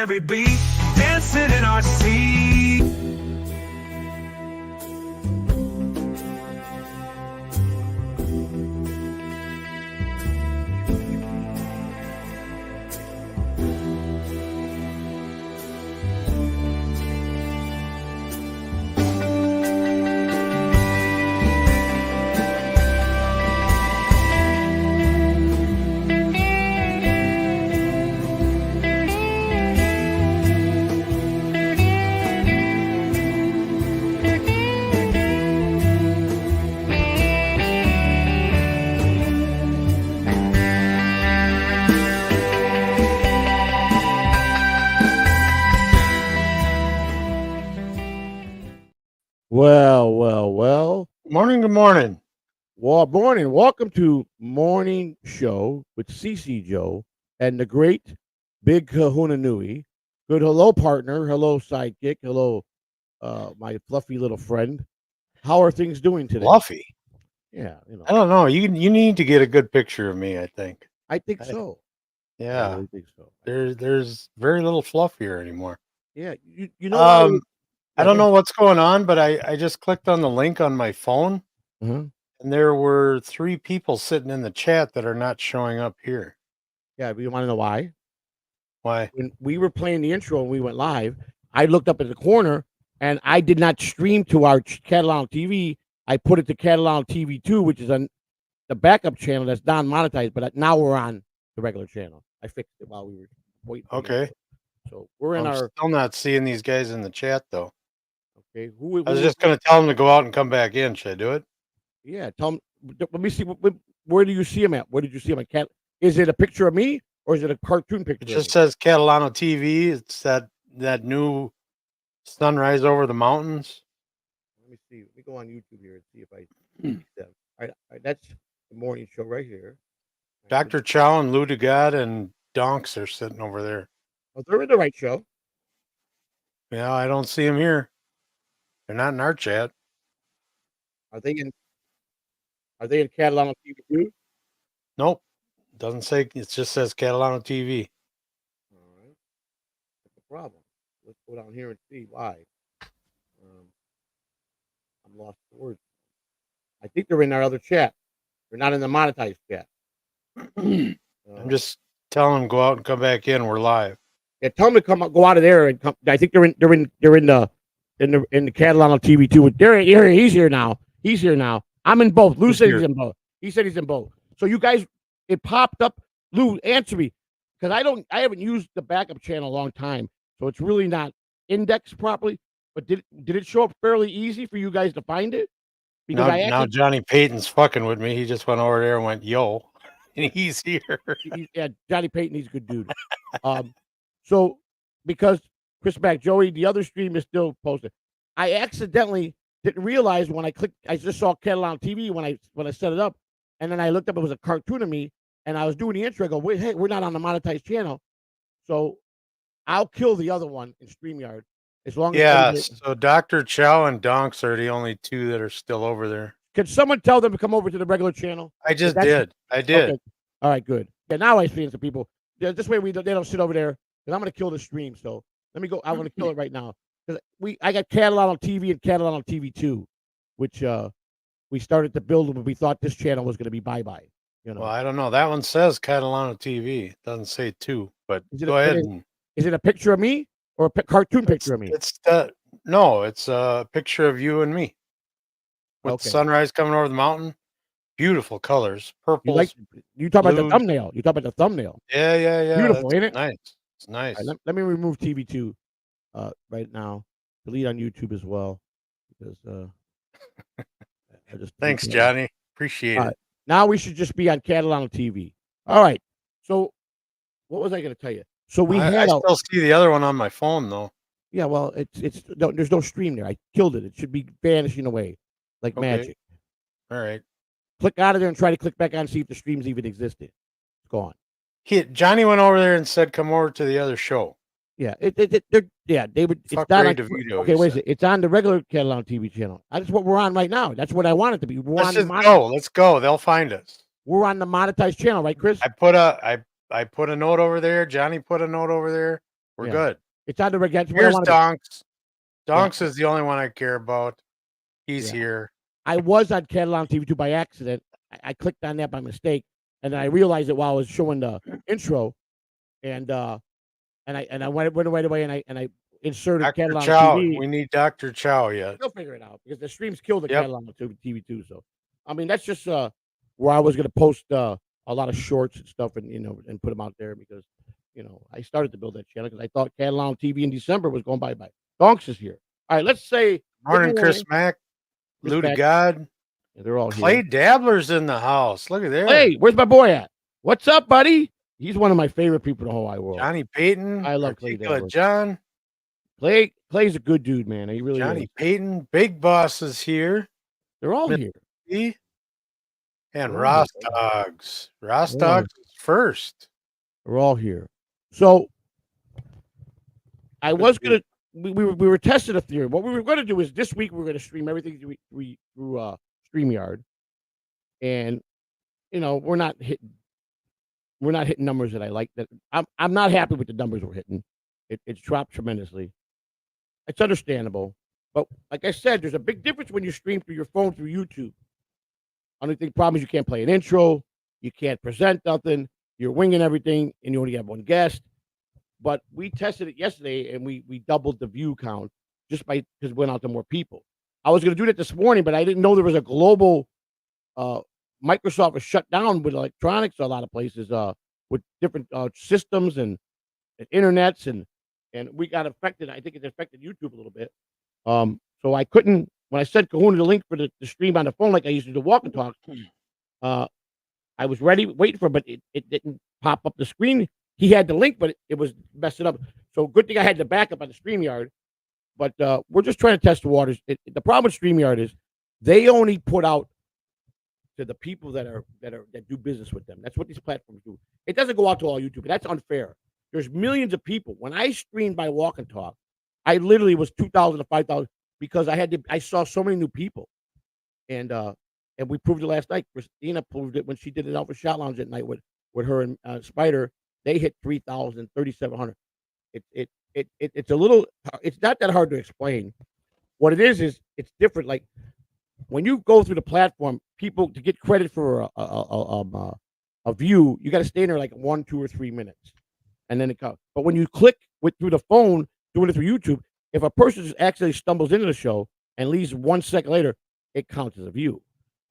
every beat, dancing in our seat. Well. Morning, good morning. Well, morning. Welcome to Morning Show with CC Joe and the great Big KahunaNui. Good hello, partner. Hello, sidekick. Hello, my fluffy little friend. How are things doing today? Fluffy. Yeah, I don't know. You need to get a good picture of me, I think. I think so. Yeah. I really think so. There's very little fluff here anymore. Yeah, you know I don't know what's going on, but I just clicked on the link on my phone, and there were 3 people sitting in the chat that are not showing up here. Yeah, you want to know why? Why? When we were playing the intro and we went live, I looked up at the corner and I did not stream to our Catalan TV. I put it to Catalan TV 2, which is on the backup channel that's non-monetized, but now we're on the regular channel. I fixed it while we were waiting. Okay. So we're in I'm still not seeing these guys in the chat, though. Okay. I was just going to tell them to go out and come back in. Should I do it? Yeah. Tell them. Let me see. Where do you see him at? Where did you see him at? Is it a picture of me or is it a cartoon picture? It just says Catalano TV. It's that new sunrise over the mountains. Let me see. Let me go on YouTube here and see if I see them. All right, that's the morning show right here. Dr. Chow and Lou DeGod and Donks are sitting over there. Oh, they're in the right show. Yeah, I don't see them here. They're not in our chat. Are they in Catalano TV too? Nope. Doesn't say. It just says Catalano TV. All right. That's the problem. Let's go down here and see why. I'm lost for words. I think they're in our other chat. They're not in the monetized chat. I'm just telling them go out and come back in. We're live. Yeah, tell them to go out of there and come. I think they're in the Catalano TV too. He's here now. He's here now. I'm in both. Lou said he's in both. He said he's in both. So you guys, it popped up. Lou, answer me, because I haven't used the backup channel a long time, so it's really not indexed properly. But did it show up fairly easy for you guys to find it? Because now Johnny Payton's fucking with me. He just went over there and went, yo, and he's here. Yeah, Johnny Payton, he's a good dude. So because Chris Mack, Joey, the other stream is still posted. I accidentally didn't realize when I clicked. I just saw Catalan TV when I set it up, and then I looked up. It was a cartoon of me, and I was doing the intro. I go, wait, hey, we're not on the monetized channel, so I'll kill the other one in Streamyard as long as. Yeah. So Dr. Chow and Donks are the only 2 that are still over there. Can someone tell them to come over to the regular channel? I just did. I did. Okay. All right, good. Yeah, now I see some people. Yeah, this way they don't sit over there. Because I'm going to kill the stream. So let me go. I want to kill it right now. Because I got Catalan TV and Catalan TV 2, which we started to build when we thought this channel was going to be bye-bye. You know. Well, I don't know. That one says Catalano TV. It doesn't say 2, but go ahead. Is it a picture of me or a cartoon picture of me? No, it's a picture of you and me with sunrise coming over the mountain. Beautiful colors, purple. You talk about the thumbnail. You talk about the thumbnail. Yeah. Beautiful, ain't it? Nice. It's nice. Right, let me remove TV2 right now. Delete on YouTube as well because Thanks, Johnny. Appreciate it. Now we should just be on Catalano TV. All right. So what was I going to tell you? So I still see the other one on my phone though. Yeah, well, there's no stream there. I killed it. It should be vanishing away like magic. All right. Click out of there and try to click back on and see if the streams even existed. It's gone. Johnny went over there and said, "Come over to the other show." Yeah, they would. It's not on, okay, wait a second. It's on the regular Catalan TV channel. That's what we're on right now. That's what I want it to be. Let's go. They'll find us. We're on the monetized channel, right, Chris? I put a note over there. Johnny put a note over there. We're good. It's on the regular. Here's Donks. Donks is the only one I care about. He's here. I was on Catalan TV2 by accident. I clicked on that by mistake, and then I realized it while I was showing the intro, and I went right away and I inserted Dr. Catalan Chow. TV. We need Dr. Chow yet. They'll figure it out because the streams killed the Catalan TV2. So, I mean, that's just where I was going to post a lot of shorts and stuff, and and put them out there because I started to build that channel because I thought Catalan TV in December was going bye-bye. Donks is here. All right, let's say morning, Chris Mack, Lou to God. Yeah, they're all Clay here. Dabbler's in the house. Look at there. Hey, where's my boy at? What's up, buddy? He's one of my favorite people in the whole wide world. Johnny Payton. I love Clay Dabbler. John. Clay's a good dude, man. He really Johnny is. Payton. Big Boss is here. They're all here. And Ross Dogs. Ross Dogs is first. They're all here. So I was gonna. We were testing a theory. What we were going to do is this week we were going to stream everything through Streamyard, and we're not hitting numbers that I like. That I'm not happy with the numbers we're hitting. It's dropped tremendously. It's understandable, but like I said, there's a big difference when you stream through your phone through YouTube. Only thing problem is you can't play an intro, you can't present nothing, you're winging everything, and you only have one guest. But we tested it yesterday, and we doubled the view count just because we went out to more people. I was going to do that this morning, but I didn't know there was a global. Microsoft was shut down with electronics a lot of places, with different systems and internets, and we got affected. I think it affected YouTube a little bit. So I couldn't. When I sent Kahuna the link for the stream on the phone, like I used to do walk and talk, I was ready, waiting for it, but it didn't pop up the screen. He had the link, but it was messing up. So good thing I had the backup on the Streamyard. But we're just trying to test the waters. The problem with Streamyard is they only put out to the people that do business with them. That's what these platforms do. It doesn't go out to all YouTube. That's unfair. There's millions of people. When I streamed by Walk and Talk, I literally was 2,000 to 5,000 because I saw so many new people, and we proved it last night. Christina proved it when she did it out for Shot Lounge at night with her and Spider. They hit 3,000, 3,700. It's a little. It's not that hard to explain. What it is it's different. Like when you go through the platform, people to get credit for a view, you got to stay in there like 1, 2, or 3 minutes, and then it comes. But when you click through the phone, doing it through YouTube, if a person just actually stumbles into the show and leaves 1 second later, it counts as a view,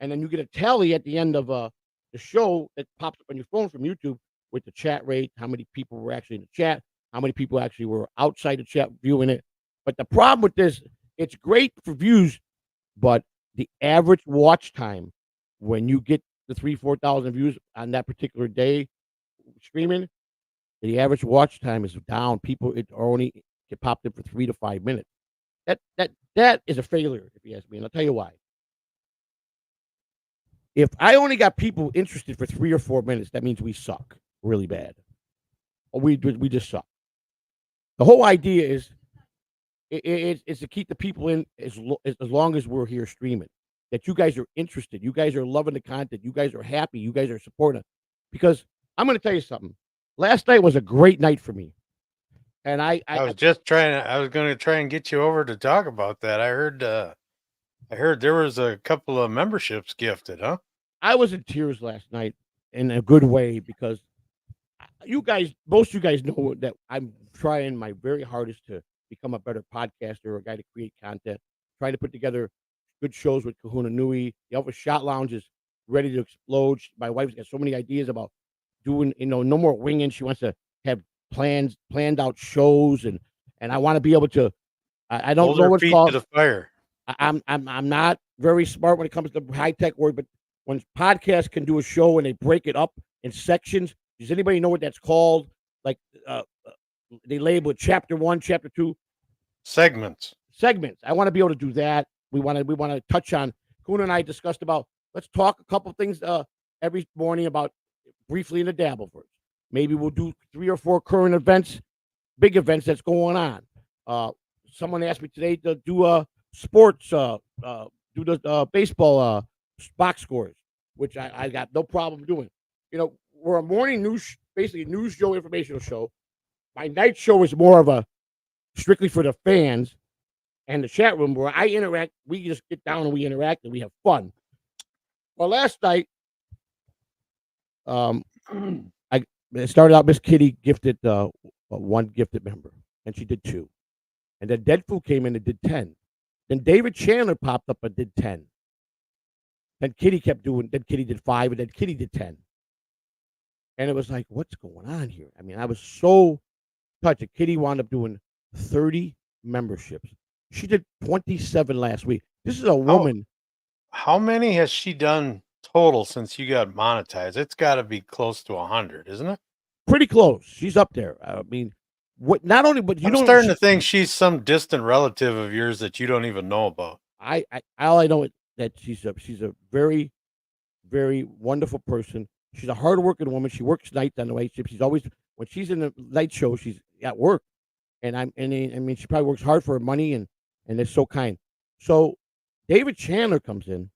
and then you get a tally at the end of the show that pops up on your phone from YouTube with the chat rate, how many people were actually in the chat, how many people actually were outside the chat viewing it. But the problem with this, it's great for views, but the average watch time when you get the 3,000-4,000 views on that particular day streaming, the average watch time is down. People only get popped in for 3 to 5 minutes. That is a failure, if you ask me, and I'll tell you why. If I only got people interested for 3 or 4 minutes, that means we suck really bad. Or we just suck. The whole idea is to keep the people in as long as we're here streaming. That you guys are interested. You guys are loving the content. You guys are happy. You guys are supporting it. Because I'm going to tell you something. Last night was a great night for me. And I was going to try and get you over to talk about that. I heard there was a couple of memberships gifted, huh? I was in tears last night in a good way because most of you guys know that I'm trying my very hardest to become a better podcaster or a guy to create content, trying to put together good shows with KahunaNui. The Alpha Shot Lounge is ready to explode. My wife's got so many ideas about doing, no more winging. She wants to have planned out shows, and I want to be able to. I don't know what's called. To the fire. I'm not very smart when it comes to high tech word, but when podcasts can do a show and they break it up in sections, does anybody know what that's called? Like they label it chapter 1, chapter 2, segments. I want to be able to do that. We want to touch on. Kahuna and I discussed about. Let's talk a couple things every morning about briefly in the Dabbleverse. Maybe we'll do 3 or 4 current events, big events that's going on. Someone asked me today to do sports, do the baseball box scores, which I got no problem doing. We're a morning news, basically news show, informational show, my night show is more of a strictly for the fans and the chat room where I interact. We just get down and we interact and we have fun. Well, last night, it started out. Miss Kitty gifted one gifted member, and she did 2, and then Deadpool came in and did 10. Then David Chandler popped up and did 10. Then Kitty kept doing. Then Kitty did 5, and then Kitty did 10. And it was like, what's going on here? I mean, I was so touched. Kitty wound up doing 30 memberships. She did 27 last week. This is a woman. How many has she done total since you got monetized? It's got to be close to 100, isn't it? Pretty close. She's up there. I mean, what? Not only, but I'm starting to think she's some distant relative of yours that you don't even know about. All I know is that she's a very, very wonderful person. She's a hardworking woman. She works nights on the way. She's always, when she's in the night show, she's at work. And I mean, she probably works hard for her money and is so kind. So David Chandler comes in,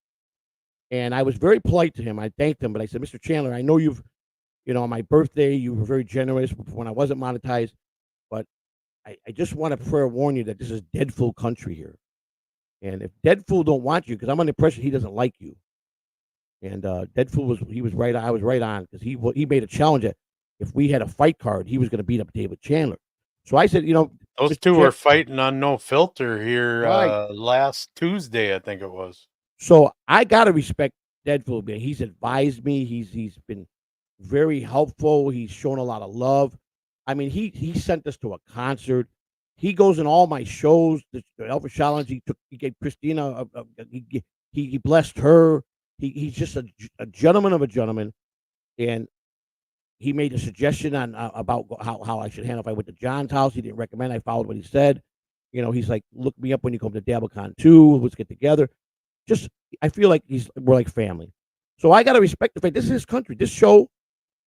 and I was very polite to him. I thanked him, but I said, Mr. Chandler, I know you've, on my birthday, you were very generous when I wasn't monetized, but I just want to forewarn you that this is Deadpool country here. And if Deadpool don't want you, because I'm under the impression he doesn't like you. And Deadpool was right. I was right on because he made a challenge that if we had a fight card, he was going to beat up David Chandler. So I said, those two were fighting on No Filter here last Tuesday, I think it was. So I gotta respect Deadpool, man. He's advised me. He's been very helpful. He's shown a lot of love. I mean, he sent us to a concert. He goes in all my shows. The Elvis Challenge. He gave Christina. He blessed her. He's just a gentleman of a gentleman, and he made a suggestion on about how I should handle if I went to John's house. He didn't recommend. I followed what he said. He's like, look me up when you come to DabbleCon 2. Let's get together. Just, I feel like we're like family. So I got to respect the fact this is his country. This show,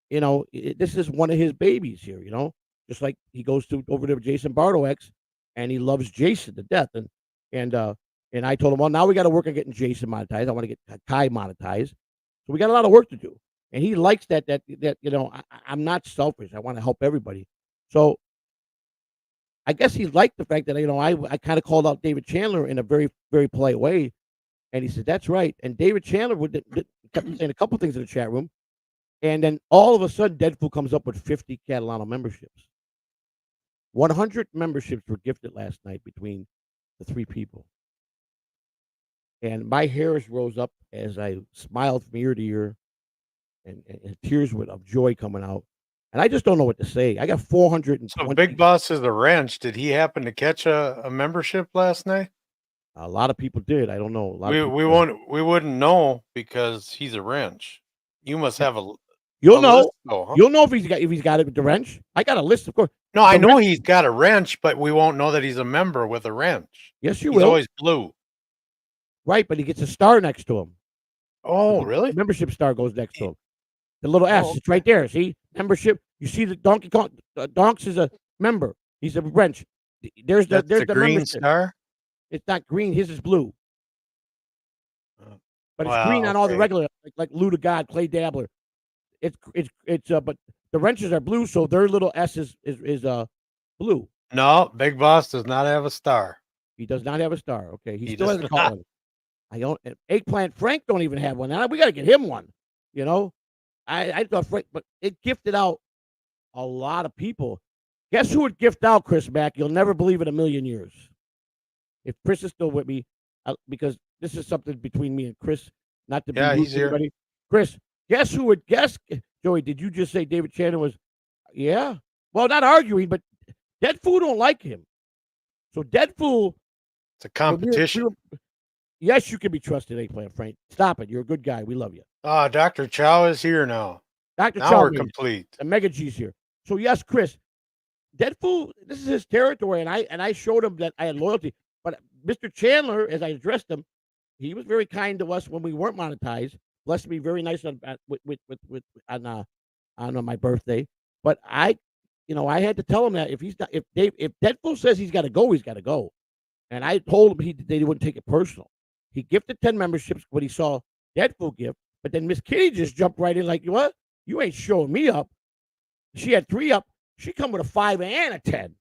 this is one of his babies here, just like he goes over to Jason Bartox and he loves Jason to death. And I told him, well, now we got to work on getting Jason monetized. I want to get Kai monetized. So we got a lot of work to do. And he likes that I'm not selfish. I want to help everybody. So I guess he liked the fact that, I kind of called out David Chandler in a very, very polite way. And he said, that's right. And David Chandler kept saying a couple things in the chat room. And then all of a sudden, Deadpool comes up with 50 Catalano memberships. 100 memberships were gifted last night between the 3 people. And my hairs rose up as I smiled from ear to ear and tears of joy coming out. And I just don't know what to say. I got 420. So Big Boss is the wrench. Did he happen to catch a membership last night? A lot of people did. I don't know. We wouldn't know because he's a wrench. You must have a. You'll know. List, though, huh? You'll know if he's got it with the wrench. I got a list, of course. No, I know he's got a wrench, but we won't know that he's a member with a wrench. Yes, he's will. Always blue. Right, but he gets a star next to him. Oh, really? The membership star goes next to him. The little S, it's right there. See, membership. You see the Donkey Kong. Donks is a member. He's a wrench. There's the green membership. Star. It's not green. His is blue. But it's green on all the regular, like Lou to God, Clay Dabbler. It's but the wrenches are blue, so their little S is blue. No, Big Boss does not have a star. He does not have a star. Okay, he still hasn't caught one. I don't. Eggplant Frank don't even have one. Now we got to get him one. I thought Frank, but it gifted out a lot of people. Guess who would gift out Chris Mack? You'll never believe it in a million years. If Chris is still with me, because this is something between me and Chris, not to be rude to anybody. Chris, guess who would guess? Joey, did you just say David Chandler was? Yeah. Well, not arguing, but Deadpool don't like him. So Deadpool. It's a competition. Yes, you can be trusted, Eggplant Frank. Stop it. You're a good guy. We love you. Dr. Chow is here now. Dr. Now Chow, we're complete. The Mega G's here. So yes, Chris, Deadpool, this is his territory, and I showed him that I had loyalty. But Mr. Chandler, as I addressed him, he was very kind to us when we weren't monetized. Blessed me very nice on my birthday. But I had to tell him that if Deadpool says he's got to go, he's got to go. And I told him they wouldn't take it personal. He gifted 10 memberships when he saw Deadpool gift, but then Miss Kitty just jumped right in like, what? You ain't showing me up. She had 3 up. She come with a 5 and a 10.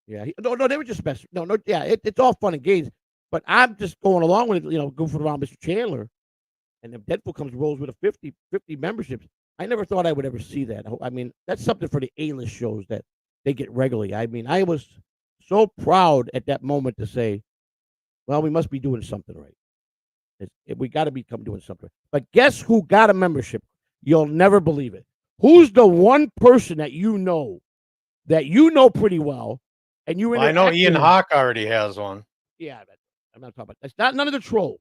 Yeah, no, they were just best. No, yeah, it's all fun and games. But I'm just going along with it, goofing around Mr. Chandler. And if Deadpool rolls with a 50 memberships, I never thought I would ever see that. I mean, that's something for the A-list shows that they get regularly. I mean, I was so proud at that moment to say, well, we must be doing something right. We got to become doing something. But guess who got a membership? You'll never believe it. Who's the one person that you know pretty well, and you? I know Ian Hawk already has one. Yeah, I'm not talking about. That's not none of the trolls,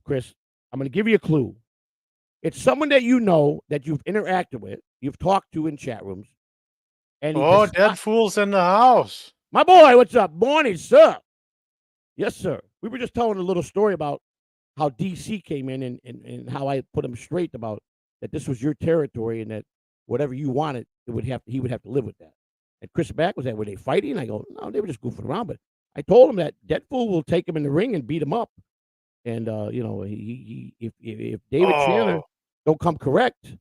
Chris. I'm going to give you a clue. It's someone that you know that you've interacted with, you've talked to in chat rooms. And Dead Fool's in the house. My boy, what's up? Morning, sir. Yes, sir. We were just telling a little story about how DC came in and how I put him straight about that this was your territory and that whatever you wanted, he would have to live with that. And Chris Back was that, were they fighting? I go, no, they were just goofing around. But I told him that Deadpool will take him in the ring and beat him up. And if David Chandler don't come correct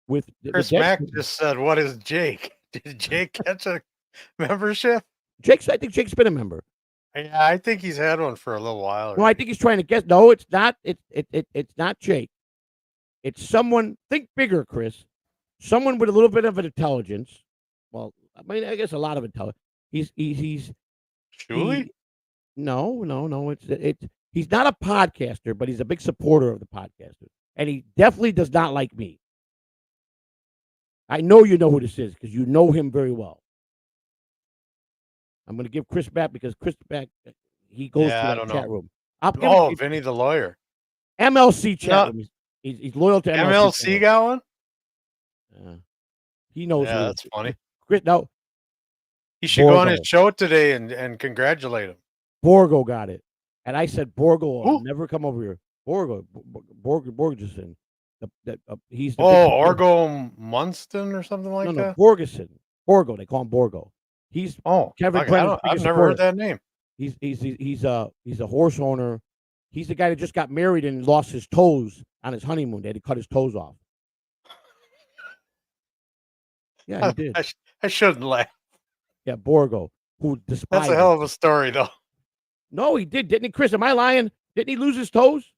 with Chris Mack just said, "What is Jake? Did Jake catch a membership?" I think Jake's been a member. Yeah, I think he's had one for a little while. No, I think he's trying to guess. No, it's not. It's not Jake. It's someone. Think bigger, Chris. Someone with a little bit of an intelligence. Well, I mean, I guess a lot of intelligence. He's Julie? No. It's he's not a podcaster, but he's a big supporter of the podcaster, and he definitely does not like me. I know you know who this is because you know him very well. I'm going to give Chris back because Chris back he goes to the chat room. Vinny the lawyer. MLC chat room. He's loyal to MLC. MLC got one? He knows. Yeah, that's funny. Chris, no. He should go on his show today and congratulate him. Borgo got it. And I said, Borgo will never come over here. Borgeson. He's the Orgo Munston or something like that? No, Borgeson. Borgo. They call him Borgo. He's Kevin Brennan's I've never heard that name. He's a horse owner. He's the guy that just got married and lost his toes on his honeymoon. They had to cut his toes off. Yeah, he did. I shouldn't laugh. Yeah, Borgo, who despised. That's a hell of a story, though. No, he did, didn't he, Chris? Am I lying? Didn't he lose his toes?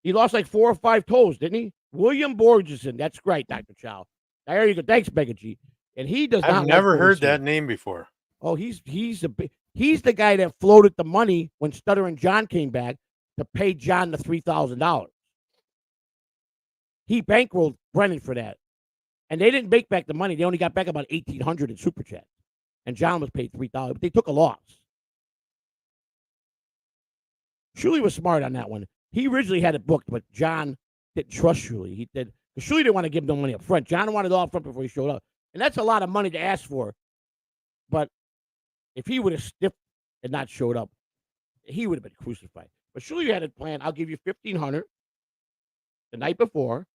He lost like 4 or 5 toes, didn't he? William Borgeson. That's right, Dr. Chow. There you go. Thanks, Mega G. And he does not. I've never heard that name before. Oh, he's the guy that floated the money when Stuttering John came back to pay John the $3,000. He bankrolled Brennan for that. And they didn't make back the money. They only got back about $1,800 in Super Chat. And John was paid $3,000. But they took a loss. Shuley was smart on that one. He originally had it booked, but John didn't trust Shuley. He did. Shuley didn't want to give him no money up front. John wanted it all up front before he showed up. And that's a lot of money to ask for. But if he would have stiffed and not showed up, he would have been crucified. But Shuley had it planned. I'll give you $1,500 the night before.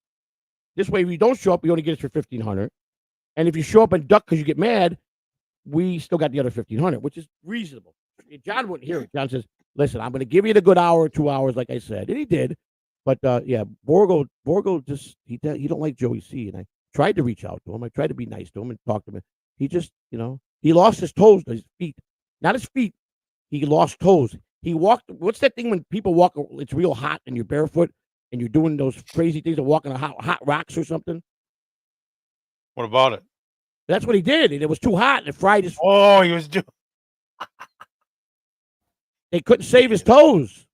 This way, if you don't show up, you only get it for $1,500. And if you show up and duck because you get mad, we still got the other $1,500, which is reasonable. John wouldn't hear it. John says, listen, I'm going to give you the good hour or 2 hours, like I said. And he did. But, Borgo just, he don't like Joey C. And I tried to reach out to him. I tried to be nice to him and talk to him. He just, he lost his toes, his feet. Not his feet. He lost toes. He walked. What's that thing when people walk, it's real hot and you're barefoot and you're doing those crazy things of walking on hot rocks or something? What about it? That's what he did. And it was too hot and it fried his. Oh, he was doing. They couldn't save his toes.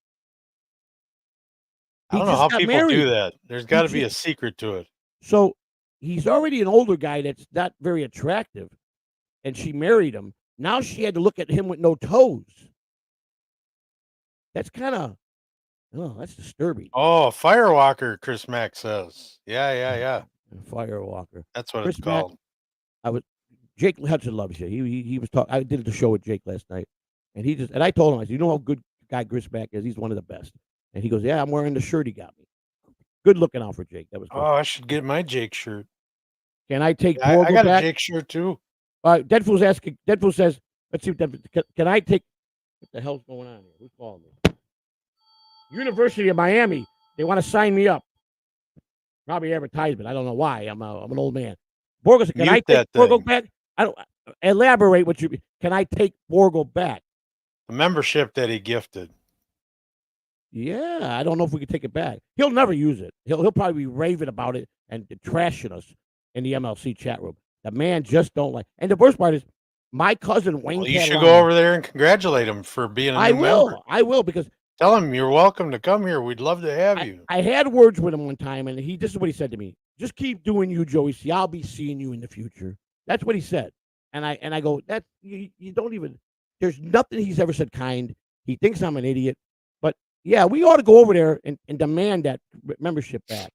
I don't know how people do that. There's got to be a secret to it. So he's already an older guy that's not very attractive, and she married him. Now she had to look at him with no toes. That's kind of, that's disturbing. Oh, Firewalker, Chris Mack says. Yeah. Firewalker. That's what Chris it's called. Jake Hudson loves you. He was talking. I did the show with Jake last night, and I told him, I said, you know how good guy Chris Mack is? He's one of the best. And he goes, yeah, I'm wearing the shirt he got me. Good looking out for Jake. That was good. Oh, I should get my Jake shirt. Can I take I got back? A Jake shirt too. Deadpool's asking. Deadpool says, let's see. Can I take? What the hell's going on here? Who's calling me? University of Miami. They want to sign me up. Probably advertisement. I don't know why. I'm an old man. Borgo said, "Can I Mute take that Borgo thing. back?" I don't elaborate what you. Can I take Borgo back? The membership that he gifted. Yeah, I don't know if we can take it back. He'll never use it. He'll probably be raving about it and trashing us in the MLC chat room. The man just don't like. And the worst part is, my cousin Wayne. Well, you should Catalano, go over there and congratulate him for being a new member. I will because Tell him you're welcome to come here. We'd love to have you. I had words with him one time, and this is what he said to me: "Just keep doing you, Joey. See, I'll be seeing you in the future." That's what he said, and I go, "That you don't even." There's nothing he's ever said kind. He thinks I'm an idiot, but yeah, we ought to go over there and demand that membership back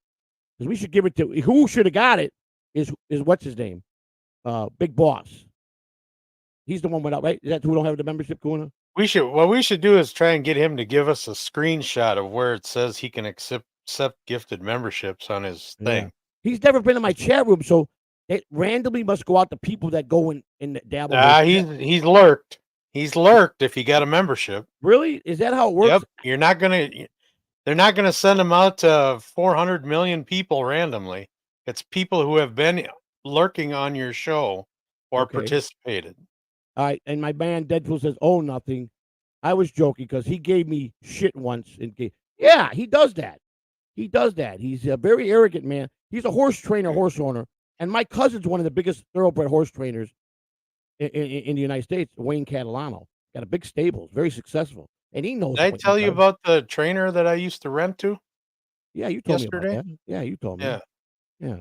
because we should give it to who should have got it. Is what's his name? Big Boss. He's the one without, right? Is that who don't have the membership, Kahuna? What we should do is try and get him to give us a screenshot of where it says he can accept gifted memberships on his thing. Yeah. He's never been in my chat room, so it randomly must go out to people that go in the dabble. He's lurked. He's lurked if he got a membership. Really? Is that how it works? Yep. They're not gonna send him out to 400 million people randomly. It's people who have been lurking on your show or participated. All right, and my man Deadpool says, "Oh, nothing." I was joking because he gave me shit once. Yeah, he does that. He does that. He's a very arrogant man. He's a horse trainer, horse owner, and my cousin's one of the biggest thoroughbred horse trainers in the United States. Wayne Catalano got a big stable, very successful, and he knows. Did I tell you about the trainer that I used to rent to? Yeah, you told yesterday? me about that. Yeah, you told me. Yeah.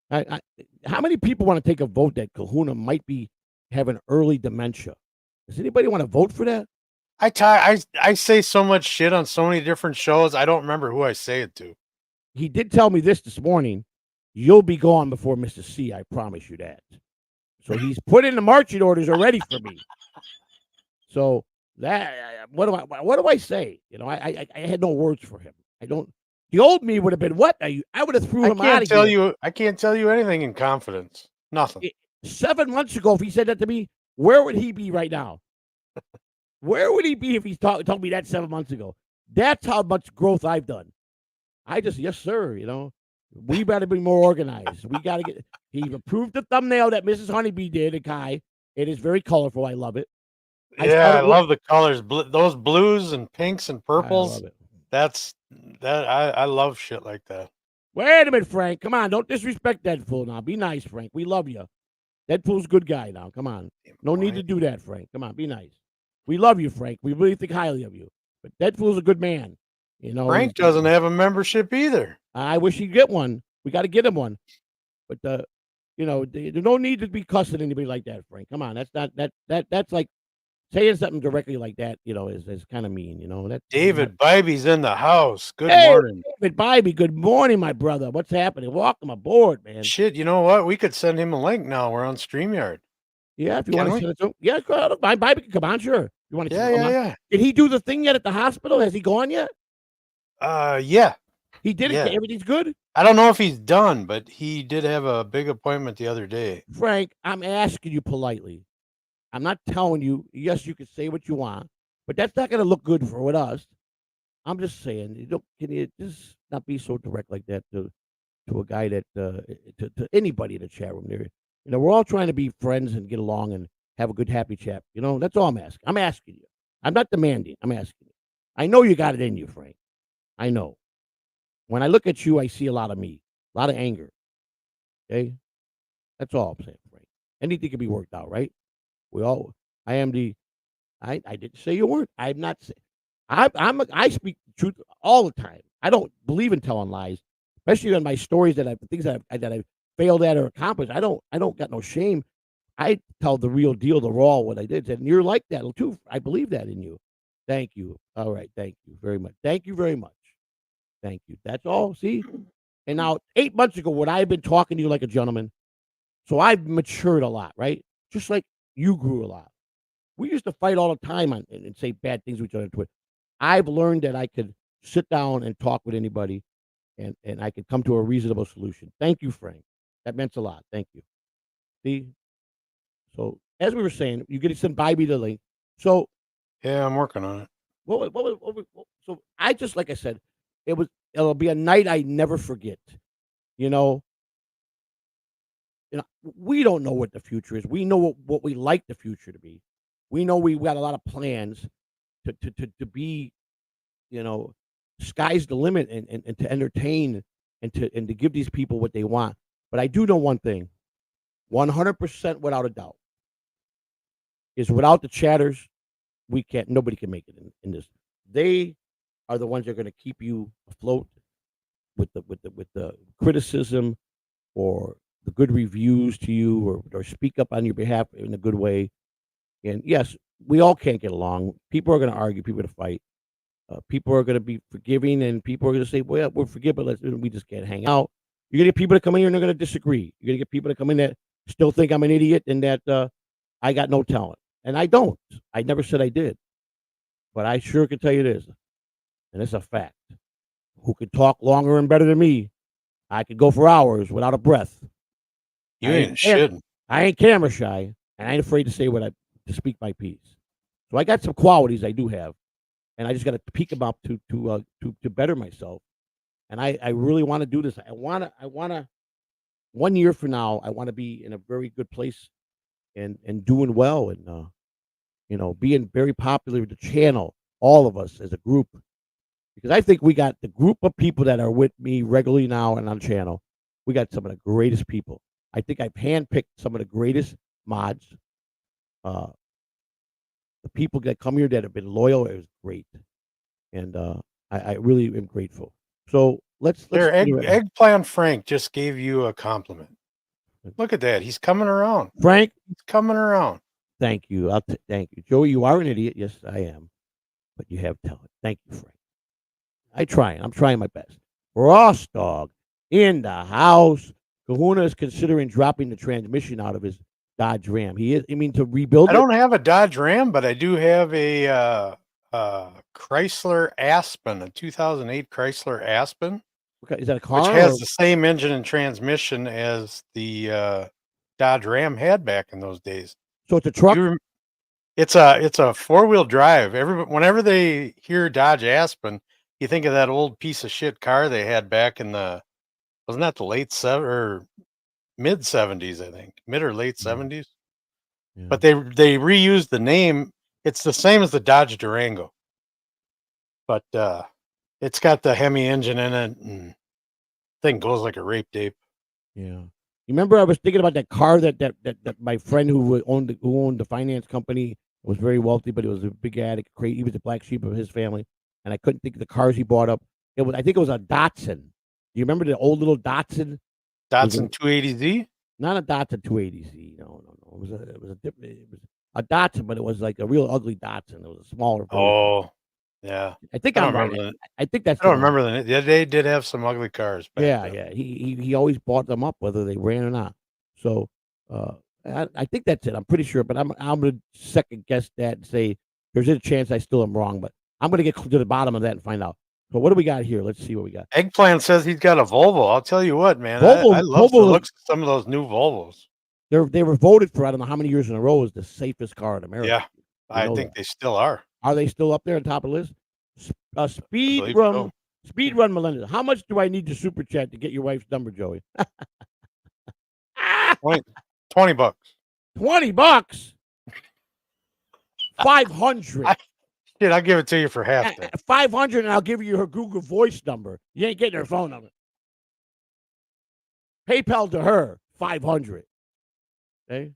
I how many people want to take a vote that Kahuna might be having early dementia? Does anybody want to vote for that? I say so much shit on so many different shows. I don't remember who I say it to. He did tell me this morning. You'll be gone before Mr. C. I promise you that. So he's put in the marching orders already for me. So that what do I say? You know, I had no words for him. I don't. The old me would have been what? I would have threw him out of here. I can't tell you anything in confidence. Nothing. 7 months ago, if he said that to me, where would he be right now? Where would he be if he told me that 7 months ago? That's how much growth I've done. I just, yes, sir. You know, we better be more organized. We got to get. He approved the thumbnail that Mrs. Honeybee did at Kai. It is very colorful. I love it. I love the colors. Those blues and pinks and purples. I love it. I love shit like that. Wait a minute, Frank. Come on. Don't disrespect Deadpool now. Be nice, Frank. We love you. Deadpool's a good guy now. Come on. No need to do that, Frank. Come on. Be nice. We love you, Frank. We really think highly of you. But Deadpool's a good man. You know, Frank doesn't have a membership either. I wish he'd get one. We got to get him one. But you know, there's no need to be cussing anybody like that, Frank. Come on. That's not that's like saying something directly like that, you know, is kind of mean, you know. That's David Bybee's in the house. Good hey, morning. David Bybee, good morning, my brother. What's happening? Welcome aboard, man. Shit, you know what? We could send him a link now. We're on StreamYard. Yeah, if you want to send it to him. Yeah, Bybee can come on, sure. You want to yeah. Did he do the thing yet at the hospital? Has he gone yet? Yeah. He did it. Yeah. Everything's good? I don't know if he's done, but he did have a big appointment the other day. Frank, I'm asking you politely. I'm not telling you, yes, you can say what you want, but that's not going to look good with us. I'm just saying, can you just not be so direct like that to a guy that, to anybody in the chat room there. You know, we're all trying to be friends and get along and have a good, happy chat. You know, that's all I'm asking. I'm asking you. I'm not demanding. I'm asking you. I know you got it in you, Frank. I know. When I look at you, I see a lot of me, a lot of anger. Okay? That's all I'm saying, Frank. Anything can be worked out, right? I didn't say you weren't. I'm not saying. I speak the truth all the time. I don't believe in telling lies, especially on my stories things that I failed at or accomplished. I don't got no shame. I tell the real deal, the raw, what I did. And you're like that too. I believe that in you. Thank you. All right. Thank you very much. Thank you very much. Thank you. That's all. See? And now 8 months ago, would I have been talking to you like a gentleman? So I've matured a lot, right? Just like you grew a lot. We used to fight all the time and say bad things to each other on Twitter. I've learned that I could sit down and talk with anybody and I could come to a reasonable solution. Thank you, Frank. That meant a lot. Thank you. See? So as we were saying, you get to send Bybee the link. So yeah, I'm working on it. So I just, like I said, it'll be a night I never forget. You know, we don't know what the future is. We know what we like the future to be. We know we got a lot of plans to be, sky's the limit and to entertain and to give these people what they want. But I do know one thing, 100% without a doubt, is without the chatters, nobody can make it in this. They are the ones that are going to keep you afloat with the criticism or the good reviews to you or speak up on your behalf in a good way. And yes, we all can't get along. People are going to argue. People are going to fight. People are going to be forgiving, and people are going to say, "Well, we're forgiving, but we just can't hang out." You're going to get people that come in here and they're going to disagree. You're going to get people that come in that still think I'm an idiot and that I got no talent, and I don't. I never said I did, but I sure can tell you this, and it's a fact. Who could talk longer and better than me? I could go for hours without a breath. You ain't shit. I ain't camera shy, and I ain't afraid to say to speak my piece. So I got some qualities I do have, and I just got to peak them up to better myself. And I really want to do this. I want to. 1 year from now, I want to be in a very good place, and doing well, and being very popular with the channel. All of us as a group, because I think we got the group of people that are with me regularly now and on the channel. We got some of the greatest people. I think I've handpicked some of the greatest mods. The people that come here that have been loyal is great, and I really am grateful. So let's Eggplant Frank just gave you a compliment. Look at that. He's coming around. Frank, he's coming around. Thank you. Thank you, Joey. You are an idiot. Yes, I am, but you have talent. Thank you, Frank. I'm trying my best. Ross Dog in the house. Kahuna is considering dropping the transmission out of his Dodge Ram. To rebuild I don't have a Dodge Ram, but I do have a Chrysler Aspen, a 2008 Chrysler Aspen. Okay, is that a car? Which has the same engine and transmission as the Dodge Ram had back in those days. So it's a truck? It's a four-wheel drive. Whenever they hear Dodge Aspen, you think of that old piece of shit car they had back in wasn't that the late or mid 70s, I think, mid or late 70s. Yeah. But they reused the name. It's the same as the Dodge Durango, but it's got the Hemi engine in it, and thing goes like a rape tape. Yeah. You remember I was thinking about that car that my friend who owned the finance company, was very wealthy, but he was a big addict. He was the black sheep of his family, and I couldn't think of the cars he bought up. I think it was a Datsun. Do you remember the old little Datsun? Datsun 280Z? Not a Datsun 280Z. No. It was a Datsun, but it was like a real ugly Datsun. It was a smaller version. Oh, yeah. I think I'm right. I think that's. I don't remember the. Yeah, they did have some ugly cars. Yeah. He always bought them up, whether they ran or not. So I think that's it. I'm pretty sure, but I'm going to second guess that and say there's a chance I still am wrong, but I'm going to get to the bottom of that and find out. So what do we got here? Let's see what we got. Eggplant says he's got a Volvo. I'll tell you what, man. I love the looks of some of those new Volvos. They were voted for, I don't know how many years in a row, as the safest car in America. Yeah, I think they still are. Are they still up there on top of the list? Speed run, Melinda. How much do I need to super chat to get your wife's number, Joey? $20. $20? 500. Dude, I'll give it to you for half. 500, and I'll give you her Google Voice number. You ain't getting her phone number. PayPal to her, 500. Okay.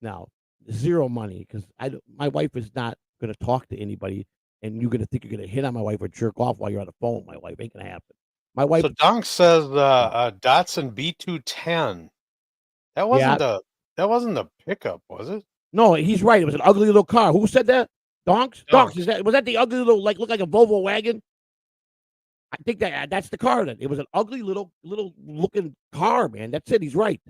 Now, zero money, because my wife is not going to talk to anybody, and you're going to think you're going to hit on my wife or jerk off while you're on the phone. My wife ain't going to happen. My wife. So Donk says Datsun B210. That wasn't the pickup, was it? No, he's right. It was an ugly little car. Who said that? Donks? Was that the ugly little, look like a Volvo wagon? I think that's the car. Then it was an ugly little looking car, man. That's it. He's right.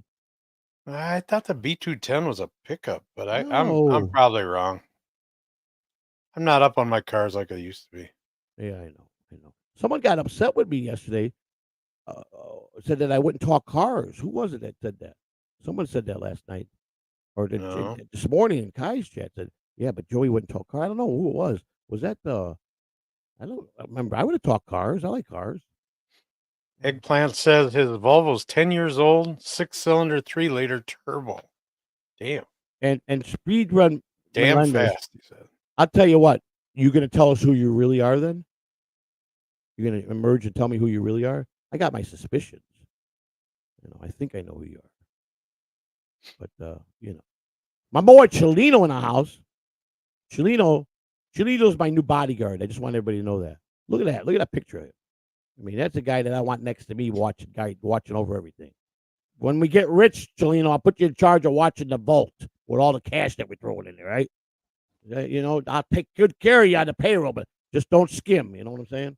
I thought the B210 was a pickup, but I'm probably wrong. I'm not up on my cars like I used to be. Yeah, I know. Someone got upset with me yesterday. Said that I wouldn't talk cars. Who was it that said that? Someone said that last night, or this morning in Kai's chat said, "Yeah, but Joey wouldn't talk cars." I don't know who it was. Was that I don't remember. I would have talked cars. I like cars. Eggplant says his Volvo's 10 years old, 6-cylinder, 3-liter turbo. Damn. And speed run Damn Melendez. fast, he said. I'll tell you what. You gonna tell us who you really are? Then you're gonna emerge and tell me who you really are. I got my suspicions. I think I know who you are. But my boy Chelino in the house. Chelino's my new bodyguard. I just want everybody to know that. Look at that. Look at that picture of him. I mean, that's a guy that I want next to me, watching over everything. When we get rich, Chelino, I'll put you in charge of watching the vault with all the cash that we're throwing in there, right? I'll take good care of you on the payroll, but just don't skim. You know what I'm saying?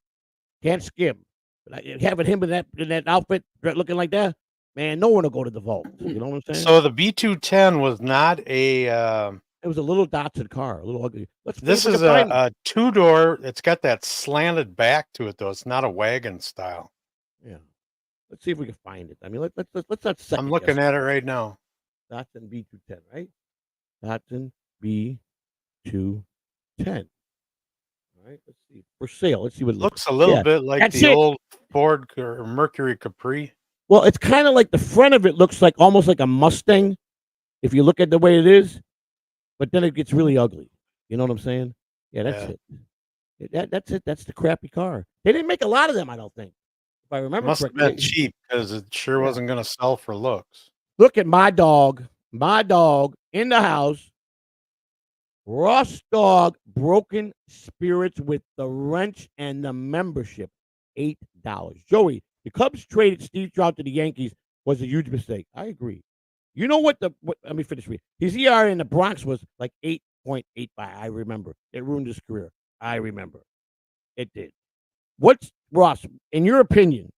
Can't skim. But having him in that outfit, looking like that, man, no one will go to the vault. You know what I'm saying? So the B210 was not a. It was a little Datsun car, a little ugly. This is a two-door. It's got that slanted back to it, though. It's not a wagon style. Yeah. Let's see if we can find it. I mean, let's not. I'm looking at it right now. Datsun B210, right? Datsun B210. All right. Let's see. For sale. Let's see what it looks a little bit like the old Ford or Mercury Capri. Well, it's kind of like the front of it looks like almost like a Mustang, if you look at the way it is. But then it gets really ugly. You know what I'm saying? Yeah, that's it. That's it. That's the crappy car. They didn't make a lot of them, I don't think. If I remember Must have been cheap because it sure wasn't going to sell for looks. Look at my dog in the house. Ross dog, broken spirits with the wrench and the membership. $8. Joey, the Cubs traded Steve Trout to the Yankees was a huge mistake. I agree. You know what let me finish reading. His ERA in the Bronx was like 8.85. I remember. It ruined his career. I remember. It did. Ross, in your opinion,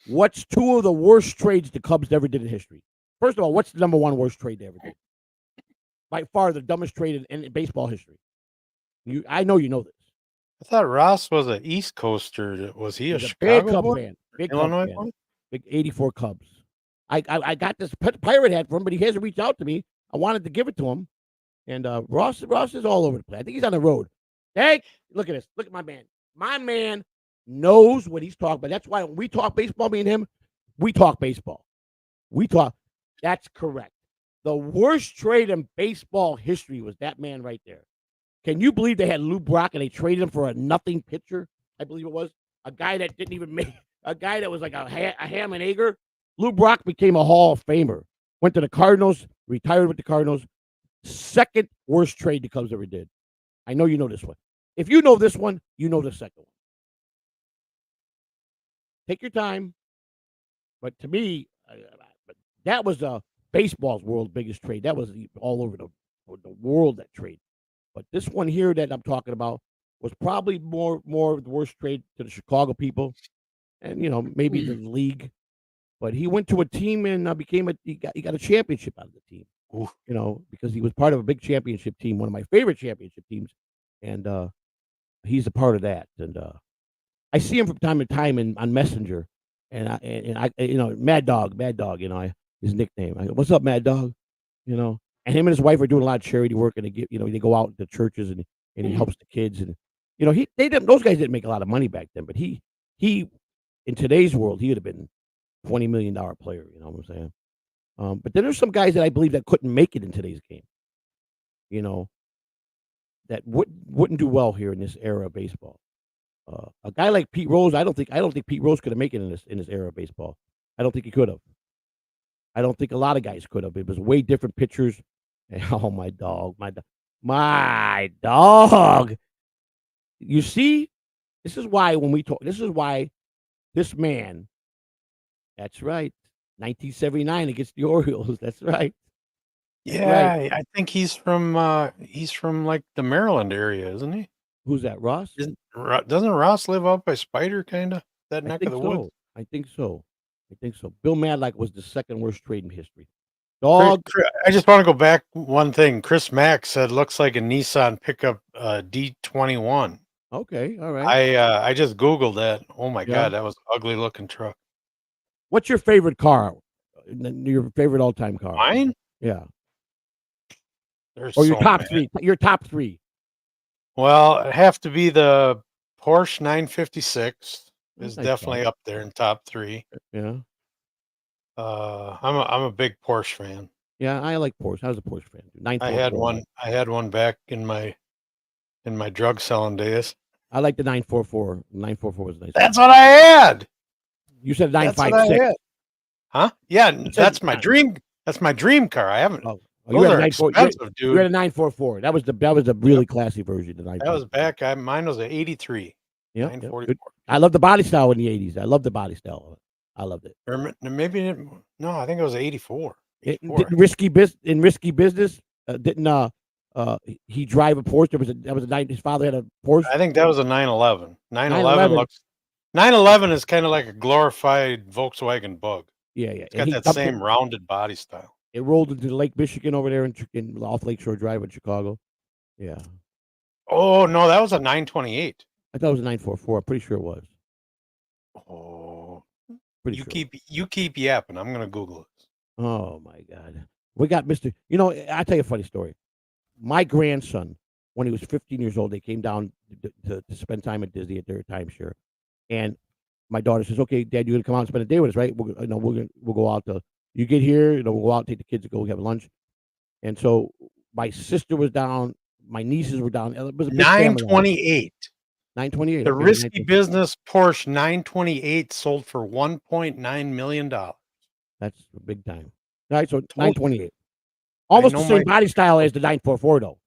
what's two of the worst trades the Cubs ever did in history? First of all, what's the number one worst trade they ever did? By far the dumbest trade in baseball history. I know you know this. I thought Ross was an East Coaster. Was he a Chicago big Cub fan? Big Illinois Cub fan. Big 84 Cubs. I got this pirate hat for him, but he hasn't reached out to me. I wanted to give it to him. And Ross is all over the place. I think he's on the road. Hey, look at this. Look at my man. My man knows what he's talking about. That's why when we talk baseball, me and him, we talk baseball. That's correct. The worst trade in baseball history was that man right there. Can you believe they had Lou Brock and they traded him for a nothing pitcher? I believe it was. A guy that didn't even make, a guy that was like a ham and egger. Lou Brock became a Hall of Famer. Went to the Cardinals, retired with the Cardinals. Second worst trade the Cubs ever did. I know you know this one. If you know this one, you know the second one. Take your time. But to me, that was baseball's world's biggest trade. That was all over the world, that trade. But this one here that I'm talking about was probably more of the worst trade to the Chicago people, and maybe the league. But he went to a team and he got a championship out of the team. Ooh. Because he was part of a big championship team, one of my favorite championship teams, and he's a part of that. And I see him from time to time on Messenger, and I Mad Dog, his nickname. I go, "What's up, Mad Dog?" And him and his wife are doing a lot of charity work, and they go out to churches and he helps the kids, and those guys didn't make a lot of money back then, but he in today's world he would have been $20 million player. You know what I'm saying? But then there's some guys that I believe that couldn't make it in today's game. That wouldn't do well here in this era of baseball. A guy like Pete Rose, I don't think Pete Rose could have made it in this era of baseball. I don't think he could have. I don't think a lot of guys could have. It was way different pitchers. And, oh, my dog. You see, this is why when we talk, this is why this man, that's right, 1979 against the Orioles. That's right. Yeah, right. I think he's from like the Maryland area, isn't he? Who's that, Ross? Doesn't Ross live up by Spider, kind of that neck of the woods? I think so. Bill Madlock was the second worst trade in history. Dog. I just want to go back one thing. Chris Mack said looks like a Nissan pickup D21. Okay, all right. I just Googled that. Oh my God, that was an ugly looking truck. What's your favorite car? Your favorite all-time car? Mine? Yeah. There's your top three. Your top three. Well, it'd have to be the Porsche 956. is Nice definitely car. up there in top 3. Yeah. I'm a big Porsche fan. Yeah, I like Porsche. I was a Porsche fan. I had 944. one. I had one back in my drug selling days. I like the 944. 944 was a nice car. That's what I had. You said That's what I 956. had. Huh? Yeah, You said that's my dream. That's my dream car. I haven't. oh, you Those had a are 94. expensive, You had dude. a 944. That was the really classy version. The That 944. was back. Mine was an 83, Yep. 944. I love the body style in the 80s. I love the body style. I loved it. Or maybe no. I think it was 84. It 84. didn't risky business. Didn't he drive a Porsche? That was a night. His father had a Porsche. I think that was a 911. 911 911. looks. 911 is kind of like a glorified Volkswagen Bug. Yeah. It's And got he that dumped same rounded body style. it rolled into Lake Michigan over there in off Lakeshore Drive in Chicago. Yeah. Oh no, that was a 928. I thought it was a 944. I'm pretty sure it was. Oh, Pretty you sure. keep yapping. I'm gonna Google it. Oh my God. We got Mr. You know, I'll tell you a funny story. My grandson, when he was 15 years old, they came down to spend time at Disney at their timeshare. And my daughter says, "Okay, Dad, you're gonna come out and spend a day with us, right? We'll go out to you get here, we'll go out, take the kids to go have lunch." And so my sister was down, my nieces were down. It was a big family. 928. 928. The Okay, risky business Porsche 928 sold for $1.9 million. that's big time. All right, so Told you. 928. Almost the know same my- body style as the 944, though.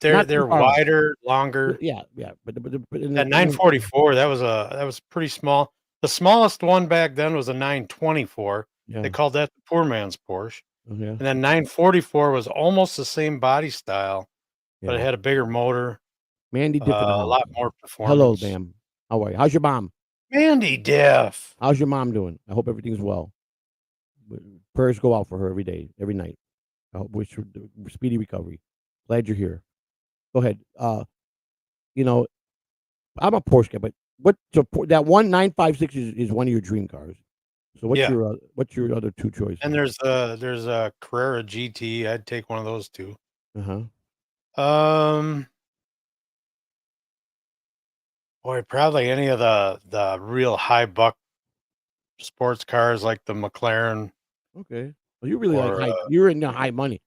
They're Not too far. wider, longer. Yeah. But That 944, that was pretty small. The smallest one back then was a 924. Yeah. They called that the poor man's Porsche. Yeah. And then 944 was almost the same body style, but it Yeah. had a bigger motor, Mandy Diff. a lot more Hello, performance. ma'am. How are you? How's your mom? Mandy Diff. How's your mom doing? I hope everything's well. Prayers go out for her every day, every night. I hope wish her speedy recovery. Glad you're here. Go ahead. You know, I'm a Porsche guy, but that 1956 is one of your dream cars. So what's your other two choices? And there's a Carrera GT. I'd take one of those too. Uh-huh. Boy, probably any of the real high buck sports cars like the McLaren. Okay. Well, you really Or, like you're into high money.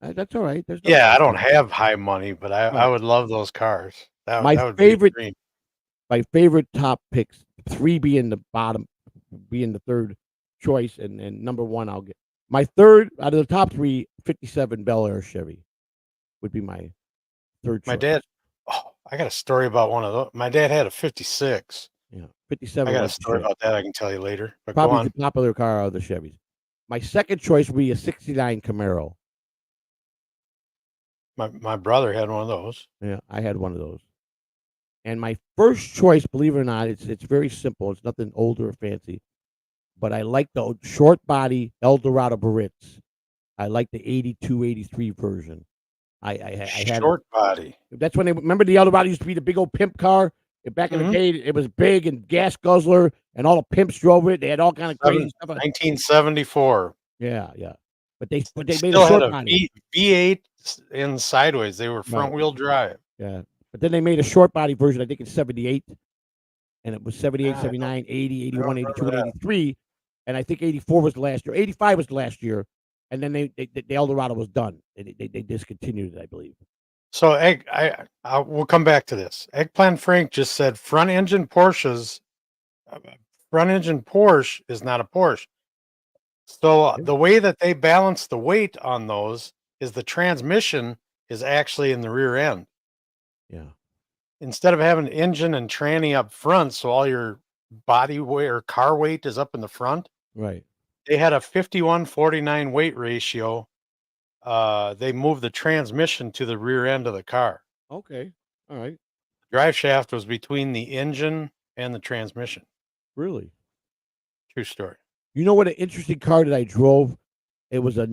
That's all right. There's no Yeah, I problem. don't have high money, but I Right. would love those cars. That My would be a favorite- dream. My favorite top picks, 3 being the bottom, being the third choice, and number 1 I'll get. My third out of the top 3, 57 Bel Air Chevy would be my third choice. My dad, I got a story about one of those. My dad had a 56. Yeah, 57. I got a was the story shit. about that I can tell you later. But go Probably on. the popular car out of the Chevys. My second choice would be a 69 Camaro. My brother had one of those. Yeah, I had one of those. And my first choice, believe it or not, it's very simple. It's nothing old or fancy. But I like the short body Eldorado Baritz. I like the 82, 83 version. I had Short body. That's when remember the Eldorado used to be the big old pimp car. Back in the day, it was big and gas guzzler, and all the pimps drove it. They had all kind of crazy stuff. 1974. Yeah. But they made Still a short had a body. V8 in sideways. They were front wheel drive. Yeah. But then they made a short body version, I think it's 78. And it was 78, 79, 80, 81, 82, and 83. And I think 84 was the last year. 85 was the last year. And then the Eldorado was done. They discontinued it, I believe. So we'll come back to this. Eggplant Frank just said front engine Porsche is not a Porsche. So the way that they balance the weight on those is the transmission is actually in the rear end. Yeah. Instead of having engine and tranny up front, so all your body weight or car weight is up in the front. Right. They had a 51-49 weight ratio. They moved the transmission to the rear end of the car. Okay. All right. Drive shaft was between the engine and the transmission. Really? True story. You know what an interesting car that I drove? It was it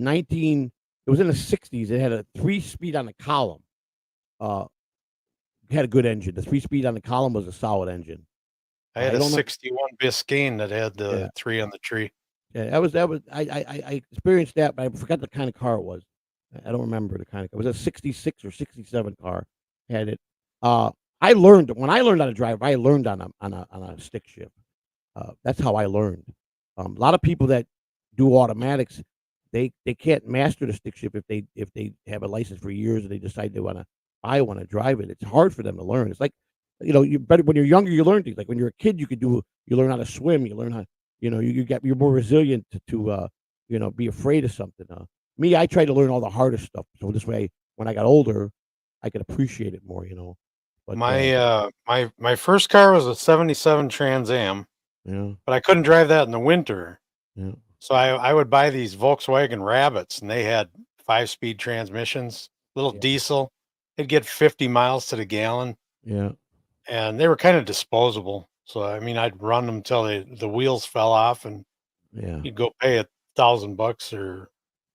was in the 60s. It had a 3-speed on the column. It had a good engine. The 3-speed on the column was a solid engine. I had a 61 Biscayne that had the 3 on the tree. Yeah, that was I experienced that, but I forgot the kind of car it was. I don't remember the kind of car. It was a 66 or 67 car. Had it. I learned when I learned how to drive. I learned on a stick shift. That's how I learned. A lot of people that do automatics, they can't master the stick shift if they have a license for years and they decide they want to buy one and drive it. It's hard for them to learn. It's like, you better when you're younger, you learn things. Like when you're a kid, you learn how to swim. You learn how you're more resilient to be afraid of something. Me, I tried to learn all the hardest stuff, so this way, when I got older, I could appreciate it more. But My first car was a '77 Trans Am, yeah, but I couldn't drive that in the winter. yeah, So I would buy these Volkswagen Rabbits, and they had 5-speed transmissions, little yeah, diesel. They'd get 50 miles to the gallon, yeah, and they were kind of disposable. So I mean, I'd run them till the wheels fell off, and yeah, you'd go pay $1,000 or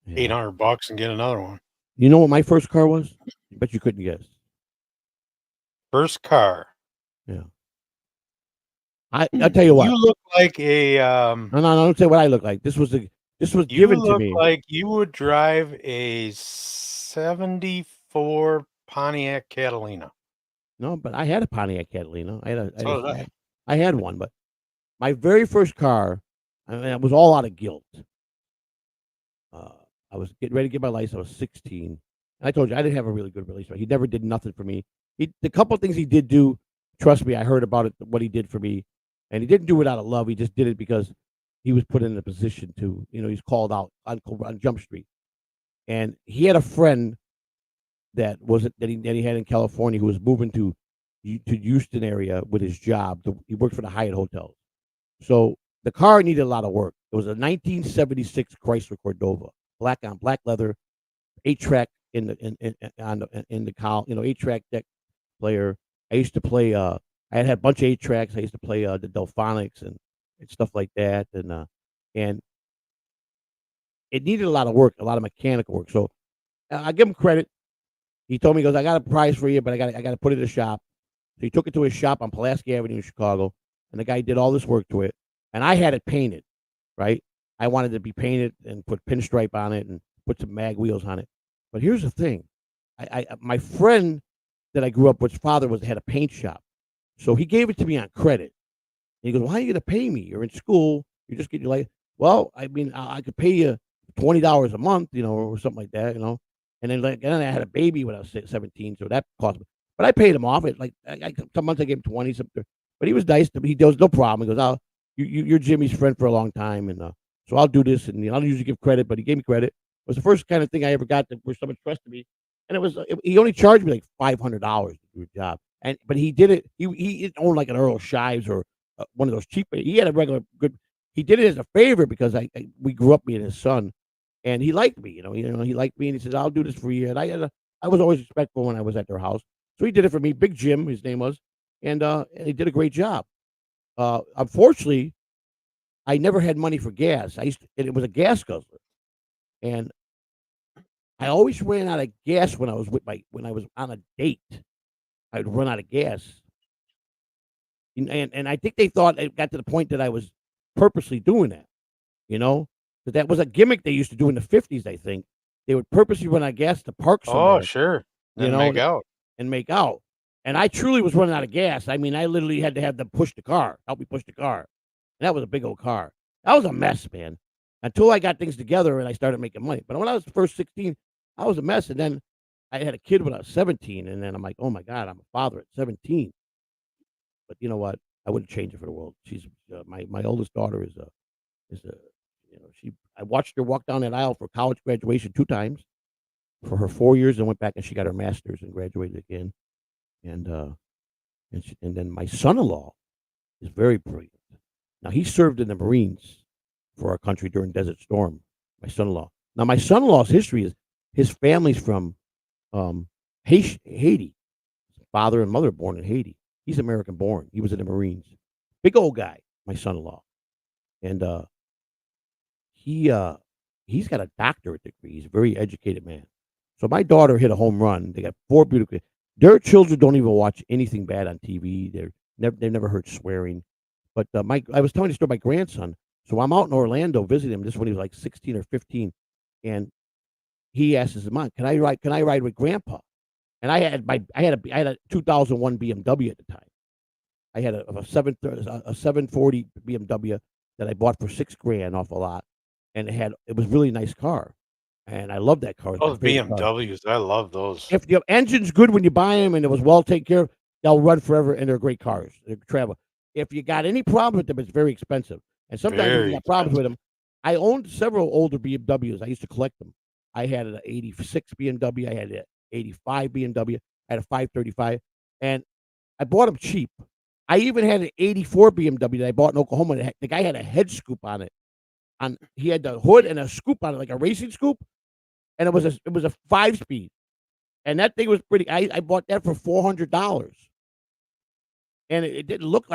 yeah. $800 and get another one. You know what my first car was? I bet you couldn't guess. First car. Yeah. I'll tell you what. You look like a No, don't say what I look like. This was you given to look me. like you would drive a '74 Pontiac Catalina. No, but I had a Pontiac Catalina. So did I. I had one, but my very first car, I mean, it was all out of guilt. Uh, I was getting ready to get my license. I was 16. And I told you I didn't have a really good relationship. He never did nothing for me. The couple of things he did do, trust me, I heard about it. What he did for me, and he didn't do it out of love. He just did it because he was put in a position to. He's called out on Jump Street, and he had a friend that he had in California who was moving to Houston area with his job. He worked for the Hyatt hotels. So the car needed a lot of work. It was a 1976 Chrysler Cordova, black on black leather, 8-track in the cowl, 8-track deck player. I used to play. I had a bunch of 8-tracks. I used to play the Delphonics and stuff like that, and it needed a lot of work, a lot of mechanical work. So I give him credit. He told me, he goes, I got a prize for you, but I got to put it in the shop. So he took it to his shop on Pulaski Avenue in Chicago, and the guy did all this work to it. And I had it painted, right? I wanted it to be painted and put pinstripe on it and put some mag wheels on it. But here's the thing. My friend that I grew up with, his father had a paint shop. So he gave it to me on credit. And he goes, why are you going to pay me? You're in school. You just get your life. Well, I mean, I could pay you $20 a month, or something like that, And then I had a baby when I was 17, so that cost me. But I paid him off. It some months I gave him 20 something. But he was nice to me. He goes, no problem. He goes, you're Jimmy's friend for a long time, and so I'll do this. And I'll usually give credit, but he gave me credit. It was the first kind of thing I ever got where someone trusted me, and he only charged me like $500 to do a job. But he did it. He didn't own like an Earl Shives or one of those cheap. He had a regular good. He did it as a favor because we grew up, me and his son. And he liked me, he liked me, and he said, "I'll do this for you." And I was always respectful when I was at their house, so he did it for me. Big Jim, his name was, and he did a great job. Unfortunately, I never had money for gas. It was a gas guzzler, and I always ran out of gas when I was when I was on a date. I'd run out of gas, and I think they thought it got to the point that I was purposely doing that, But that was a gimmick they used to do in the 50s, I think. They would purposely run out of gas to park somewhere. Oh, sure. Then make out. And make out. And I truly was running out of gas. I mean, I literally had to have them help me push the car. And that was a big old car. That was a mess, man. Until I got things together and I started making money. But when I was first 16, I was a mess. And then I had a kid when I was 17. And then I'm like, oh my God, I'm a father at 17. But you know what? I wouldn't change it for the world. She's my oldest daughter is a I watched her walk down that aisle for college graduation 2 times for her 4 years, and went back and she got her master's and graduated again. And then my son-in-law is very brilliant. Now he served in the Marines for our country during Desert Storm. My son-in-law. Now my son-in-law's history is his family's from Haiti. His father and mother born in Haiti. He's American born. He was in the Marines. Big old guy, my son-in-law, and he's got a doctorate degree. He's a very educated man. So my daughter hit a home run. They got 4 beautiful. Their children don't even watch anything bad on TV. They've never heard swearing. But I was telling you the story. My grandson. So I'm out in Orlando visiting him. This is when he was like 16 or 15, and he asked his mom, "Can I ride with Grandpa?" And I had a 2001 BMW at the time. I had a 740 BMW that I bought for $6,000 off a lot, and it was a really nice car, and I loved that car. It was Those my favorite car. BMWs, I love those. If your engine's good when you buy them and it was well taken care of, they'll run forever and they're great cars. They travel. If you got any problem with them, it's very expensive. And sometimes when you Very got problems with them, I owned several older BMWs. I used to collect them. I had an 86 BMW. I had an 85 BMW. I had a 535, and I bought them cheap. I even had an 84 BMW that I bought in Oklahoma. The guy had a head scoop on it. He had the hood and a scoop on it, like a racing scoop, and it was a 5-speed. And that thing was pretty. I bought that for $400, and it didn't look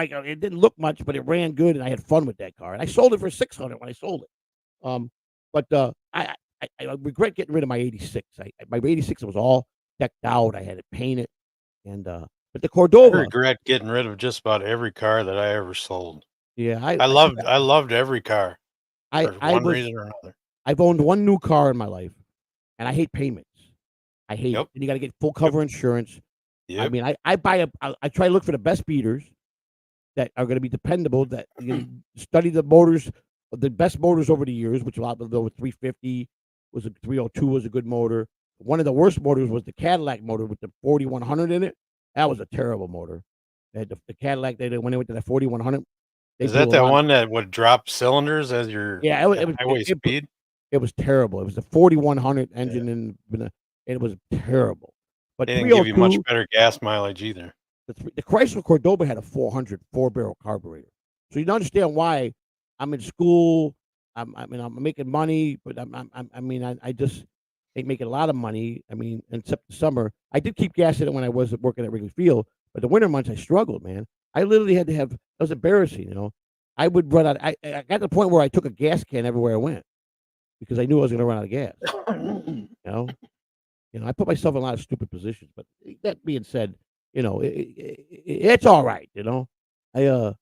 much, but it ran good, and I had fun with that car. And I sold it for $600 when I sold it. But I regret getting rid of my 86. My 86 was all decked out. I had it painted, and but the I Cordova. regret getting rid of just about every car that I ever sold. Yeah, I loved every car for one reason or another. I've owned one new car in my life, and I hate payments. I hate it. And you got to get full cover insurance. I mean, I try to look for the best beaters that are going to be dependable, that you can study the motors, the best motors over the years, which a lot of them were 350, was a 302 was a good motor. One of the worst motors was the Cadillac motor with the 4100 in it. That was a terrible motor. They had the Cadillac, when they went to that 4100. Is that the one that would drop cylinders as your highway speed? It was terrible. It was the 4100 engine, and it was terrible. But they didn't give you much better gas mileage either. The Chrysler Cordoba had a 400 4-barrel carburetor. So you don't understand why I'm in school. I'm making money, but I just ain't making a lot of money. I mean, except the summer. I did keep gas in it when I was working at Wrigley Field, but the winter months I struggled, man. I literally had to have. It was embarrassing, you know. I would run out. I got to the point where I took a gas can everywhere I went because I knew I was going to run out of gas. I put myself in a lot of stupid positions. But that being said, it's all right. I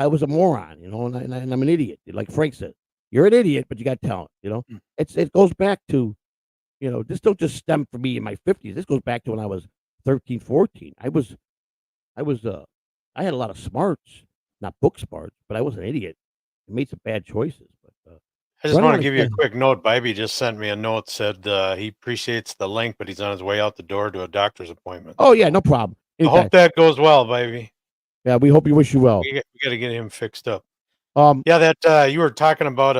was a moron. And I'm an idiot. Like Frank said, you're an idiot, but you got talent. It goes back to, this don't just stem from me in my 50s. This goes back to when I was 13, 14. I had a lot of smarts, not book smarts, but I was an idiot. I made some bad choices. But I just want to give you a quick note. Bybee just sent me a note, said he appreciates the link, but he's on his way out the door to a doctor's appointment. Oh, yeah, no problem. Anytime. I hope that goes well, Bybee. Yeah, we wish you well. We got to get him fixed up. That you were talking about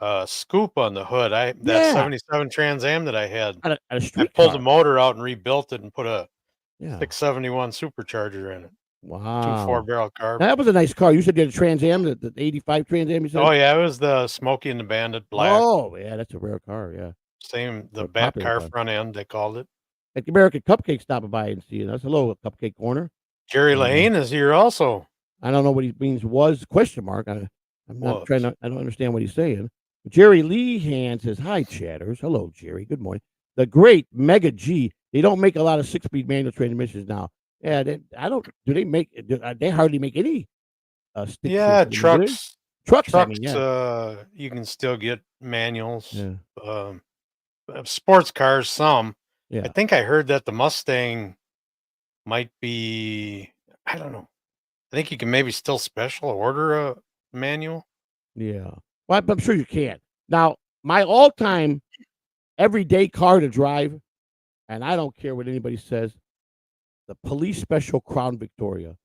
a scoop on the hood. That 77 Trans Am that I had. A I pulled the motor out and rebuilt it and put a 671 supercharger in it. Wow. 2 4-barrel carb. That was a nice car. You said you had a Trans Am, the 85 Trans Am, you said? Oh, yeah. It was the Smokey and the Bandit black. Oh, yeah. That's a rare car. Yeah. Same, the bat car front end, they called it. Like the American Cupcake stopping by and seeing us. Hello, Cupcake Corner. Jerry Lane is here also. I don't know what he means, question mark. I'm not trying to, I don't understand what he's saying. Jerry Lehan says, hi, chatters. Hello, Jerry. Good morning. The great Mega G. They don't make a lot of 6-speed manual transmissions now. Yeah, they hardly make any stick trucks. Trucks, you can still get manuals. Yeah. Sports cars, some. Yeah. I think I heard that the Mustang might be, I don't know. I think you can maybe still special order a manual. Yeah. Well, I'm sure you can. Now, my all-time everyday car to drive, and I don't care what anybody says, the Police Special Crown Victoria.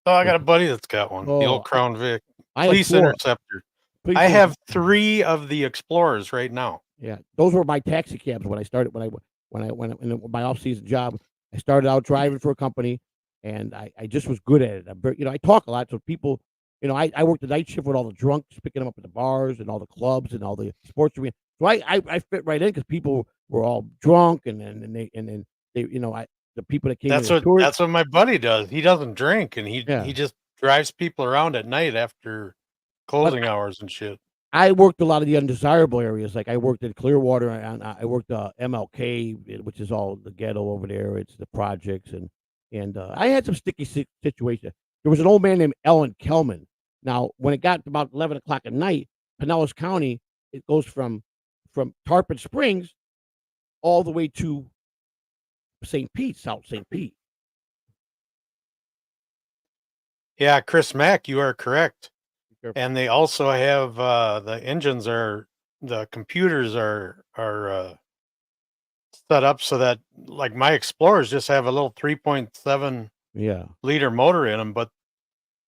Oh, I got a buddy that's got one. The old Crown Vic. Police Interceptor. I have 3 of the Explorers right now. Yeah, those were my taxi cabs when I started. When I went in my off-season job, I started out driving for a company, and I just was good at it. I talk a lot, so people, I worked the night shift with all the drunks, picking them up at the bars and all the clubs and all the sports arenas. So I fit right in because people were all drunk, and then they the people that came. That's what my buddy does. He doesn't drink, and he just drives people around at night after closing hours and shit. I worked a lot of the undesirable areas. Like I worked in Clearwater, and I worked MLK, which is all the ghetto over there. It's the projects, and I had some sticky situations. There was an old man named Ellen Kelman. Now, when it got about 11 o'clock at night, Pinellas County, it goes from Tarpon Springs all the way to St. Pete, South St. Pete. Yeah, Chris Mack, you are correct. Careful. And they also have the engines are the computers are set up so that like my Explorers just have a little 3.7 Yeah, liter motor in them, but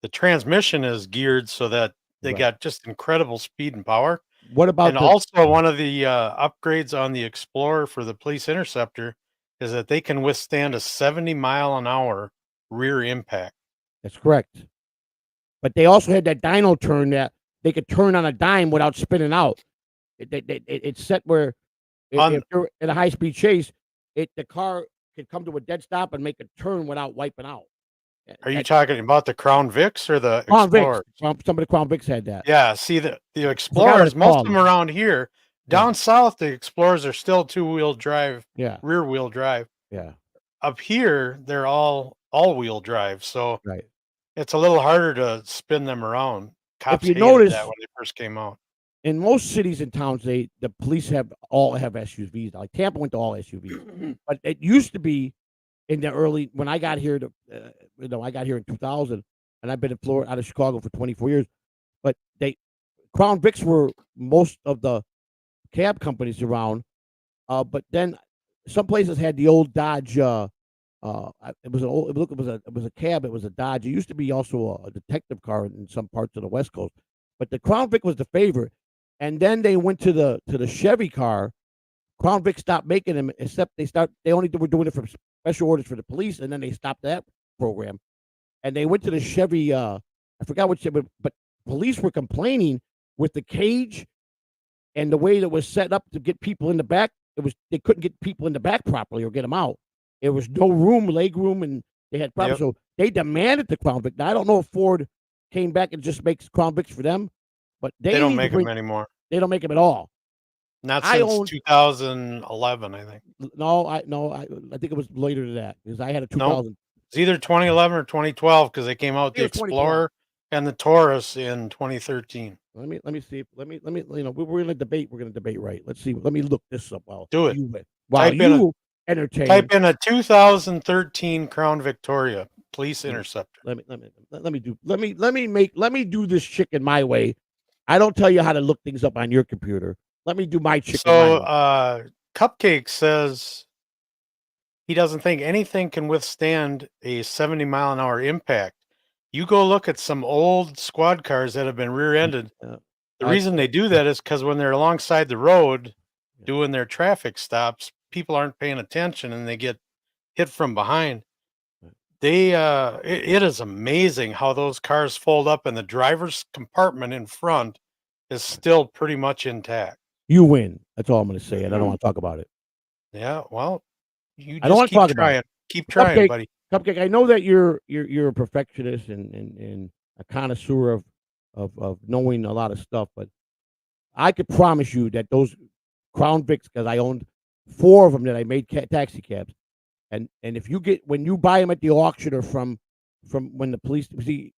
the transmission is geared so that they right. got just incredible speed and power. What about And the? also one of the upgrades on the Explorer for the Police Interceptor is that they can withstand a 70-mile-an-hour rear impact. That's correct. But they also had that dyno turn that they could turn on a dime without spinning out. It's set where if you're in a high speed chase, the car could come to a dead stop and make a turn without wiping out. Are you talking about the Crown Vics or the Crown Vics? Explorer? Some of the Crown Vics had that. Yeah, see the what Explorers, it's most of called. them around here. Yeah. Down south, the Explorers are still two-wheel drive, Yeah, rear-wheel drive. yeah, Up here, they're all-wheel drive, so right. it's a little harder to spin them around. Cops you hated notice- that when they first came out. In most cities and towns, the police have SUVs. Like Tampa went to all SUVs, but it used to be in the early when I got here. I got here in 2000, and I've been in Florida, out of Chicago for 24 years. But Crown Vics were most of the cab companies around. But then some places had the old Dodge. It was an old. Look, it was a cab. It was a Dodge. It used to be also a detective car in some parts of the West Coast. But the Crown Vic was the favorite. And then they went to the Chevy car. Crown Vic stopped making them, except they only were doing it for special orders for the police, and then they stopped that program. And they went to the Chevy. I forgot what Chevy, but police were complaining with the cage and the way that was set up to get people in the back. They couldn't get people in the back properly or get them out. There was no room, leg room, and they had problems. Yep. So they demanded the Crown Vic. Now I don't know if Ford came back and just makes Crown Vics for them. But They don't make them anymore. They don't make them at all. Not since 2011, I think. No, I think it was later than that because I had a 2000. It's either 2011 or 2012 because they came out with the It was 2012. Explorer and the Taurus in 2013. Let me see. Let me. We're gonna debate. We're gonna debate, right? Let's see. Let me look this up. Do it. You entertain. Type in a 2013 Crown Victoria Police Interceptor. Let me do this chicken my way. I don't tell you how to look things up on your computer. Let me do my chicken. So, Cupcake says he doesn't think anything can withstand a 70-mile-an-hour impact. You go look at some old squad cars that have been rear-ended. The reason they do that is because when they're alongside the road doing their traffic stops, people aren't paying attention and they get hit from behind. It is amazing how those cars fold up and the driver's compartment in front is still pretty much intact. You win. That's all I'm going to say. And I don't want to talk about it. Yeah, well, you I don't want just to talk keep about trying. it. Keep trying, buddy. Cupcake, I know that you're a perfectionist and a connoisseur of knowing a lot of stuff, but I could promise you that those Crown Vics, because I owned 4 of them that I made taxi cabs, and if when you buy them at the auction or from when the police see,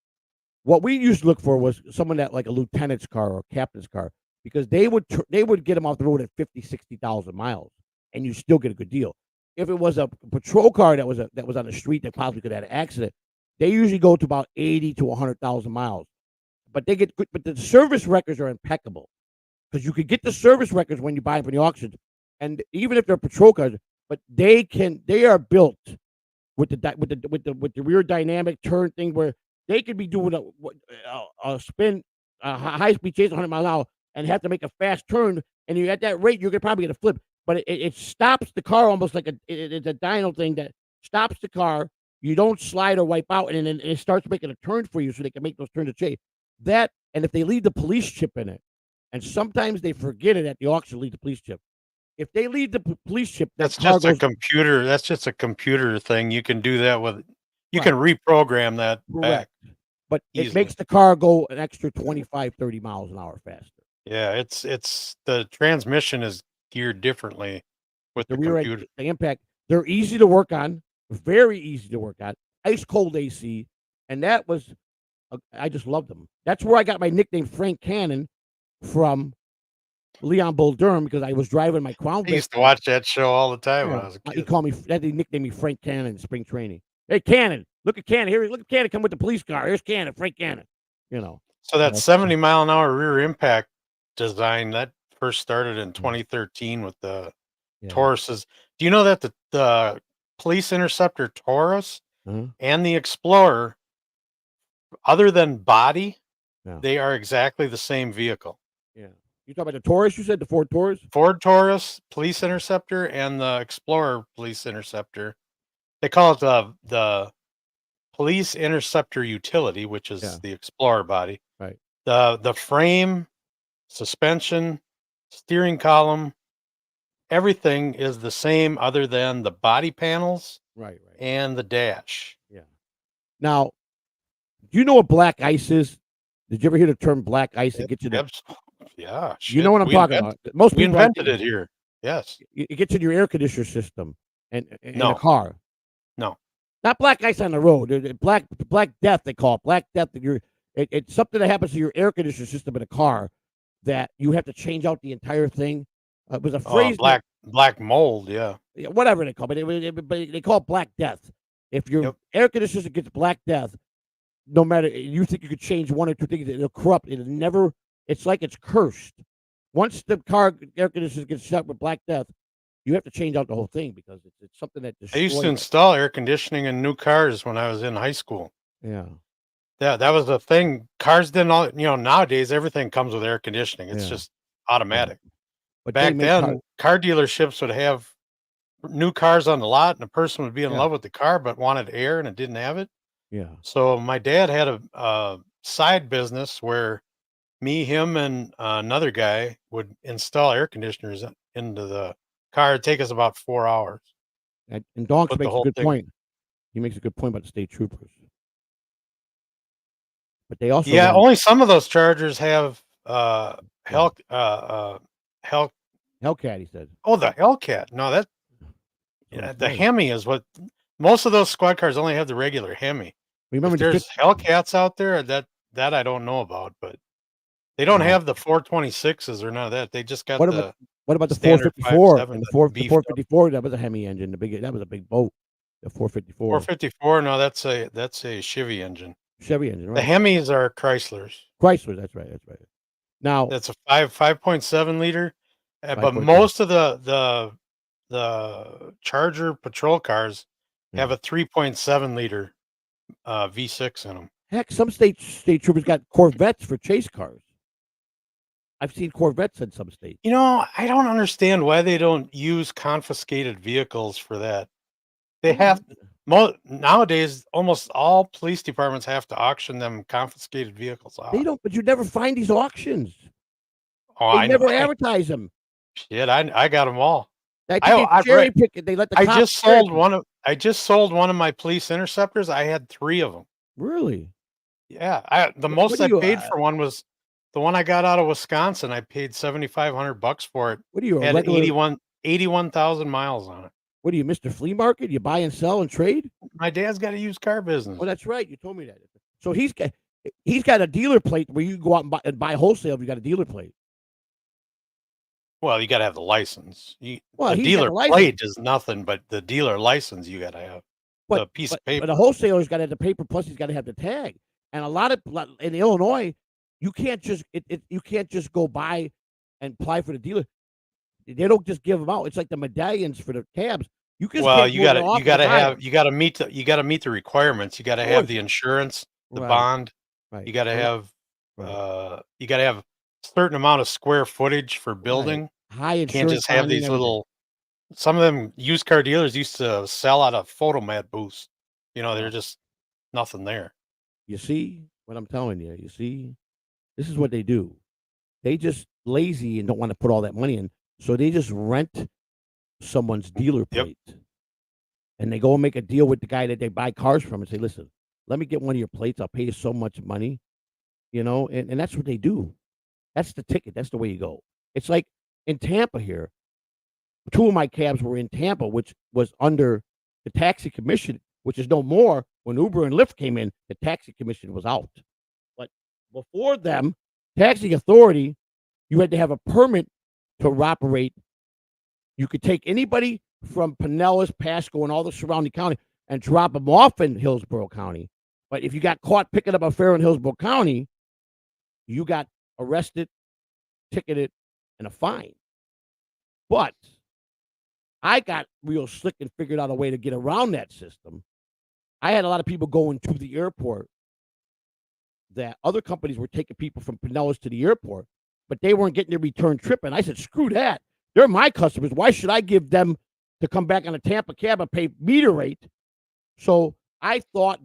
what we used to look for was someone that like a lieutenant's car or a captain's car, because they would get them off the road at 50, 60,000 miles, and you still get a good deal. If it was a patrol car that was on the street that possibly could have had an accident, they usually go to about 80 to 100,000 miles. But they get good, but the service records are impeccable because you could get the service records when you buy them from the auctions, and even if they're patrol cars, but they are built with the rear dynamic turn thing where they could be doing a spin, a high speed chase 100 miles an hour and have to make a fast turn, and you at that rate you could probably get a flip. But it stops the car almost like it's a dyno thing that stops the car. You don't slide or wipe out, and then it starts making a turn for you so they can make those turns to chase. That, and if they leave the police chip in it, and sometimes they forget it at the auction, leave the police chip. If they leave the police chip, that's just a computer. That's just a computer thing. You can do that with. You can reprogram that back. But easily. It makes the car go an extra 25, 30 miles an hour faster. Yeah, it's the transmission is geared differently with the computer. The impact. They're easy to work on, very easy to work on. Ice cold AC, and that was, I just loved them. That's where I got my nickname Frank Cannon from. Leon Bull Durham because I was driving my Crown I Vic. used to watch that show all the time when Yeah. I was a He kid. called me. That he nicknamed me Frank Cannon in spring training. Hey, Cannon, look at Cannon here. Look at Cannon come with the police car. Here's Cannon, Frank Cannon. You know. So that Yeah. 70-mile-an-hour rear impact design that first started in 2013 with the Yeah. Tauruses. Do you know that the Police Interceptor Taurus Uh-huh. and the Explorer, other than body, Yeah. they are exactly the same vehicle? Yeah. You talking about the Taurus? You said the Ford Taurus? Ford Taurus Police Interceptor and the Explorer Police Interceptor. They call it the Police Interceptor Utility, which is Yeah. the Explorer body. Right. The frame, suspension, steering column, everything is the same other than the body panels Right. and the dash. Yeah. Now, do you know what black ice is? Did you ever hear the term black ice? It gets you. Yeah. You know what I'm talking about. Most We people invented it here. Yes. It gets in your air conditioner system and in No. a car. No. Not black ice on the road. Black death, they call it. Black death. It's something that happens to your air conditioner system in a car that you have to change out the entire thing. It was a phrase. Black mold, yeah. Whatever they call it. But they call it black death. If your air conditioner system gets black death, no matter, you think you could change one or two things, it'll corrupt. It'll never, it's like it's cursed. Once the car air conditioner gets shut with black death, you have to change out the whole thing because it's something that I used to install air conditioning in new cars when I was in high school. Yeah. That was the thing. Cars didn't all, nowadays everything comes with air conditioning. It's just automatic. Yeah. But back then, car dealerships would have new cars on the lot and a person would be in love with the car but wanted air and it didn't have it. Yeah. So my dad had a side business where me, him, and another guy would install air conditioners into the car. It'd take us about 4 hours. And Donks makes a good point. He makes a good point about the state troopers. But they also only some of those Chargers have Hellcat. He said. Oh, the Hellcat. No, the Hemi is what most of those squad cars only have. The regular Hemi. Remember, there's Hellcats out there that I don't know about, but they don't have the 426s or none of that. They just got what about the 454 and the 454? That was a Hemi engine. That was a big boat. The 454. 454. No, that's a Chevy engine. Chevy engine. Right. The Hemis are Chryslers. That's right. Now that's a 5.7 liter. But most of the Charger patrol cars have a 3.7 liter V6 in them. Heck, some state troopers got Corvettes for chase cars. I've seen Corvettes in some states. I don't understand why they don't use confiscated vehicles for that. They have nowadays. Almost all police departments have to auction them confiscated vehicles out. They don't, but you never find these auctions. Oh, they never advertise them. Shit, I got them all. They cherry pick it. They let the cops. I just sold one of my police interceptors. I had 3 of them. Really? Yeah. The most I paid for one was the one I got out of Wisconsin. I paid $7,500 for it. What are you? Had 81,000 miles on it. What are you, Mr. Flea Market? You buy and sell and trade? My dad's got a used car business. Oh, that's right. You told me that. So he's got a dealer plate where you can go out and buy wholesale if you got a dealer plate. Well, you got to have the license. The dealer plate is nothing, but the dealer license you got to have. The piece of paper. But the wholesaler's got to have the paper, plus he's got to have the tag. And a lot of in Illinois, you can't just go by and apply for the dealer. They don't just give them out. It's like the medallions for the cabs. You got to meet the requirements. You got to have the insurance, the bond. Right. You got to have a certain amount of square footage for building. Right. High insurance. You can't just have these little. Some of them used car dealers used to sell out of photomat booths. They're just nothing there. You see what I'm telling you? You see, this is what they do. They just lazy and don't want to put all that money in. So they just rent someone's dealer plate. And they go and make a deal with the guy that they buy cars from and say, listen, let me get one of your plates. I'll pay you so much money. And that's what they do. That's the ticket. That's the way you go. It's like in Tampa here. 2 of my cabs were in Tampa, which was under the taxi commission, which is no more. When Uber and Lyft came in, the taxi commission was out. But before them, taxi authority, you had to have a permit to operate. You could take anybody from Pinellas, Pasco, and all the surrounding county and drop them off in Hillsborough County. But if you got caught picking up a fare in Hillsborough County, you got arrested, ticketed, and a fine. But I got real slick and figured out a way to get around that system. I had a lot of people going to the airport that other companies were taking people from Pinellas to the airport, but they weren't getting their return trip. And I said, screw that. They're my customers. Why should I give them to come back on a Tampa cab and pay meter rate? So I thought,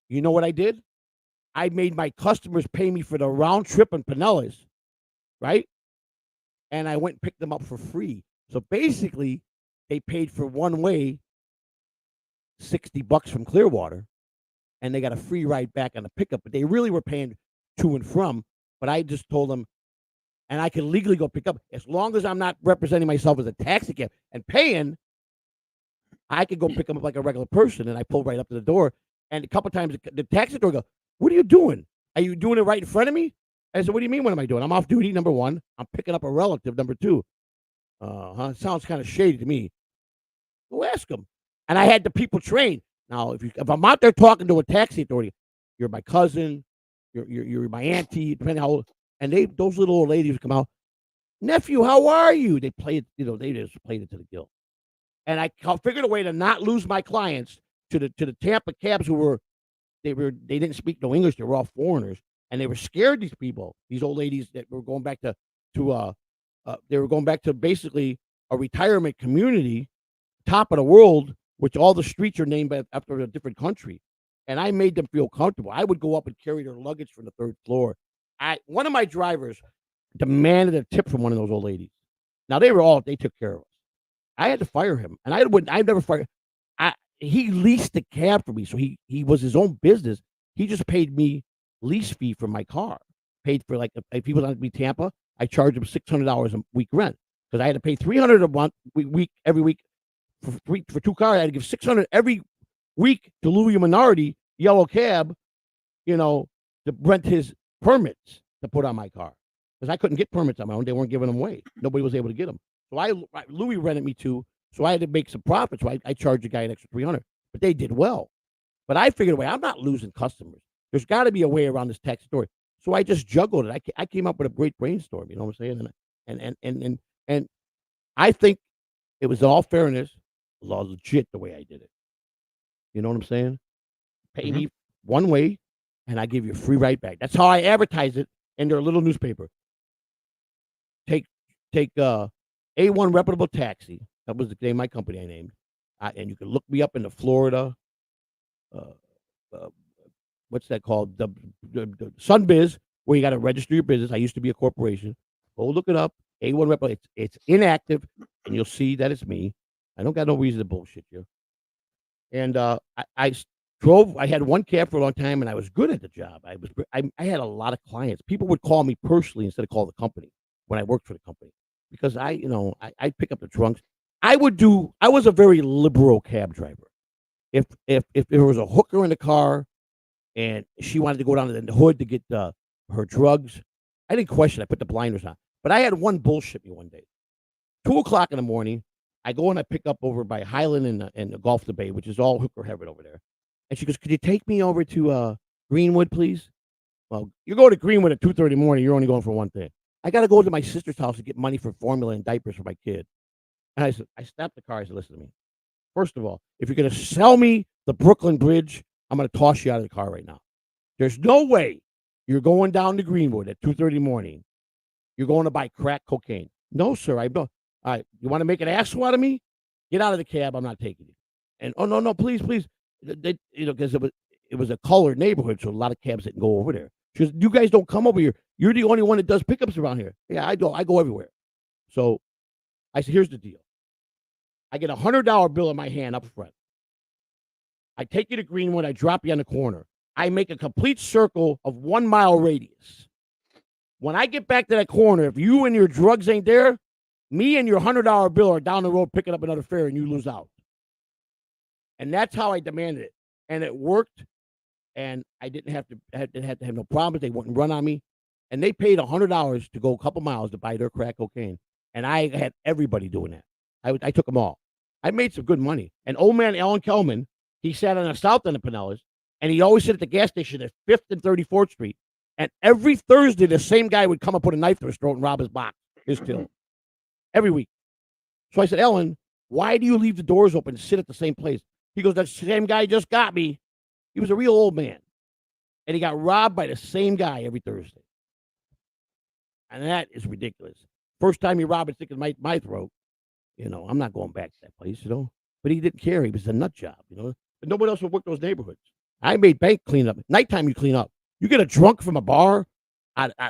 you know what I did? I made my customers pay me for the round trip in Pinellas, right? And I went and picked them up for free. So basically, they paid for one way $60 from Clearwater, and they got a free ride back on the pickup. But they really were paying to and from. But I just told them, and I can legally go pick up as long as I'm not representing myself as a taxi cab and paying. I could go pick them up like a regular person, and I pulled right up to the door. And a couple times the taxi door go, "What are you doing? Are you doing it right in front of me?" I said, "What do you mean? What am I doing? I'm off duty. Number one, I'm picking up a relative. Number two, sounds kind of shady to me. Go ask them." And I had the people trained. Now, if I'm out there talking to a taxi authority, you're my cousin, you're my auntie, depending how old, and those little old ladies come out, "Nephew, how are you?" They play it, they just played it to the gill. And I figured a way to not lose my clients to the Tampa cabs they didn't speak no English. They were all foreigners, and they were scared. These people, these old ladies that were going back they were going back to basically a retirement community, top of the world, which all the streets are named after a different country. And I made them feel comfortable. I would go up and carry their luggage from the third floor. One of my drivers demanded a tip from one of those old ladies. Now they took care of us. I had to fire him, and I'd never fire. He leased the cab for me, so he was his own business. He just paid me lease fee for my car. Paid for, like, if he was on to Tampa, I charged him $600 a week rent because I had to pay $300 a month every week for two cars. I had to give $600 every week to Louis Minardi yellow cab, to rent his permits to put on my car because I couldn't get permits on my own. They weren't giving them away. Nobody was able to get them. So Louis rented me two. So I had to make some profits. So I charged the guy an extra $300, but they did well. But I figured a way. I'm not losing customers. There's got to be a way around this tax story. So I just juggled it. I came up with a great brainstorm. You know what I'm saying? And I think it was all fairness, legit the way I did it. You know what I'm saying? Pay me one way, and I give you a free ride back. That's how I advertise it in their little newspaper. Take A1 Reputable Taxi. That was the name of my company I named. And you can look me up in the Florida, what's that called? The Sunbiz, where you got to register your business. I used to be a corporation. Go look it up. A1 Reputable. It's inactive, and you'll see that it's me. I don't got no reason to bullshit you. And I had one cab for a long time, and I was good at the job. I had a lot of clients. People would call me personally instead of call the company when I worked for the company. Because I'd pick up the trunks. I was a very liberal cab driver. If there was a hooker in the car and she wanted to go down to the hood to get her drugs, I didn't question it. I put the blinders on. But I had one bullshit me one day. 2:00 in the morning, I go and I pick up over by Highland and the Gulf the Bay, which is all hooker heaven over there. And she goes, "Could you take me over to Greenwood, please?" Well, you go to Greenwood at 2:30 in the morning, you're only going for one thing. I got to go to my sister's house to get money for formula and diapers for my kid. And I stopped the car. I said, "Listen to me. First of all, if you're going to sell me the Brooklyn Bridge, I'm going to toss you out of the car right now. There's no way you're going down to Greenwood at 2:30 in the morning. You're going to buy crack cocaine." "No, sir. I don't." "All right. You want to make an asshole out of me? Get out of the cab. I'm not taking you." And, "Oh, no, please. Because it was a colored neighborhood, so a lot of cabs didn't go over there. She goes, "You guys don't come over here. You're the only one that does pickups around here." "Yeah, I go everywhere." So I said, "Here's the deal. I get a $100 bill in my hand up front. I take you to Greenwood. I drop you on the corner. I make a complete circle of 1 mile radius. When I get back to that corner, if you and your drugs ain't there, me and your $100 bill are down the road picking up another fare, and you lose out." And that's how I demanded it. And it worked. And I didn't have to have no problems. They wouldn't run on me. And they paid $100 to go a couple miles to buy their crack cocaine. and I had everybody doing that. I took them all. I made some good money. And old man Alan Kelman, he sat on the south end of Pinellas, and he always sit at the gas station at 5th and 34th Street. And every Thursday, the same guy would come up with a knife to his throat and rob his box, his till, every week. So I said, Ellen, why do you leave the doors open and sit at the same place? He goes, that same guy just got me. He was a real old man. And he got robbed by the same guy every Thursday. And that is ridiculous. First time he robbed it, sticking my throat. I'm not going back to that place, But he didn't care. He was a nut job, But nobody else would work those neighborhoods. I made bank cleanup. Nighttime, you clean up. You get a drunk from a bar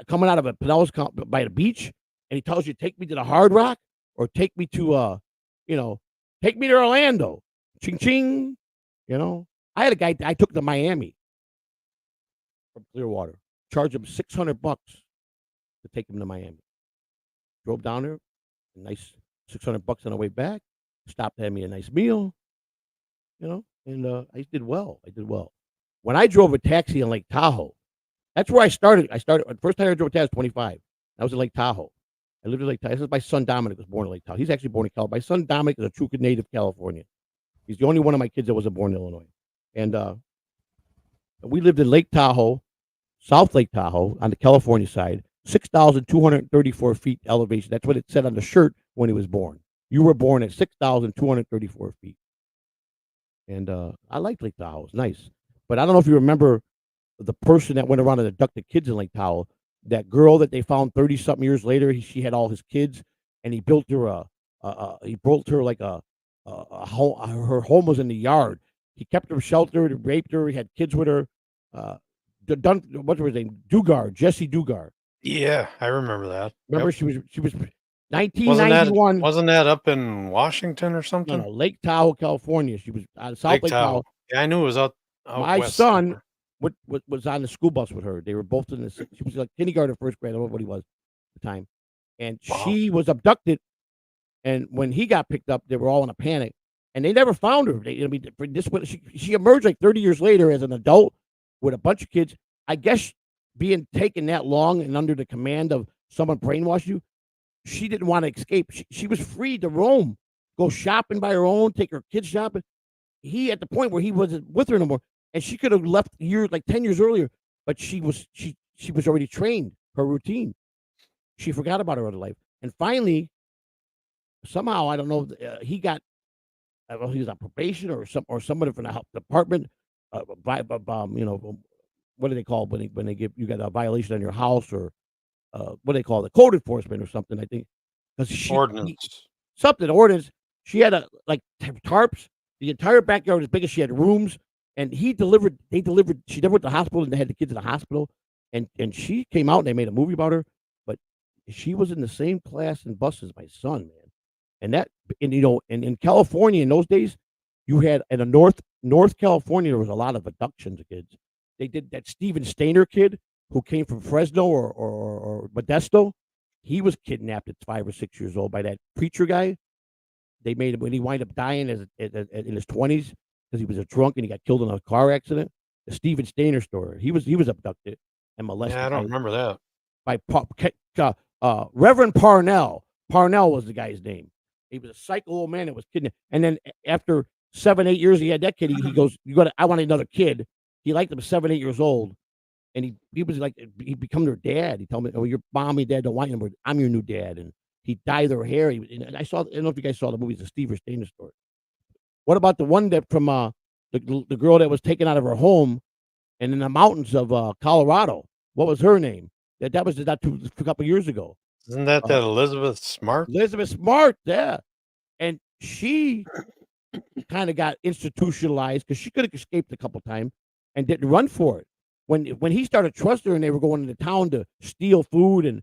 coming out of a Pinellas by the beach, and he tells you, take me to the Hard Rock or take me to, take me to Orlando. Ching, ching. I had a guy I took to Miami from Clearwater. Charged him $600 to take him to Miami. Drove down there, a nice $600 on the way back. Stopped, had me a nice meal, and I did well. When I drove a taxi in Lake Tahoe, that's where I started. The first time I drove a taxi was 25. I was in Lake Tahoe. I lived in Lake Tahoe. This is my son Dominic was born in Lake Tahoe. He's actually born in California. My son Dominic is a true native California. He's the only one of my kids that wasn't born in Illinois. And we lived in Lake Tahoe, South Lake Tahoe, on the California side, 6,234 feet elevation. That's what it said on the shirt when he was born. You were born at 6,234 feet. And I liked Lake Tahoe. It's nice. But I don't know if you remember the person that went around and abducted kids in Lake Tahoe. That girl that they found 30-something years later, she had all his kids, and he built her like a home. Her home was in the yard. He kept her sheltered, raped her. He had kids with her. What was his name? Jesse Dugard. Yeah, I remember that. Remember, she was 1991. Wasn't that up in Washington or something? No, Lake Tahoe, California. She was out of South Lake Tahoe. Yeah, I knew it was out My west son was on the school bus with her. They were both in the. She was like kindergarten, first grade. I don't know what he was at the time, and she was abducted. And when he got picked up, they were all in a panic, and they never found her. She emerged like 30 years later as an adult with a bunch of kids. I guess being taken that long and under the command of someone brainwashed you, she didn't want to escape. She was free to roam, go shopping by her own, take her kids shopping. He at the point where he wasn't with her no more, and she could have left 10 years earlier, but she was already trained, her routine. She forgot about her other life, and finally, somehow I don't know, he got. I don't know if he was on probation or somebody from the health department. What do they call it when they give you got a violation on your house, or what do they call it, code enforcement or something? I think ordinance. Ordinance. She had tarps. The entire backyard was big as she had rooms, and they delivered. She delivered to the hospital, and they had the kids in the hospital, and she came out and they made a movie about her, but she was in the same class and bus as my son, man. And in California in those days, you had in a North California, there was a lot of abductions of kids. They did that Steven Stainer kid who came from Fresno or Modesto. He was kidnapped at 5 or 6 years old by that preacher guy. They made him when he wound up dying in his 20s because he was a drunk and he got killed in a car accident. The Steven Stainer story. He was abducted and molested. Yeah, I don't remember that. By Reverend Parnell. Parnell was the guy's name. He was a psycho old man that was kidnapped. And then after 7, 8 years, he had that kid. He goes, I want another kid. He liked him 7, 8 years old. And he was like, he become their dad. He told me, oh, your mom and dad don't want you, but I'm your new dad. And he dyed their hair. And I don't know if you guys saw the movie, the Steven Stainer story. What about the one that from the girl that was taken out of her home and in the mountains of Colorado? What was her name? That was a couple years ago. Isn't that Elizabeth Smart? Elizabeth Smart, yeah. And she kind of got institutionalized because she could have escaped a couple times and didn't run for it. When he started trusting her and they were going into town to steal food and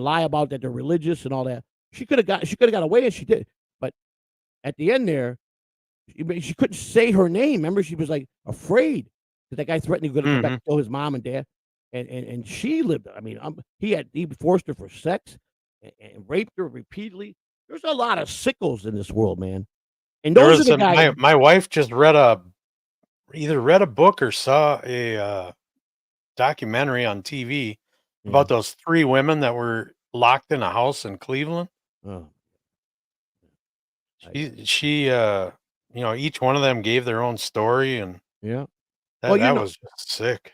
lie about that they're religious and all that, she could have got away, and she did. But at the end there, she couldn't say her name. Remember, she was like afraid that that guy threatened he was going to come back and kill his mom and dad. And she lived. I mean, he forced her for sex and raped her repeatedly. There's a lot of sickos in this world, man. And those are the guys. My wife just either read a book or saw a documentary on TV about those 3 women that were locked in a house in Cleveland. Oh, She each one of them gave their own story, and yeah. that Well, that was just sick.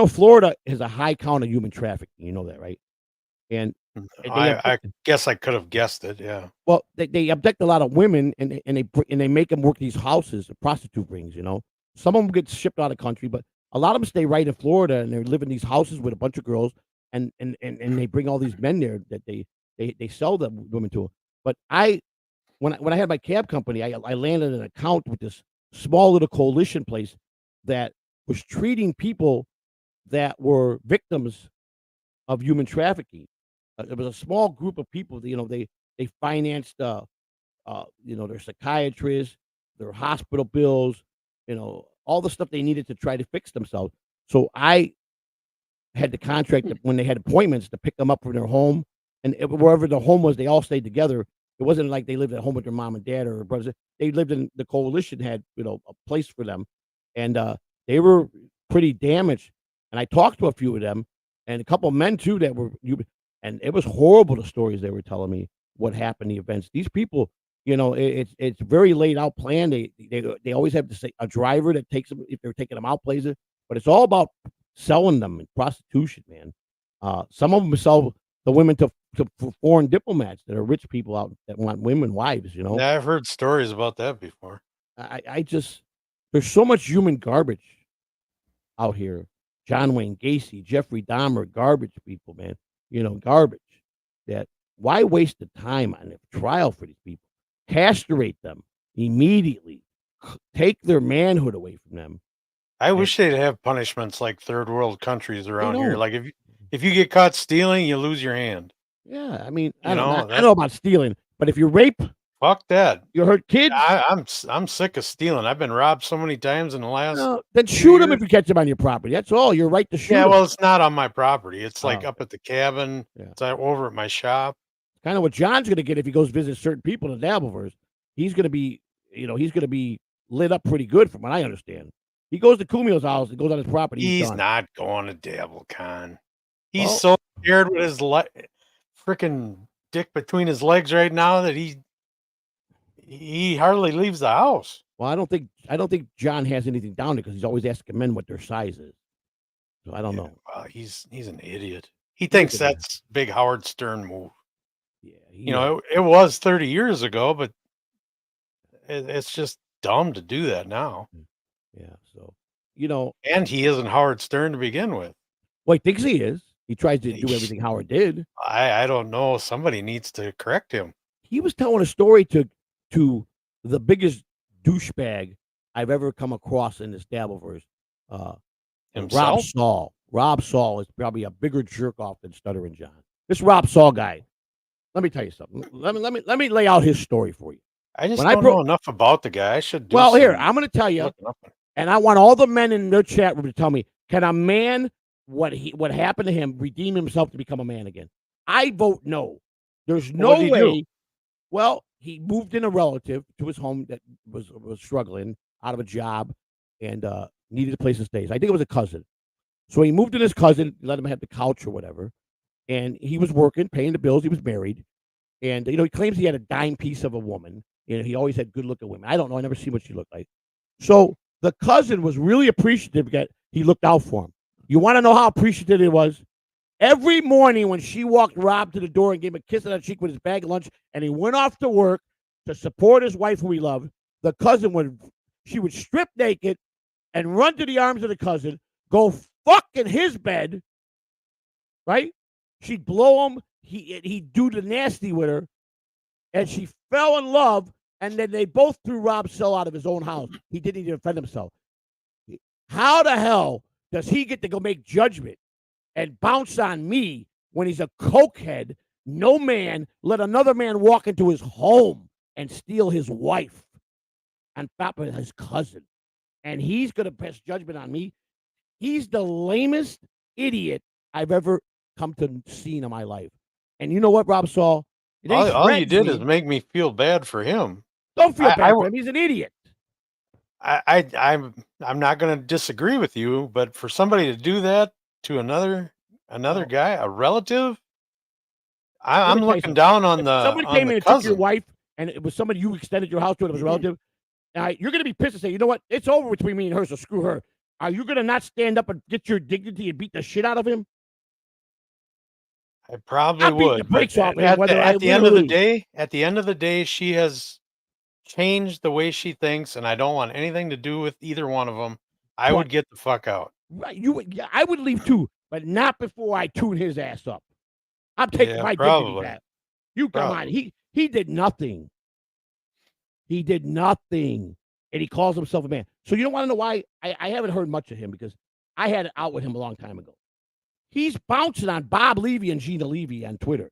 Florida has a high count of human trafficking. You know that, right? And they I guess I could have guessed it. Yeah. well, they abduct a lot of women, and they make them work these houses, the prostitute rings. Some of them get shipped out of the country, but a lot of them stay right in Florida, and they live in these houses with a bunch of girls, and they bring all these men there that they sell them women to. But when I had my cab company, I landed an account with this small little coalition place that was treating people that were victims of human trafficking. It was a small group of people. They financed their psychiatrists, their hospital bills, all the stuff they needed to try to fix themselves. So I had the contract when they had appointments to pick them up from their home, and wherever the home was, they all stayed together. It wasn't like they lived at home with their mom and dad or brothers. They lived in the coalition had a place for them, and they were pretty damaged. And I talked to a few of them, and a couple of men too that were, and it was horrible the stories they were telling me what happened, the events. These people, it's very laid out plan. They always have to say a driver that takes them if they're taking them out places, but it's all about selling them in prostitution, man. Some of them sell the women to foreign diplomats that are rich people out that want women wives. Yeah, I've heard stories about that before. I just there's so much human garbage out here. John Wayne Gacy, Jeffrey Dahmer, garbage people, man. Garbage. That why waste the time on a trial for these people? Castrate them immediately. Take their manhood away from them. I wish they'd have punishments like third world countries around here. don't. Like if you get caught stealing, you lose your hand. Yeah, I mean, I You don't know, know. I don't know about stealing, but if you rape, Fuck that. you hurt kids, I'm sick of stealing. I've been robbed so many times in the last then few shoot them if years. you catch them on your property. That's all. You're right to shoot Yeah, 'em. well, it's not on my property. It's like Oh, up at the cabin. yeah. It's over at my shop. Kind of what John's going to get if he goes visit certain people in the Dabbleverse. He's going to be, he's going to be lit up pretty good, from what I understand. He goes to Kumio's house and goes on his property. He's done. not going to DabbleCon. He's Well, so scared with his freaking dick between his legs right now that he hardly leaves the house. well, I don't think John has anything down there because he's always asking men what their size is. So I don't know. Well, he's an idiot. He thinks that's big Howard Stern move. Yeah, It was 30 years ago, but it's just dumb to do that now. yeah. So And he isn't Howard Stern to begin with. well, he thinks he is. He tries to do everything Howard did. I don't know. Somebody needs to correct him. He was telling a story to the biggest douchebag I've ever come across in this Dabbleverse. Rob Himself? Saul. Rob Saul is probably a bigger jerk off than Stuttering John. This Rob Saul guy. Let me tell you something. Let me lay out his story for you. I just don't know enough about the guy. I should do Here, I'm going to tell you, and I want all the men in their chat room to tell me, can a man, what happened to him, redeem himself to become a man again? I vote no. There's no way. Well, he moved in a relative to his home that was struggling out of a job and needed a place to stay. So I think it was a cousin. So he moved in his cousin, let him have the couch or whatever. And he was working, paying the bills. He was married. And, he claims he had a dime piece of a woman. He always had good looking women. I don't know. I never seen what she looked like. So the cousin was really appreciative that he looked out for him. You want to know how appreciative it was? Every morning when she walked Rob to the door and gave him a kiss on the cheek with his bag of lunch, and he went off to work to support his wife who he loved, the cousin would strip naked and run to the arms of the cousin, go fuck in his bed, right? She'd blow him. He'd do the nasty with her, and she fell in love, and then they both threw Rob Sell out of his own house. He didn't even defend himself. How the hell does he get to go make judgment and bounce on me when he's a cokehead? No man let another man walk into his home and steal his wife on top of his cousin. And he's going to pass judgment on me. He's the lamest idiot I've ever come to see in my life. And you know what, Rob Saul? All you did is make me feel bad for him. Don't feel bad for him. He's an idiot. I'm not going to disagree with you, but for somebody to do that to another guy, a relative, I'm looking down on the somebody came in and took your cousin. wife, and it was somebody you extended your house to, and it was a relative. You're gonna be pissed and say, you know what? It's over between me and her, so screw her. Are you gonna not stand up and get your dignity and beat the shit out of him? I probably I'll beat would. the brakes but off him, whether at the end of the literally- day, she has changed the way she thinks, and I don't want anything to do with either one of them. I But- would get the fuck out. Right, yeah, I would leave too, but not before I tune his ass up. I'm taking my dignity probably. back. You come on, he did nothing. He did nothing, and he calls himself a man. So you don't want to know why I haven't heard much of him, because I had it out with him a long time ago. He's bouncing on Bob Levy and Gina Levy on Twitter,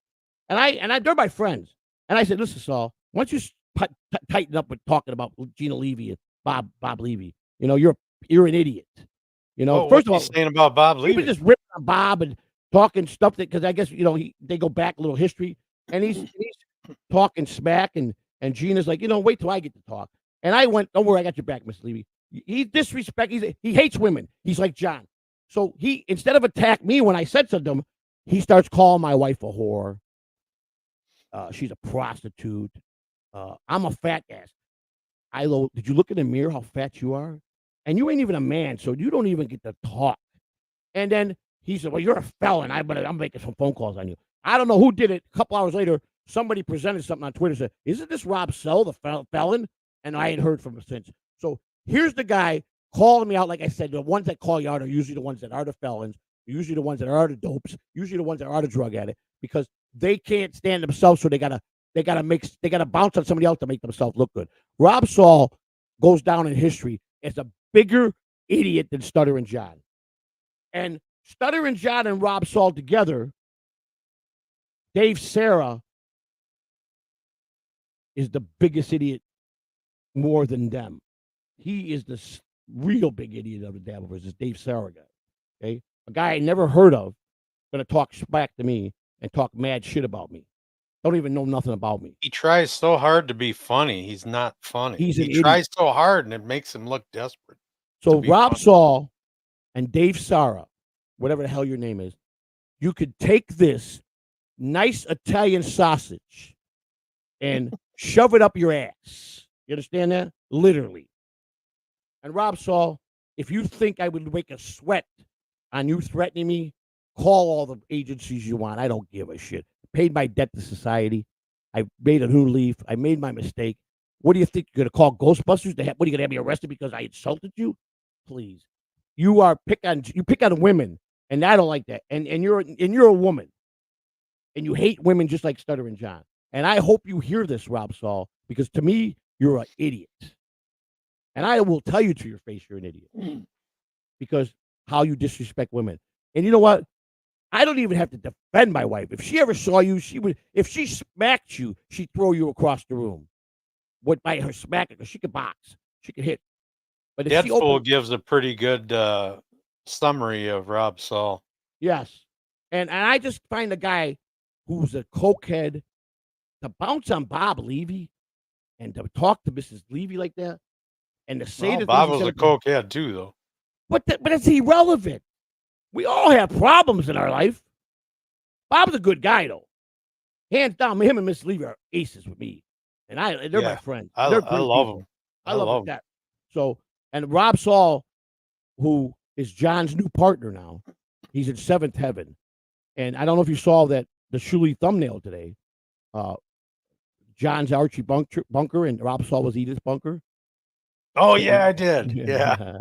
and they're my friends. And I said, listen, Saul, why don't you tighten up with talking about Gina Levy and Bob Levy? You know, you're an idiot. You know, first of all, saying about Bob he Levy, was just ripping on Bob and talking stuff that, because I guess they go back a little history, and he's talking smack, and Gina's like, wait till I get to talk. And I went, don't worry, I got your back, Miss Levy. He hates women. He's like John. So he, instead of attack me when I said something to him, he starts calling my wife a whore. She's a prostitute. I'm a fat ass. Did you look in the mirror how fat you are? And you ain't even a man, so you don't even get to talk. And then he said, well, you're a felon. I'm making some phone calls on you. I don't know who did it. A couple hours later, somebody presented something on Twitter, said, isn't this Rob Sell, the felon? And I ain't heard from him since. So here's the guy calling me out. Like I said, the ones that call you out are usually the ones that are the felons, usually the ones that are the dopes, usually the ones that are the drug addict, because they can't stand themselves, so they gotta bounce on somebody else to make themselves look good. Rob Saul goes down in history as a bigger idiot than Stuttering John. And Stuttering John and Rob Saul together, Dave Sarah is the biggest idiot more than them. He is the real big idiot of the Dabbleverse, is Dave Sarah guy. Okay? A guy I never heard of, gonna talk smack to me and talk mad shit about me. Don't even know nothing about me. he tries so hard to be funny. He's not funny. He tries so hard, and it makes him look desperate. So Rob Saul and Dave Sarah, whatever the hell your name is, you could take this nice Italian sausage and shove it up your ass. You understand that? Literally. And Rob Saul, if you think I would make a sweat on you threatening me, call all the agencies you want. I don't give a shit. Paid my debt to society. I made a new leaf. I made my mistake. What do you think? You're going to call Ghostbusters? What are you going to have me arrested because I insulted you? Please. You pick on women, and I don't like that. And you're a woman, and you hate women just like Stuttering John. And I hope you hear this, Rob Saul, because to me, you're an idiot. And I will tell you to your face, you're an idiot. Because how you disrespect women. And you know what? I don't even have to defend my wife. If she ever saw you, if she smacked you, she'd throw you across the room. By her smacking, because she could box. She could hit. But if Deadpool gives a pretty good summary of Rob Saul. Yes. And I just find a guy who's a cokehead to bounce on Bob Levy and to talk to Mrs. Levy like that and to say that Bob was a cokehead too, though. But it's irrelevant. We all have problems in our life. Bob's a good guy, though. Hands down, him and Miss Levy are aces with me. And they're my friends. I love them. I love that. So, and Rob Saul, who is John's new partner now, he's in seventh heaven. And I don't know if you saw the Shuli thumbnail today. John's Archie Bunker and Rob Saul was Edith Bunker. Oh, yeah, I did. Yeah.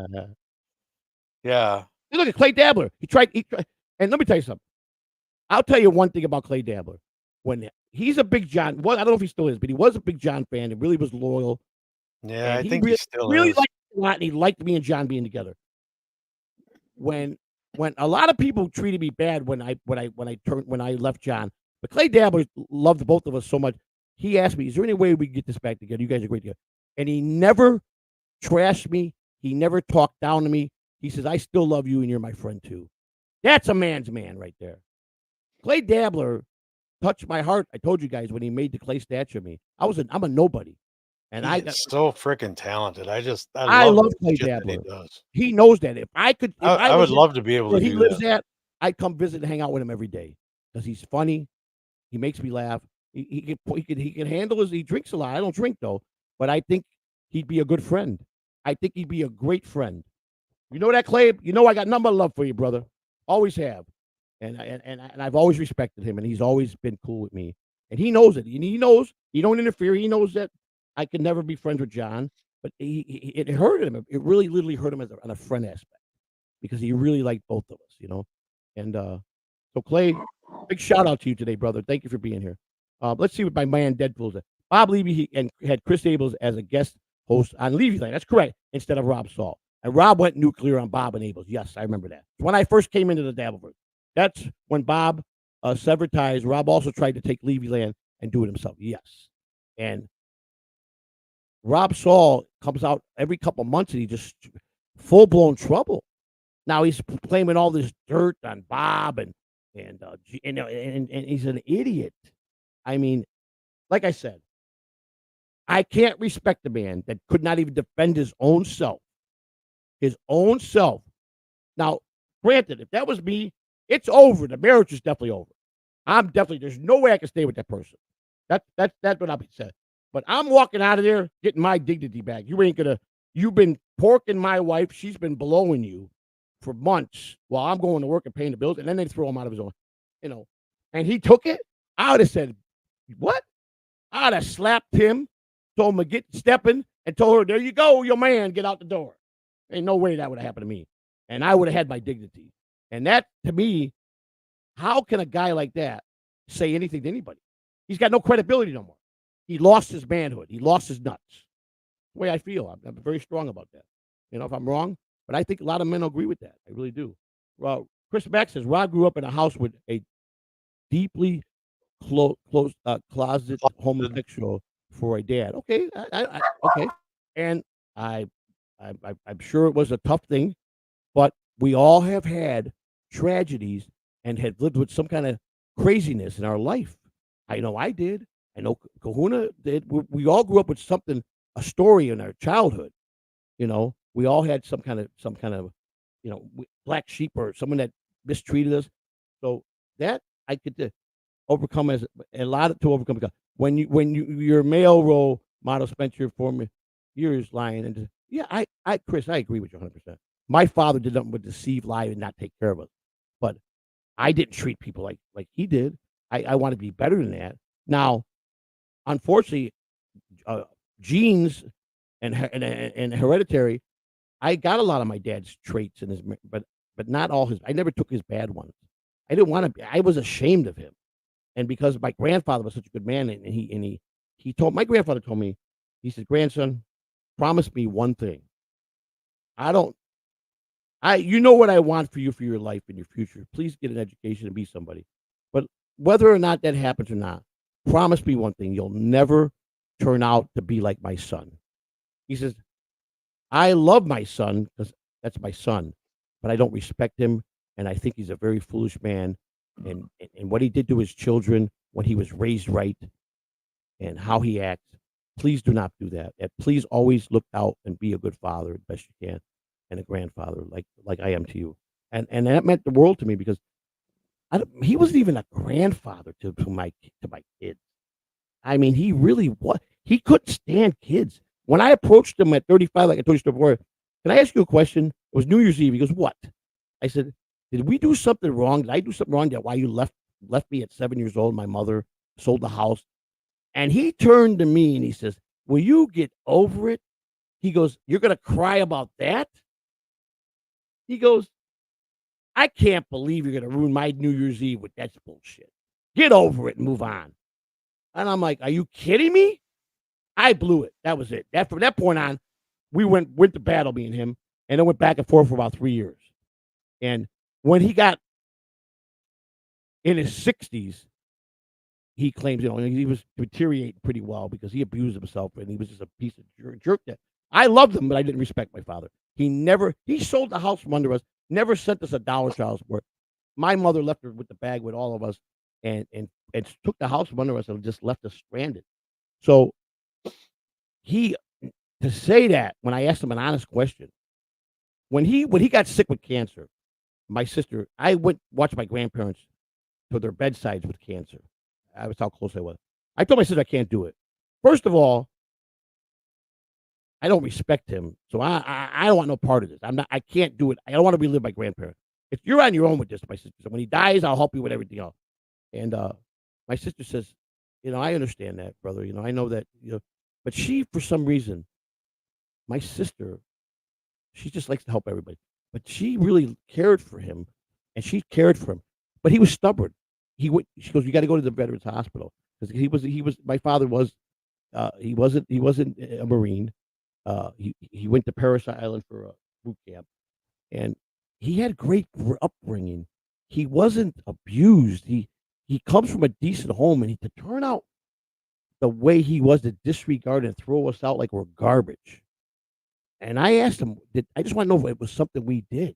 Yeah. Look at Clay Dabbler. He tried. And let me tell you something. I'll tell you one thing about Clay Dabbler. When he's a big John, well, I don't know if he still is, but he was a big John fan and really was loyal. Yeah, I think he still really is. liked me a lot, and he liked me and John being together. When a lot of people treated me bad when I left John, but Clay Dabbler loved both of us so much. He asked me, "Is there any way we can get this back together? You guys are great together." And he never trashed me. He never talked down to me. He says, "I still love you, and you're my friend too." That's a man's man right there. Clay Dabbler touched my heart. I told you guys when he made the clay statue of me. I'm a nobody, and He's so freaking talented. I love Clay Dabbler. He knows that. If I would love to be able to where he do lives that. at, I'd come visit and hang out with him every day because he's funny. He makes me laugh. He can handle he drinks a lot. I don't drink though, but I think he'd be a good friend. I think he'd be a great friend. You know that, Clay? You know I got nothing but love for you, brother. Always have. And I've always respected him, and he's always been cool with me. And he knows it. And he knows he don't interfere. He knows that I can never be friends with John. But it hurt him. It really literally hurt him on a friend aspect because he really liked both of us. And so Clay, big shout out to you today, brother. Thank you for being here. Let's see what my man Deadpool's at. Bob Levy and had Chris Abels as a guest host on Levy Land. That's correct. Instead of Rob Saul. And Rob went nuclear on Bob and Abels. Yes, I remember that. When I first came into the Dabbleverse. That's when Bob severed ties. Rob also tried to take Levy Land and do it himself. Yes. And Rob Saul comes out every couple months and he just full-blown trouble. Now he's claiming all this dirt on Bob and he's an idiot. I mean, like I said, I can't respect a man that could not even defend his own self. His own self. Now, granted, if that was me, it's over. The marriage is definitely over. There's no way I can stay with that person. That's what I'll be saying. But I'm walking out of there getting my dignity back. You've been porking my wife. She's been blowing you for months while I'm going to work and paying the bills. And then they throw him out of his own, and he took it. I would have said, what? I'd have slapped him, told him to get stepping, and told her, there you go, your man, get out the door. Ain't no way that would have happened to me. And I would have had my dignity. And that, to me, how can a guy like that say anything to anybody? He's got no credibility no more. He lost his manhood. He lost his nuts. That's the way I feel. I'm very strong about that. If I'm wrong, but I think a lot of men agree with that. I really do. Well, Chris Mack says, Rob grew up in a house with a deeply closet homosexual for a dad. Okay. Okay. And I'm sure it was a tough thing, but we all have had tragedies and had lived with some kind of craziness in our life. I know I did. I know Kahuna did. We all grew up with something, a story in our childhood. We all had some kind of, black sheep or someone that mistreated us. So that I could overcome as a lot to overcome. Because when your male role model spent your former years lying and yeah, Chris, I agree with you 100%. My father did nothing but deceive, lie, and not take care of us. But I didn't treat people like he did. I want to be better than that. Now, unfortunately, genes and hereditary, I got a lot of my dad's traits in his, but not all his. I never took his bad ones. I didn't want to. I was ashamed of him, and because my grandfather was such a good man, and he told my grandfather told me, he said, grandson, promise me one thing. You know what I want for you for your life and your future. Please get an education and be somebody. But whether or not that happens or not, promise me one thing. You'll never turn out to be like my son. He says, I love my son because that's my son, but I don't respect him. And I think he's a very foolish man. And what he did to his children when he was raised right and how he acts, please do not do that. And please always look out and be a good father as best you can and a grandfather like I am to you. And that meant the world to me because he wasn't even a grandfather to my kids. I mean, he really was. He couldn't stand kids. When I approached him at 35, like I told you before, can I ask you a question? It was New Year's Eve. He goes, what? I said, did we do something wrong? Did I do something wrong? That why you left me at 7 years old? My mother sold the house. And he turned to me and he says, will you get over it? He goes, you're going to cry about that? He goes, I can't believe you're going to ruin my New Year's Eve with that bullshit. Get over it and move on. And I'm like, are you kidding me? I blew it. That was it. From that point on, we went to battle, me and him, and then went back and forth for about 3 years. And when he got in his 60s, he claims, he was deteriorating pretty well because he abused himself and he was just a piece of jerk. That I loved him, but I didn't respect my father. He sold the house from under us, never sent us $1 child support. My mother left her with the bag with all of us and took the house from under us and just left us stranded. So to say that, when I asked him an honest question, when he got sick with cancer, my sister, I went watch my grandparents to their bedsides with cancer. I was how close I was. I told my sister I can't do it. First of all, I don't respect him, so I don't want no part of this. I can't do it. I don't want to relive my grandparents. If you're on your own with this, my sister said, when he dies, I'll help you with everything else. And my sister says, I understand that, brother. I know that, but she, for some reason, my sister, she just likes to help everybody. But she really cared for him, and she cared for him. But he was stubborn. She goes, you got to go to the Veterans Hospital because my father was, he wasn't a Marine. He went to Paris Island for a boot camp, and he had great upbringing. He wasn't abused. He comes from a decent home, and to turn out the way he was, to disregard and throw us out like we're garbage. And I asked him, I just want to know if it was something we did.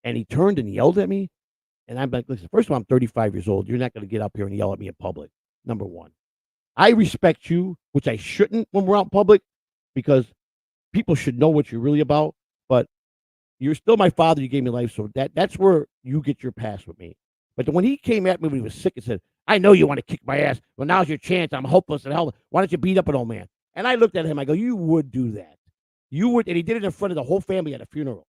And he turned and yelled at me. And I'm like, listen, first of all, I'm 35 years old. You're not going to get up here and yell at me in public. Number one, I respect you, which I shouldn't when we're out in public, because people should know what you're really about. But you're still my father. You gave me life. So that's where you get your pass with me. But when he came at me when he was sick and said, I know you want to kick my ass. Well, now's your chance. I'm hopeless and helpless. Why don't you beat up an old man? And I looked at him. I go, you would do that. You would. And he did it in front of the whole family at a funeral.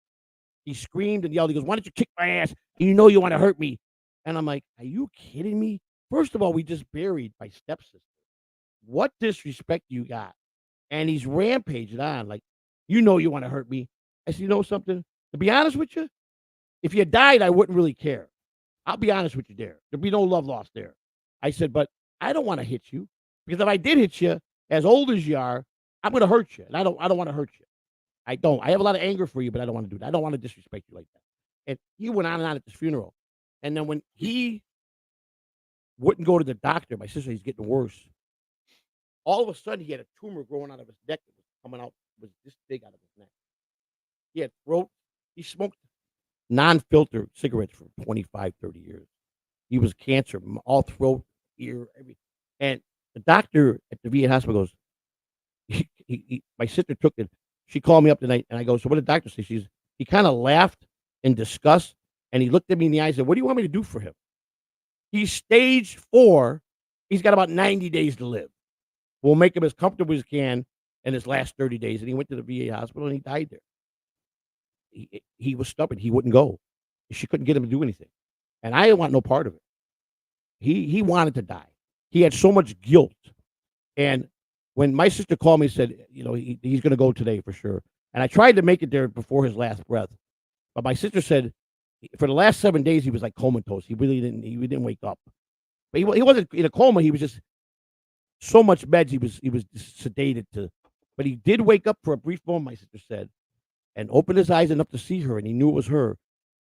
He screamed and yelled. He goes, why don't you kick my ass? You know you want to hurt me. And I'm like, are you kidding me? First of all, we just buried my stepsister. What disrespect you got? And he's rampaging on like, you know you want to hurt me. I said, you know something? To be honest with you, if you died, I wouldn't really care. I'll be honest with you there. There'd be no love lost there. I said, but I don't want to hit you, because if I did hit you, as old as you are, I'm going to hurt you. And I don't want to hurt you. I don't. I have a lot of anger for you, but I don't want to do that. I don't want to disrespect you like that. And he went on and on at this funeral. And then when he wouldn't go to the doctor, my sister, he's getting worse. All of a sudden, he had a tumor growing out of his neck that was coming out, was this big out of his neck. He had throat. He smoked non-filtered cigarettes for 25, 30 years. He was cancer, all throat, ear, everything. And the doctor at the VA hospital goes, my sister took it. She called me up tonight, and I go, so what did the doctor say? He kind of laughed in disgust, and he looked at me in the eyes and said, what do you want me to do for him? He's stage 4. He's got about 90 days to live. We'll make him as comfortable as we can in his last 30 days. And he went to the VA hospital, and he died there. He was stubborn. He wouldn't go. She couldn't get him to do anything. And I didn't want no part of it. He wanted to die. He had so much guilt. And when my sister called me and said, he's going to go today for sure. And I tried to make it there before his last breath. But my sister said for the last 7 days, he was like comatose. He didn't wake up. But he wasn't in a coma. He was just so much meds. He was sedated but he did wake up for a brief moment, my sister said, and opened his eyes enough to see her. And he knew it was her.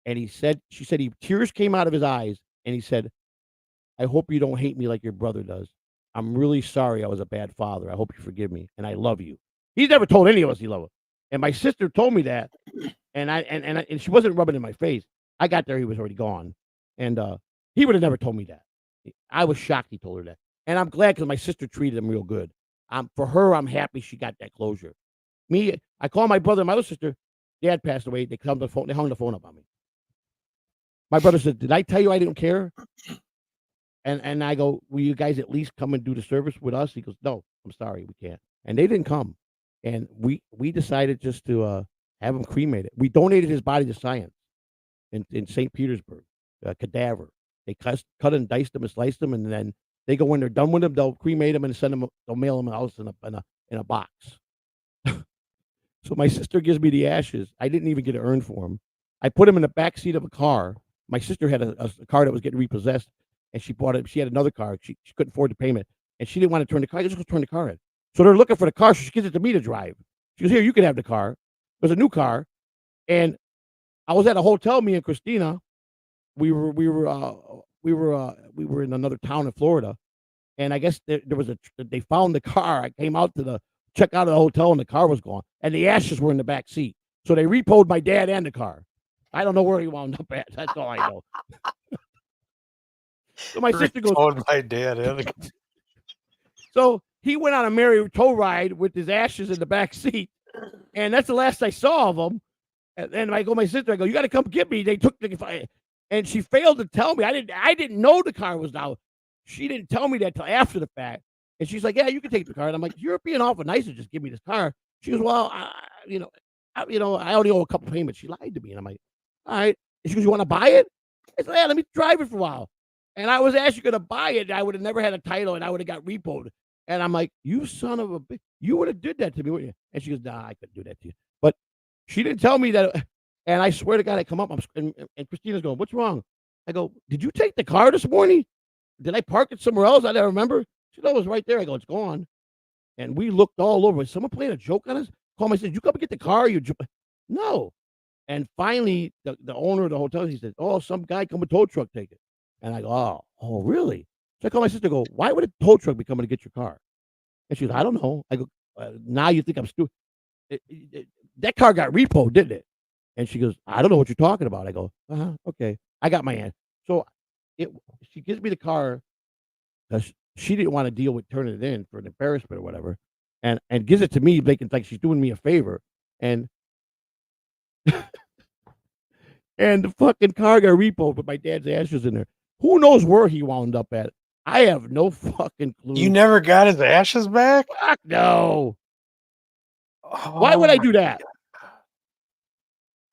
And she said tears came out of his eyes. And he said, I hope you don't hate me like your brother does. I'm really sorry I was a bad father. I hope you forgive me, and I love you. He's never told any of us he loved us. And my sister told me that, and she wasn't rubbing it in my face. I got there, he was already gone, and he would have never told me that. I was shocked he told her that, and I'm glad because my sister treated him real good. For her, I'm happy she got that closure. Me, I called my brother and my other sister. Dad passed away. They hung the phone up on me. My brother said, "Did I tell you I didn't care?" And I go, will you guys at least come and do the service with us? He goes, no, I'm sorry, we can't. And they didn't come. And we decided just to have him cremated. We donated his body to science in St. Petersburg, a cadaver. They cut and diced him and sliced him, and then they go when they're done with him, they'll cremate him and send him. They'll mail him out in a box. So my sister gives me the ashes. I didn't even get an urn for him. I put him in the back seat of a car. My sister had a car that was getting repossessed. And she bought it. She had another car. She couldn't afford the payment. And she didn't want to turn the car. Just go turn the car in. So they're looking for the car. So she gives it to me to drive. She goes, here, you can have the car. It was a new car. And I was at a hotel, me and Christina. We were in another town in Florida. And I guess they found the car. I came out to check out of the hotel, and the car was gone. And the ashes were in the back seat. So they repoed my dad and the car. I don't know where he wound up at. That's all I know. So my sister goes, my dad. So he went on a merry tow ride with his ashes in the back seat, and that's the last I saw of him. And I go, my sister, I go, you got to come get me. They took and she failed to tell me. I didn't know the car was out. she didn't tell me that till after the fact. And she's like, "Yeah, you can take the car." And I'm like, "You're being awful nice to just give me this car." She goes, "Well, I only owe a couple payments." She lied to me, and I'm like, "All right." And she goes, "You want to buy it?" I said, "Yeah, let me drive it for a while." And I was actually going to buy it. I would have never had a title, and I would have got repoed. And I'm like, "You son of a bitch! You would have did that to me, wouldn't you?" And she goes, "Nah, I couldn't do that to you." But she didn't tell me that. And I swear to God, I come up, and Christina's going, "What's wrong?" I go, "Did you take the car this morning? Did I park it somewhere else? I don't remember." She goes, "It was right there." I go, "It's gone." And we looked all over. Was someone playing a joke on us? Call me, I said, "You come and get the car?" No. And finally, the owner of the hotel, he said, "Oh, some guy come with a tow truck take it." And I go, "Oh, really?" So I call my sister, go, "Why would a tow truck be coming to get your car?" And she goes, "I don't know." I go, "Now you think I'm stupid. That car got repoed, didn't it?" And she goes, "I don't know what you're talking about." I go, "Okay." I got my answer. So she gives me the car. She didn't want to deal with turning it in for an embarrassment or whatever, and gives it to me, making like she's doing me a favor. And and the fucking car got repoed with my dad's ashes in there. Who knows where he wound up at? I have no fucking clue. You never got his ashes back? Fuck no. Oh, Why would I do that?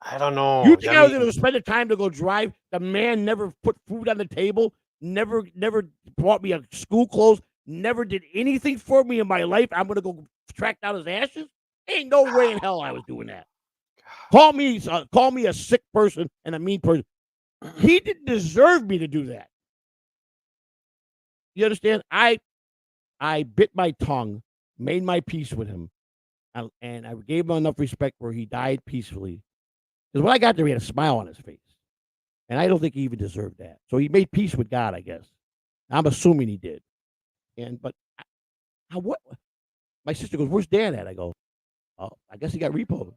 I don't know. You think I was going to spend the time to go drive? The man never put food on the table, never brought me a school clothes, never did anything for me in my life. I'm going to go track down his ashes? Ain't no way in hell I was doing that. Call me a sick person and a mean person. He didn't deserve me to do that. You understand? I bit my tongue, made my peace with him, and I gave him enough respect where he died peacefully. Because when I got there, he had a smile on his face. And I don't think he even deserved that. So he made peace with God, I guess. I'm assuming he did. But what? My sister goes, "Where's Dan at?" I go, "Oh, I guess he got repoed."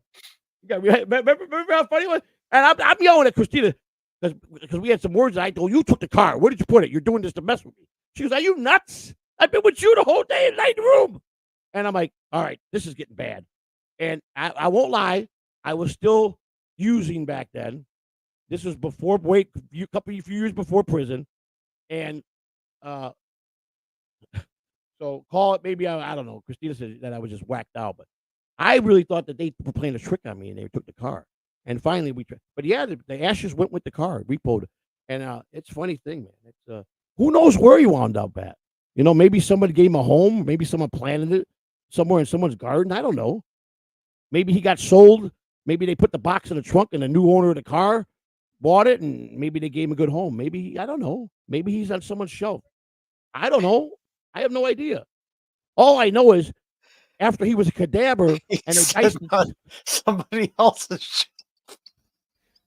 Remember how funny it was? And I'm yelling at Christina because we had some words. I told you took the car. Where did you put it? You're doing this to mess with me. She goes, "Are you nuts? I've been with you the whole day and night in the room." And I'm like, "All right, this is getting bad." And I won't lie, I was still using back then. This was before few years before prison. And so call it maybe I don't know. Christina said that I was just whacked out, but I really thought that they were playing a trick on me and they took the car. And finally but yeah, the ashes went with the car, repoed. And it's a funny thing, man. It's who knows where he wound up at? You know, maybe somebody gave him a home, maybe someone planted it somewhere in someone's garden. I don't know. Maybe he got sold. Maybe they put the box in the trunk and the new owner of the car bought it, and maybe they gave him a good home. Maybe, I don't know. Maybe he's on someone's shelf. I don't know. I have no idea. All I know is after he was a cadaver and they diced somebody else's shelf.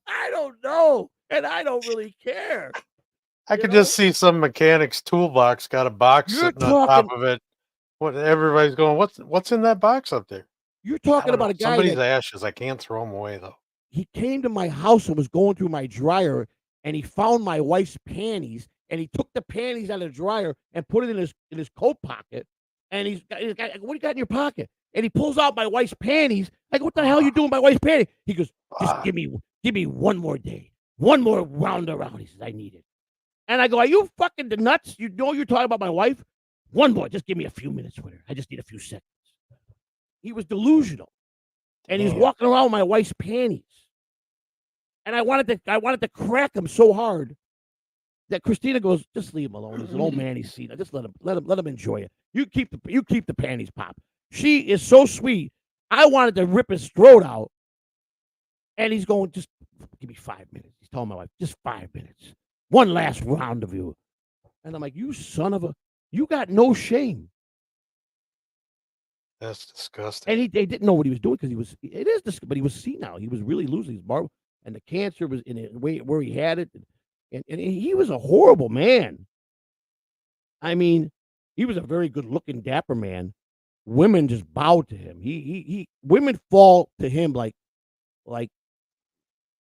I don't know. And I don't really care. I could just see some mechanic's toolbox got a box sitting on top of it. What everybody's going, what's in that box up there? You're talking about a guy. Somebody's ashes. I can't throw them away though. He came to my house and was going through my dryer, and he found my wife's panties, and he took the panties out of the dryer and put it in his coat pocket. And he's got, "What do you got in your pocket?" And he pulls out my wife's panties. I go, "What the hell are you doing with my wife's panties?" He goes, "Just give me one more day, one more round around." He says, "I need it." And I go, "Are you fucking nuts? You know you're talking about my wife? One more, just give me a few minutes with her. I just need a few seconds." He was delusional, and he's walking around with my wife's panties. And I wanted to crack him so hard that Christina goes, "Just leave him alone. He's an old man. He's seen it. Just let him enjoy it. You keep the panties pop." She is so sweet. I wanted to rip his throat out, and he's going, "Just give me 5 minutes." He's telling my wife, "Just 5 minutes. One last round of you." And I'm like, "You son of a, you got no shame." That's disgusting. And they didn't know what he was doing because but he was senile. He was really losing his marble, and the cancer was in the way where he had it. And he was a horrible man. I mean, he was a very good looking, dapper man. Women just bowed to him. Women fall to him like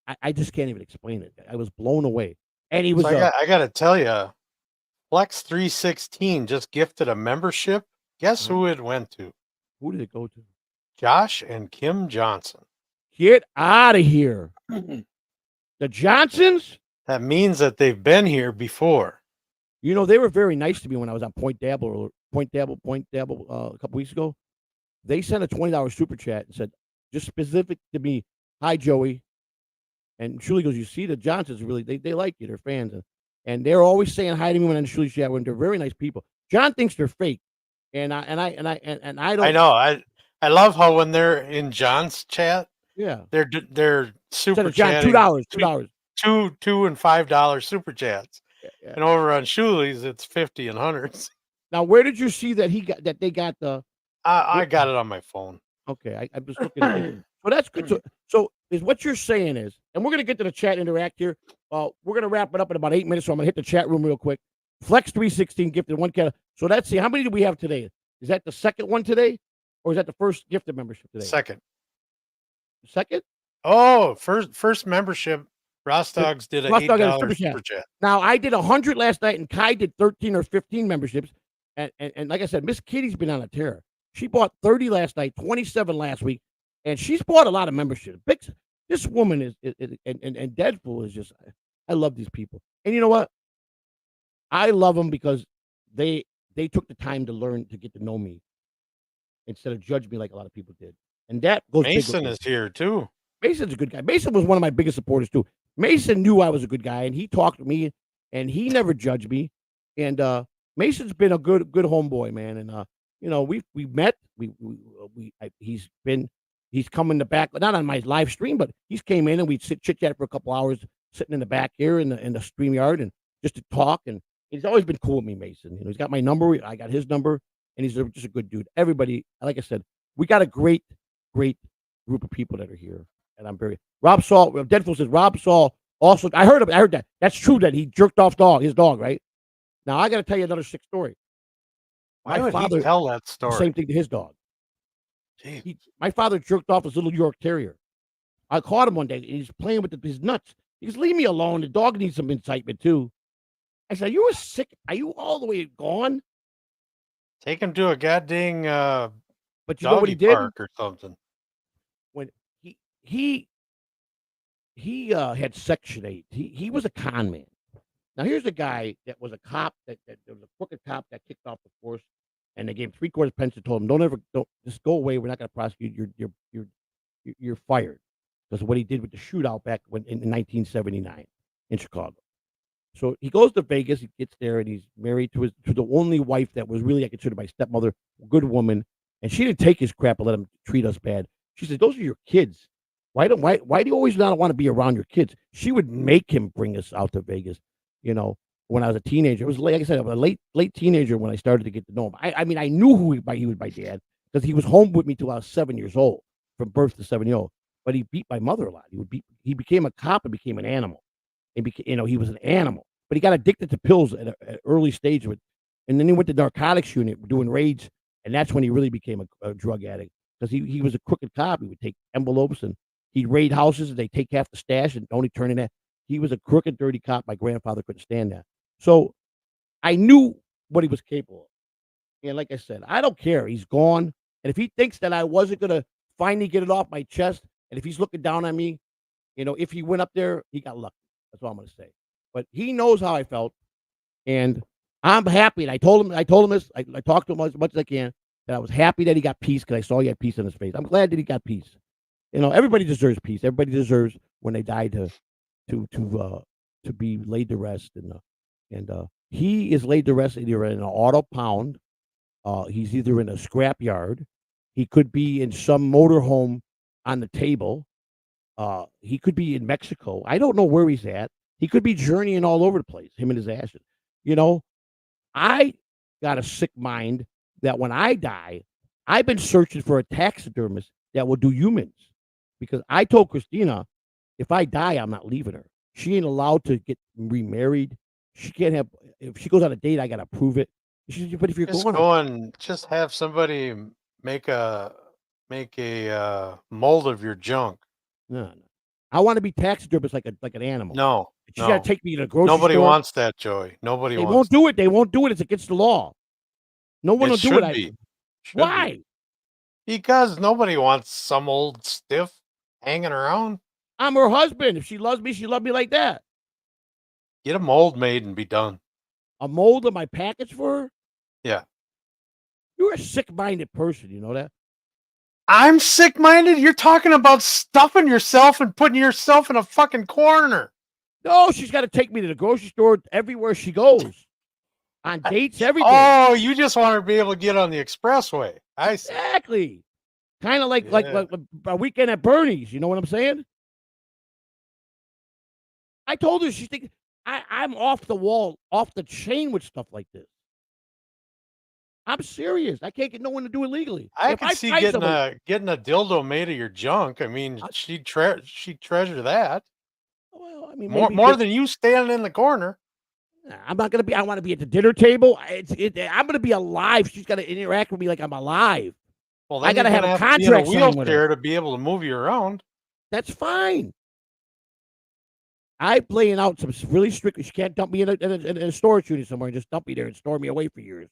I just can't even explain it. I was blown away. And he was. So I got to tell you, Flex 316 just gifted a membership. Guess who it went to? Who did it go to? Josh and Kim Johnson. Get out of here. The Johnsons? That means that they've been here before. You know, they were very nice to me when I was on Point Dabble a couple weeks ago. They sent a $20 super chat and said, just specific to me, hi Joey. And Shuli goes, you see the Johnsons really they like you, they're fans. And they're always saying hi to me when I'm in Shuli's chat when they're very nice people. John thinks they're fake. And I don't I know. I love how when they're in John's chat, yeah. they're super John, chatting $2. $2 and $5 super chats. Yeah. And over on Shuli's, it's 50 and hundreds. Now, where did you see that they got the? I got it on my phone. Okay, I'm just looking at it. So that's good. So is what you're saying is, and we're gonna get to the chat interact here. We're gonna wrap it up in about 8 minutes, so I'm gonna hit the chat room real quick. Flex 316 gifted one cat. So let's see, how many do we have today? Is that the second one today, or is that the first gifted membership today? Second. Second? Oh, first membership. Rostogs did a $8 super chat. Now I did 100 last night, and Kai did 13 or 15 memberships. And like I said, Miss Kitty's been on a tear. She bought 30 last night, 27 last week, and she's bought a lot of memberships. This woman is and Deadpool is just. I love these people, and you know what? I love them because they took the time to learn to get to know me instead of judge me like a lot of people did. And that goes. Mason is here too. Mason's a good guy. Mason was one of my biggest supporters too. Mason knew I was a good guy, and he talked to me, and he never judged me. And Mason's been a good homeboy, man. And you know, we met. He's come in the back, not on my live stream, but he's came in and we'd chit chat for a couple hours, sitting in the back here in the Streamyard, and just to talk. And he's always been cool with me, Mason. You know, he's got my number. I got his number, and he's just a good dude. Everybody, like I said, we got a great group of people that are here, and I'm very. Rob Saul, Deadpool says Rob Saul also. I heard that. That's true that he jerked off his dog, right? Now I got to tell you another sick story. Why would he tell that story? The same thing to his dog. My father jerked off his little York Terrier. I caught him one day, and he's playing with his nuts. He goes, leave me alone. The dog needs some incitement, too. I said, are you all the way gone? Take him to a goddamn but you know what he did? Park or something. When he had Section 8. He was a con man. Now, here's a guy that was a cop, that was a crooked cop that kicked off the force, and they gave him 3/4 pension, told him, don't just go away. We're not going to prosecute. You're fired. Because of what he did with the shootout back in 1979 in Chicago. So he goes to Vegas, he gets there, and he's married to the only wife that was really, I consider, my stepmother, a good woman, and she didn't take his crap and let him treat us bad. She said, those are your kids. Why do you always not want to be around your kids? She would make him bring us out to Vegas. You know, when I was a teenager, it was like I said, I was a late teenager when I started to get to know him. I mean, I knew he was my dad because he was home with me till I was 7 years old, from birth to 7 years old. But he beat my mother a lot. He became a cop and became an animal. He was an animal. But he got addicted to pills at an early stage and then he went to narcotics unit doing raids, and that's when he really became a drug addict because he was a crooked cop. He would take envelopes and he'd raid houses and they take half the stash and only turn in that. He was a crooked, dirty cop. My grandfather couldn't stand that. So I knew what he was capable of. And like I said, I don't care. He's gone. And if he thinks that I wasn't going to finally get it off my chest, and if he's looking down on me, you know, if he went up there, he got lucky. That's all I'm going to say. But he knows how I felt. And I'm happy. And I told him this. I talked to him as much as I can, that I was happy that he got peace because I saw he had peace in his face. I'm glad that he got peace. You know, everybody deserves peace. Everybody deserves when they die to be laid to rest, and he is laid to rest either in an auto pound, he's either in a scrap yard, he could be in some motorhome on the table, he could be in Mexico. I don't know where he's at. He could be journeying all over the place, him and his ashes. You know, I got a sick mind that when I die, I've been searching for a taxidermist that will do humans because I told Christina, if I die, I'm not leaving her. She ain't allowed to get remarried. She can't have. If she goes on a date, I gotta prove it. She said, but if you're just have somebody make a mold of your junk. No. I want to be taxidermist like an animal. No, she gotta take me to the grocery Nobody store. wants that, Joey. Nobody They wants. won't do it. They won't do it. It's against the law. No one will do it. Why? Because nobody wants some old stiff hanging around. I'm her husband. If she loves me, she love me like that. Get a mold made and be done. a mold of my package for her? Yeah. You're a sick-minded person. You know that? I'm sick-minded. You're talking about stuffing yourself and putting yourself in a fucking corner. No, she's got to take me to the grocery store everywhere she goes. On dates, everything. Oh, you just want her to be able to get on the expressway. I see. Exactly. Kind of like Yeah. a weekend at Bernie's. You know what I'm saying? I told her she's thinking I'm off the wall, off the chain with stuff like this. I'm serious. I can't get no one to do it legally. I If could see find getting somebody- a dildo made of your junk. I mean, she'd treasure that well, I mean, more maybe more than you standing in the corner. I'm not gonna be. I want to be at the dinner table. I'm gonna be alive. She's got to interact with me like I'm alive. Well, I then gotta you're have gonna a have to be in a contract signed with her. wheelchair to be able to move you around. That's fine. I'm laying out some really strict. She can't dump me in a storage unit somewhere and just dump me there and store me away for years.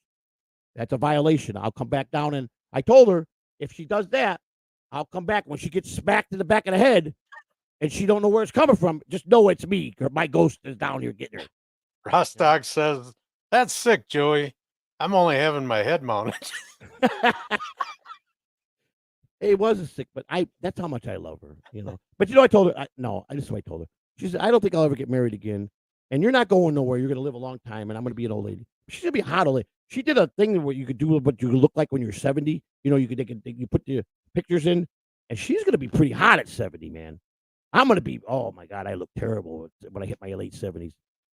That's a violation. I'll come back down, and I told her if she does that, I'll come back when she gets smacked in the back of the head, and she don't know where it's coming from. Just know it's me. My ghost is down here getting her. Rostock says, "That's sick, Joey. I'm only having my head mounted." It wasn't sick, but that's how much I love her, you know. But you know, I told her, this is what I told her. She said, I don't think I'll ever get married again. And you're not going nowhere. You're going to live a long time, and I'm going to be an old lady. She's going to be a hot old lady. She did a thing where you could do what you look like when you're 70. You know, you put the pictures in, and she's going to be pretty hot at 70, man. I'm going to be, oh my God, I look terrible when I hit my late 70s.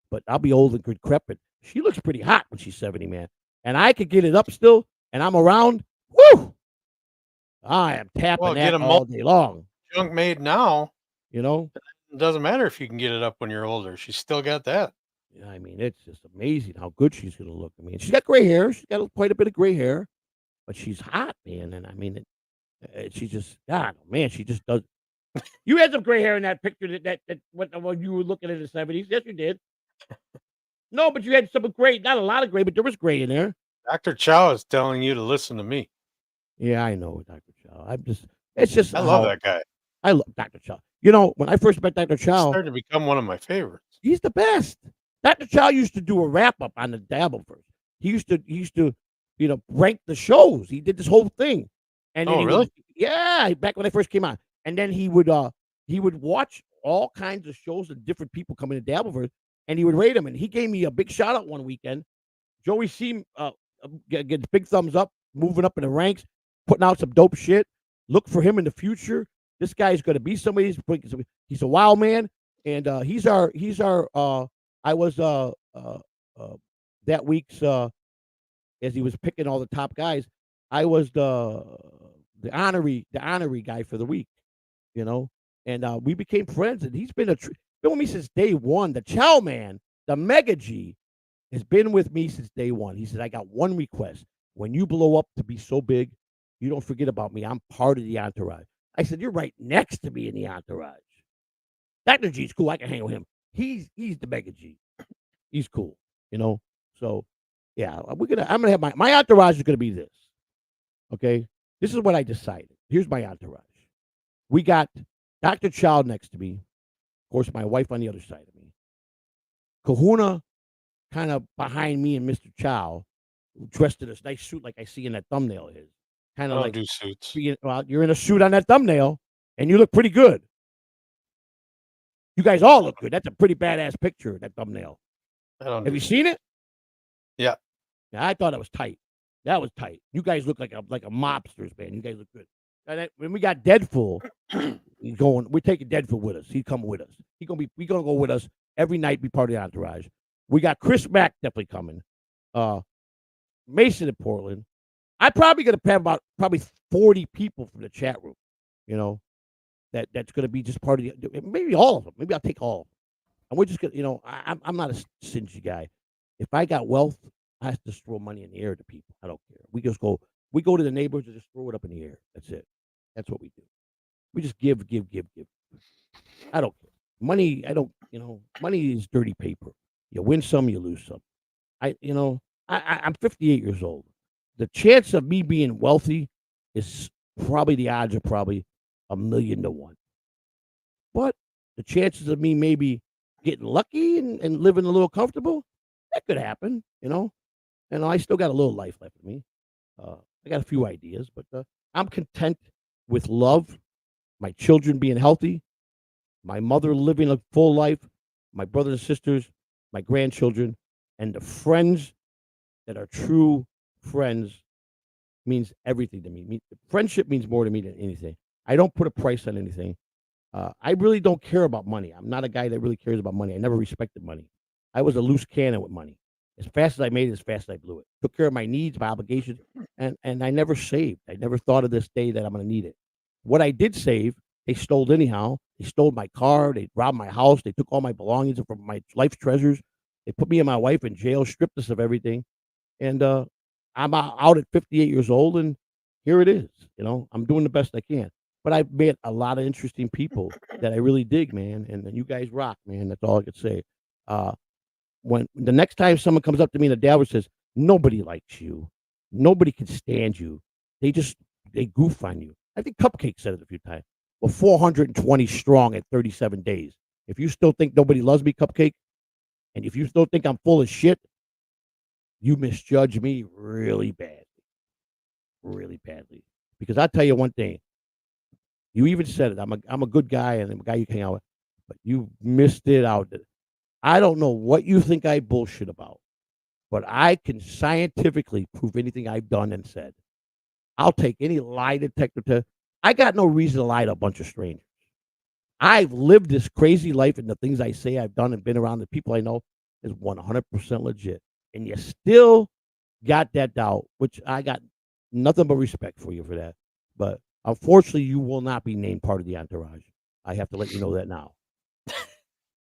But I'll be old and decrepit. She looks pretty hot when she's 70, man. And I could get it up still, and I'm around. Woo! I am tapping that all day long. Junk made now. You know? It doesn't matter if you can get it up when you're older. She's still got that. Yeah, I mean, it's just amazing how good she's going to look. I mean, she's got gray hair. She's got quite a bit of gray hair. But she's hot, man. And I mean, she just, God, man, she just does. You had some gray hair in that picture that when you were looking in the 70s. Yes, you did. No, but you had some gray. Not a lot of gray, but there was gray in there. Dr. Chow is telling you to listen to me. Yeah, I know, Dr. Chow. I love that guy. I love Dr. Chow. You know, when I first met Dr. Chow, He's starting to become one of my favorites. He's the best. Dr. Chow used to do a wrap up on the Dabbleverse. He used to, rank the shows. He did this whole thing. And then really? Yeah, back when I first came on. And then he would watch all kinds of shows and different people coming to Dabbleverse, and he would rate them. And he gave me a big shout out one weekend. Joey seemed gets big thumbs up, moving up in the ranks, putting out some dope shit. Look for him in the future. This guy's going to be somebody. He's a wild man, and he's our. I was that week's as he was picking all the top guys. I was the honorary guy for the week, you know, and we became friends. And he's been been with me since day one. The Chow Man, the Mega G, has been with me since day one. He said, "I got one request. When you blow up to be so big, you don't forget about me. I'm part of the entourage." I said, "You're right next to me in the entourage." Dr. G's cool. I can hang with him. He's the Mega G. He's cool, you know. So, yeah, I'm gonna have my entourage is gonna be this. Okay, this is what I decided. Here's my entourage. We got Dr. Chow next to me. Of course, my wife on the other side of me. Kahuna kind of behind me and Mr. Chow, dressed in this nice suit like I see in that thumbnail of his. Kind of like do suits. Well, you're in a suit on that thumbnail, and you look pretty good. You guys all look good. That's a pretty badass picture, that thumbnail. Have you seen it? Yeah. I thought it was tight. That was tight. You guys look like a mobsters, man. You guys look good. And when we got Deadpool, we're taking Deadpool with us. He's coming with us. We gonna go with us every night, be part of the entourage. We got Chris Mack definitely coming. Mason in Portland. I'm probably gonna have about 40 people from the chat room, you know, that's gonna be just part of the, maybe all of them. Maybe I'll take all of them. And we're just gonna, you know, I'm not a stingy guy. If I got wealth, I have to just throw money in the air to people. I don't care. We go to the neighbors and just throw it up in the air. That's it. That's what we do. We just give. I don't care. Money, money is dirty paper. You win some, you lose some. I'm 58 years old. The chance of me being wealthy is the odds are probably 1,000,000 to 1. But the chances of me maybe getting lucky and living a little comfortable, that could happen, and I still got a little life left in me. I got a few ideas, but I'm content with love, my children being healthy, my mother living a full life, my brothers and sisters, my grandchildren, and the friends that are true friends means everything to me. Friendship means more to me than anything. I don't put a price on anything. I really don't care about money. I'm not a guy that really cares about money. I never respected money. I was a loose cannon with money. As fast as I made it, as fast as I blew it. Took care of my needs, my obligations, and I never saved. I never thought of this day that I'm going to need it. What I did save, they stole anyhow. They stole my car. They robbed my house. They took all my belongings from my life's treasures. They put me and my wife in jail, stripped us of everything, and I'm out at 58 years old, and here it is. I'm doing the best I can. But I've met a lot of interesting people that I really dig, man, and you guys rock, man. That's all I could say. When the next time someone comes up to me in the dad says, "Nobody likes you, nobody can stand you. They goof on you." I think Cupcake said it a few times. Well, 420 strong at 37 days. If you still think nobody loves me, Cupcake, and if you still think I'm full of shit, you misjudge me really badly. Because I'll tell you one thing. You even said it. I'm a good guy and I'm a guy you can hang out with, but you missed it out. I don't know what you think I bullshit about, but I can scientifically prove anything I've done and said. I'll take any lie detector test. I got no reason to lie to a bunch of strangers. I've lived this crazy life, and the things I say I've done and been around the people I know is 100% legit. And you still got that doubt, which I got nothing but respect for you for that. But unfortunately, you will not be named part of the entourage. I have to let you know that now.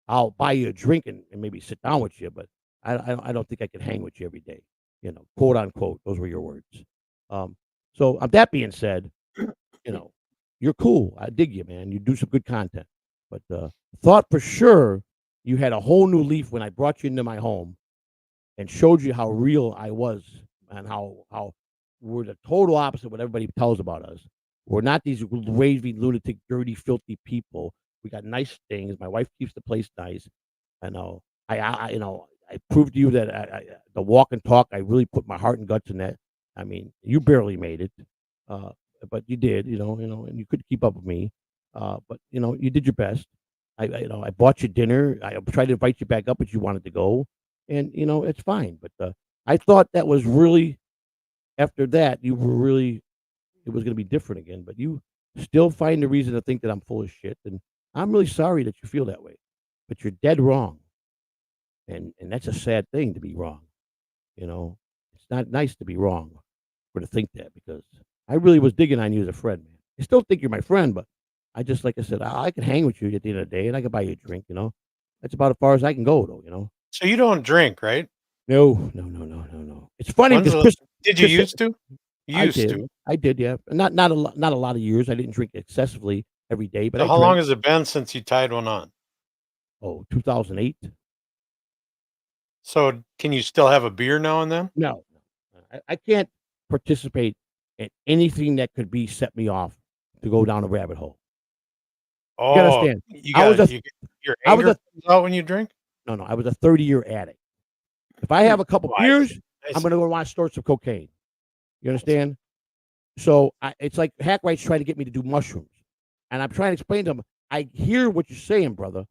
I'll buy you a drink and maybe sit down with you, but I don't think I can hang with you every day. Quote unquote. Those were your words. So that being said, you're cool. I dig you, man. You do some good content. But thought for sure you had a whole new leaf when I brought you into my home and showed you how real I was and how we're the total opposite of what everybody tells about us. We're not these raving, lunatic, dirty, filthy people. We got nice things. My wife keeps the place nice. I know. I proved to you that the walk and talk, I really put my heart and guts in that. I mean, you barely made it, but you did. And you couldn't keep up with me. But you did your best. I bought you dinner. I tried to invite you back up, but you wanted to go, and it's fine. But I thought that was really after that you were really it was going to be different again. But you still find a reason to think that I'm full of shit, and I'm really sorry that you feel that way. But you're dead wrong, and that's a sad thing to be wrong. It's not nice to be wrong or to think that because I really was digging on you as a friend, man. I still think you're my friend, but like I said, I can hang with you at the end of the day, and I can buy you a drink. That's about as far as I can go, though. So you don't drink, right? No. It's funny because did you used to? I did, yeah. Not a lot of years. I didn't drink excessively every day, but So I how drank. long has it been since you tied one on? 2008. So can you still have a beer now and then? No. I can't participate in anything that could set me off to go down a rabbit hole. You understand? Your anger comes out when you drink? No. I was a 30-year addict. If I have a couple beers, I'm going to go want to store some cocaine. You understand? So it's like Hackwright's trying to get me to do mushrooms. And I'm trying to explain to him, I hear what you're saying, brother,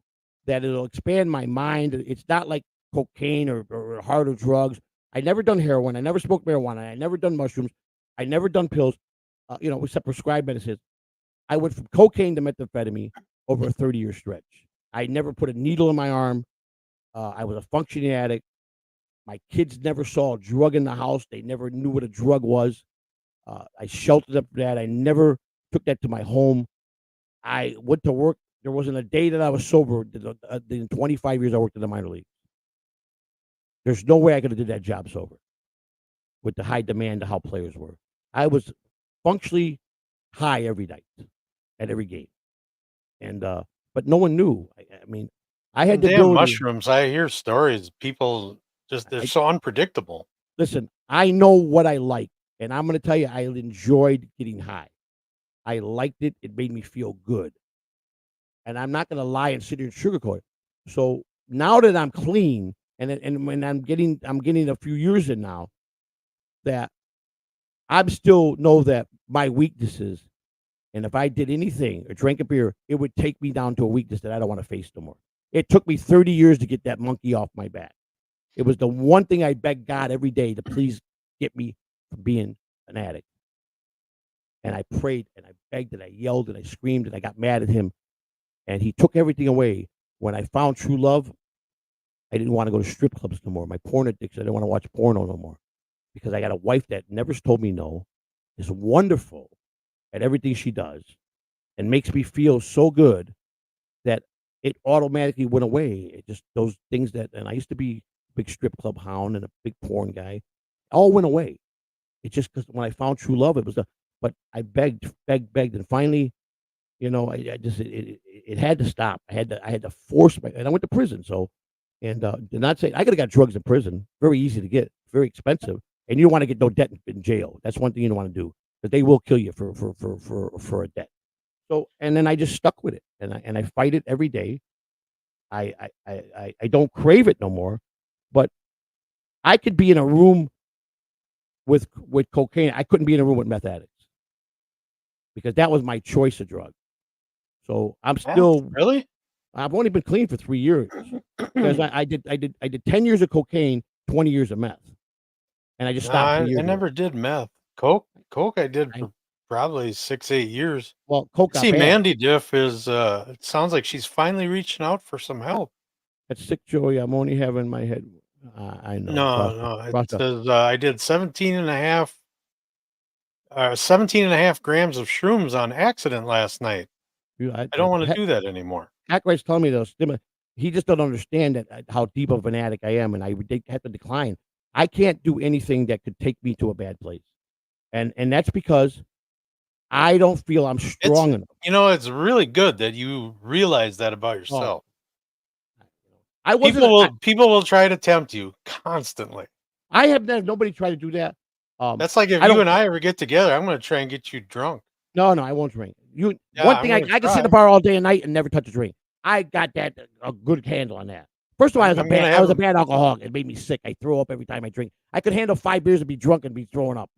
that it'll expand my mind. It's not like cocaine or harder drugs. I never done heroin. I never smoked marijuana. I never done mushrooms. I never done pills, except prescribed medicine. I went from cocaine to methamphetamine over a 30-year stretch. I never put a needle in my arm. I was a functioning addict. My kids never saw a drug in the house. They never knew what a drug was. I sheltered up for that. I never took that to my home. I went to work. There wasn't a day that I was sober in 25 years I worked in the minor league. There's no way I could have did that job sober with the high demand of how players were. I was functionally high every night at every game. And but no one knew. I mean, I had the ability. Mushrooms. I hear stories. People they're so unpredictable. Listen, I know what I like, and I'm going to tell you, I enjoyed getting high. I liked it. It made me feel good. And I'm not going to lie and sit here and sugarcoat it. So now that I'm clean and when I'm getting a few years in now, that I'm still know that my weaknesses, and if I did anything or drank a beer, it would take me down to a weakness that I don't want to face no more. It took me 30 years to get that monkey off my back. It was the one thing I begged God every day to please get me from being an addict. And I prayed and I begged and I yelled and I screamed and I got mad at him. And he took everything away. When I found true love, I didn't want to go to strip clubs no more. My porn addiction, I didn't want to watch porno no more. Because I got a wife that never told me no, is wonderful at everything she does, and makes me feel so good that it automatically went away. It just those things that, and I used to be a big strip club hound and a big porn guy, all went away. It's just because when I found true love, it was but I begged, and finally, I just it had to stop. I had to force and I went to prison. So, and did not say I could have got drugs in prison. Very easy to get, very expensive, and you don't want to get no debt in jail. That's one thing you don't want to do, because they will kill you for a debt. So, and then I just stuck with it, and I fight it every day. I don't crave it no more, but I could be in a room with cocaine. I couldn't be in a room with meth addicts because that was my choice of drug. So I'm still really. I've only been clean for 3 years because I did 10 years of cocaine, 20 years of meth, and I just stopped. I never did meth. Coke I did for probably 6-8 years. Well, coke. See, Mandy Diff is. It sounds like she's finally reaching out for some help. That's sick, Joey. I'm only having my head. I know. No. It says I did 17 and a half grams of shrooms on accident last night. I don't want to do that anymore. Hackway's telling me those. He just don't understand that how deep of an addict I am, and I have to decline. I can't do anything that could take me to a bad place, and that's because I don't feel I'm strong enough. It's really good that you realize that about yourself. People will try to tempt you constantly. I have nobody try to do that. That's like if you and I ever get together, I'm going to try and get you drunk. No, I won't drink. One thing I can sit in the bar all day and night and never touch a drink. I got a good handle on that. First of all, I was a bad alcoholic. It made me sick. I throw up every time I drink. I could handle 5 beers and be drunk and be throwing up.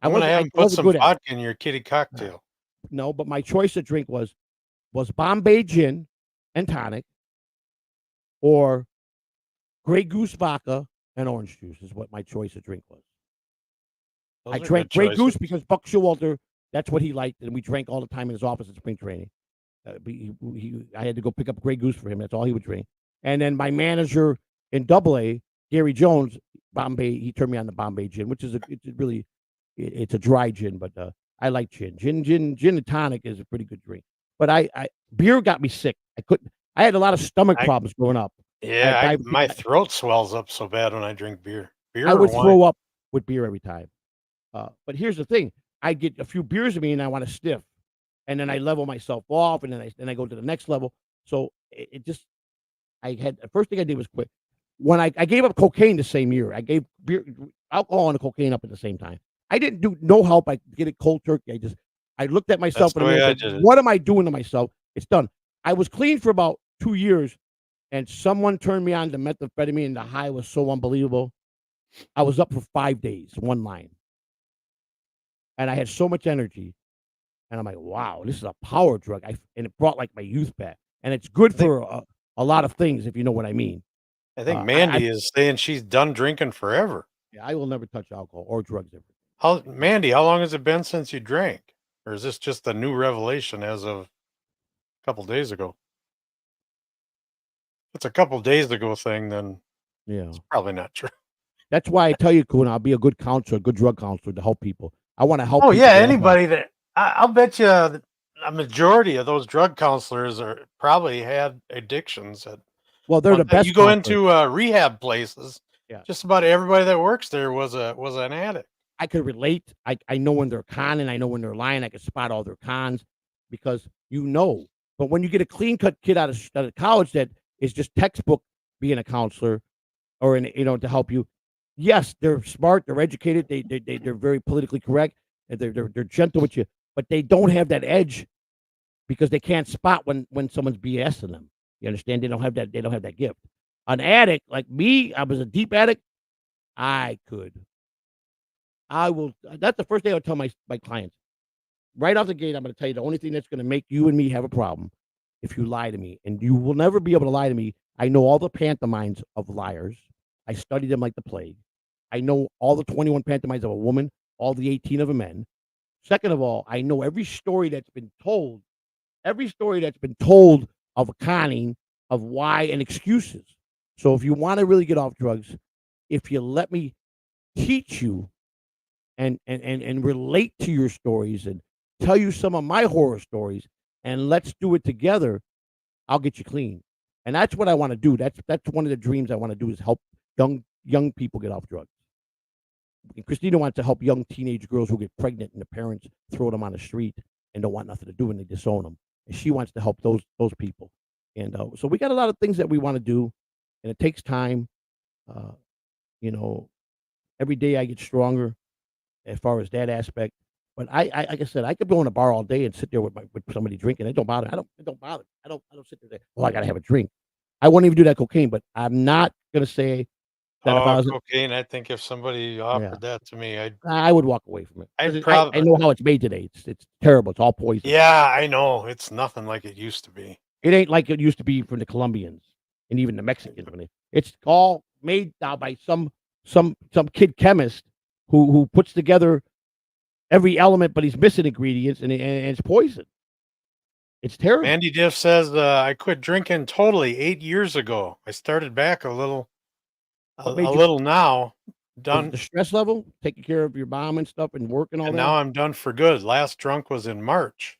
I'm going to have put some vodka in your kitty cocktail. No, but my choice of drink was Bombay gin and tonic, or Grey Goose vodka and orange juice is what my choice of drink was. I drank Grey Goose because Buck Showalter, that's what he liked, and we drank all the time in his office at spring training. I had to go pick up Grey Goose for him. That's all he would drink. And then my manager in AA, Gary Jones, Bombay, he turned me on the Bombay gin, which is it's a dry gin, but I like gin. Gin and tonic is a pretty good drink. But beer got me sick. I had a lot of stomach problems growing up. Yeah, my throat swells up so bad when I drink beer. I would throw up with beer every time. But here's the thing: I get a few beers in me, and I want to sniff, and then I level myself off, and then I go to the next level. So the first thing I did was quit. When I gave up cocaine the same year, I gave alcohol and cocaine up at the same time. I didn't do no help. I get it cold turkey. I looked at myself and I said, what am I doing to myself? It's done. I was clean for about 2 years, and someone turned me on to methamphetamine, and the high was so unbelievable. I was up for 5 days, one line. And I had so much energy. And I'm like, wow, this is a power drug. And it brought like my youth back. And it's good for a lot of things, if you know what I mean. I think Mandy is saying she's done drinking forever. Yeah, I will never touch alcohol or drugs ever. Mandy, how long has it been since you drank? Or is this just a new revelation as of a couple days ago? If it's a couple days ago thing, then it's probably not true. That's why I tell you, Kahuna, I'll be a good counselor, a good drug counselor to help people. I want to help. Oh, yeah, anybody that I'll bet you a majority of those drug counselors probably had addictions. Well, they're the best. You go into rehab places. Yeah, just about everybody that works there was an addict. I could relate. I know when they're conning. I know when they're lying. I can spot all their cons because But when you get a clean cut kid out of college that is just textbook being a counselor, or to help you. Yes, they're smart. They're educated. They're very politically correct. And they're gentle with you, but they don't have that edge because they can't spot when someone's BSing them. You understand? They don't have that gift. An addict like me, I was a deep addict. I will. That's the first thing I would tell my clients. Right off the gate, I'm going to tell you the only thing that's going to make you and me have a problem if you lie to me, and you will never be able to lie to me. I know all the pantomimes of liars. I study them like the plague. I know all the 21 pantomimes of a woman, all the 18 of a man. Second of all, I know every story that's been told of a conning, of why, and excuses. So if you want to really get off drugs, if you let me teach you and relate to your stories and tell you some of my horror stories, and let's do it together, I'll get you clean. And that's what I want to do. That's one of the dreams I want to do, is help young people get off drugs. And Christina wants to help young teenage girls who get pregnant and the parents throw them on the street and don't want nothing to do and they disown them. And she wants to help those people. And so we got a lot of things that we want to do, and it takes time. You know, every day I get stronger as far as that aspect. But I like I said, I could go in a bar all day and sit there with somebody drinking. It don't bother. It don't bother. I don't sit there. Well, I gotta have a drink. I wouldn't even do that cocaine. But I'm not gonna say that if I was cocaine. I think if somebody offered that to me, I would walk away from it. I know how it's made today. It's terrible. It's all poison. Yeah, I know. It's nothing like it used to be. It ain't like it used to be from the Colombians and even the Mexicans. It's all made now by some kid chemist who puts together every element, but he's missing ingredients, and it's poison. It's terrible. Andy Diff says I quit drinking totally 8 years ago. I started back a little now. Done the stress level, taking care of your mom and stuff, and work and all that. Now I'm done for good. Last drunk was in March.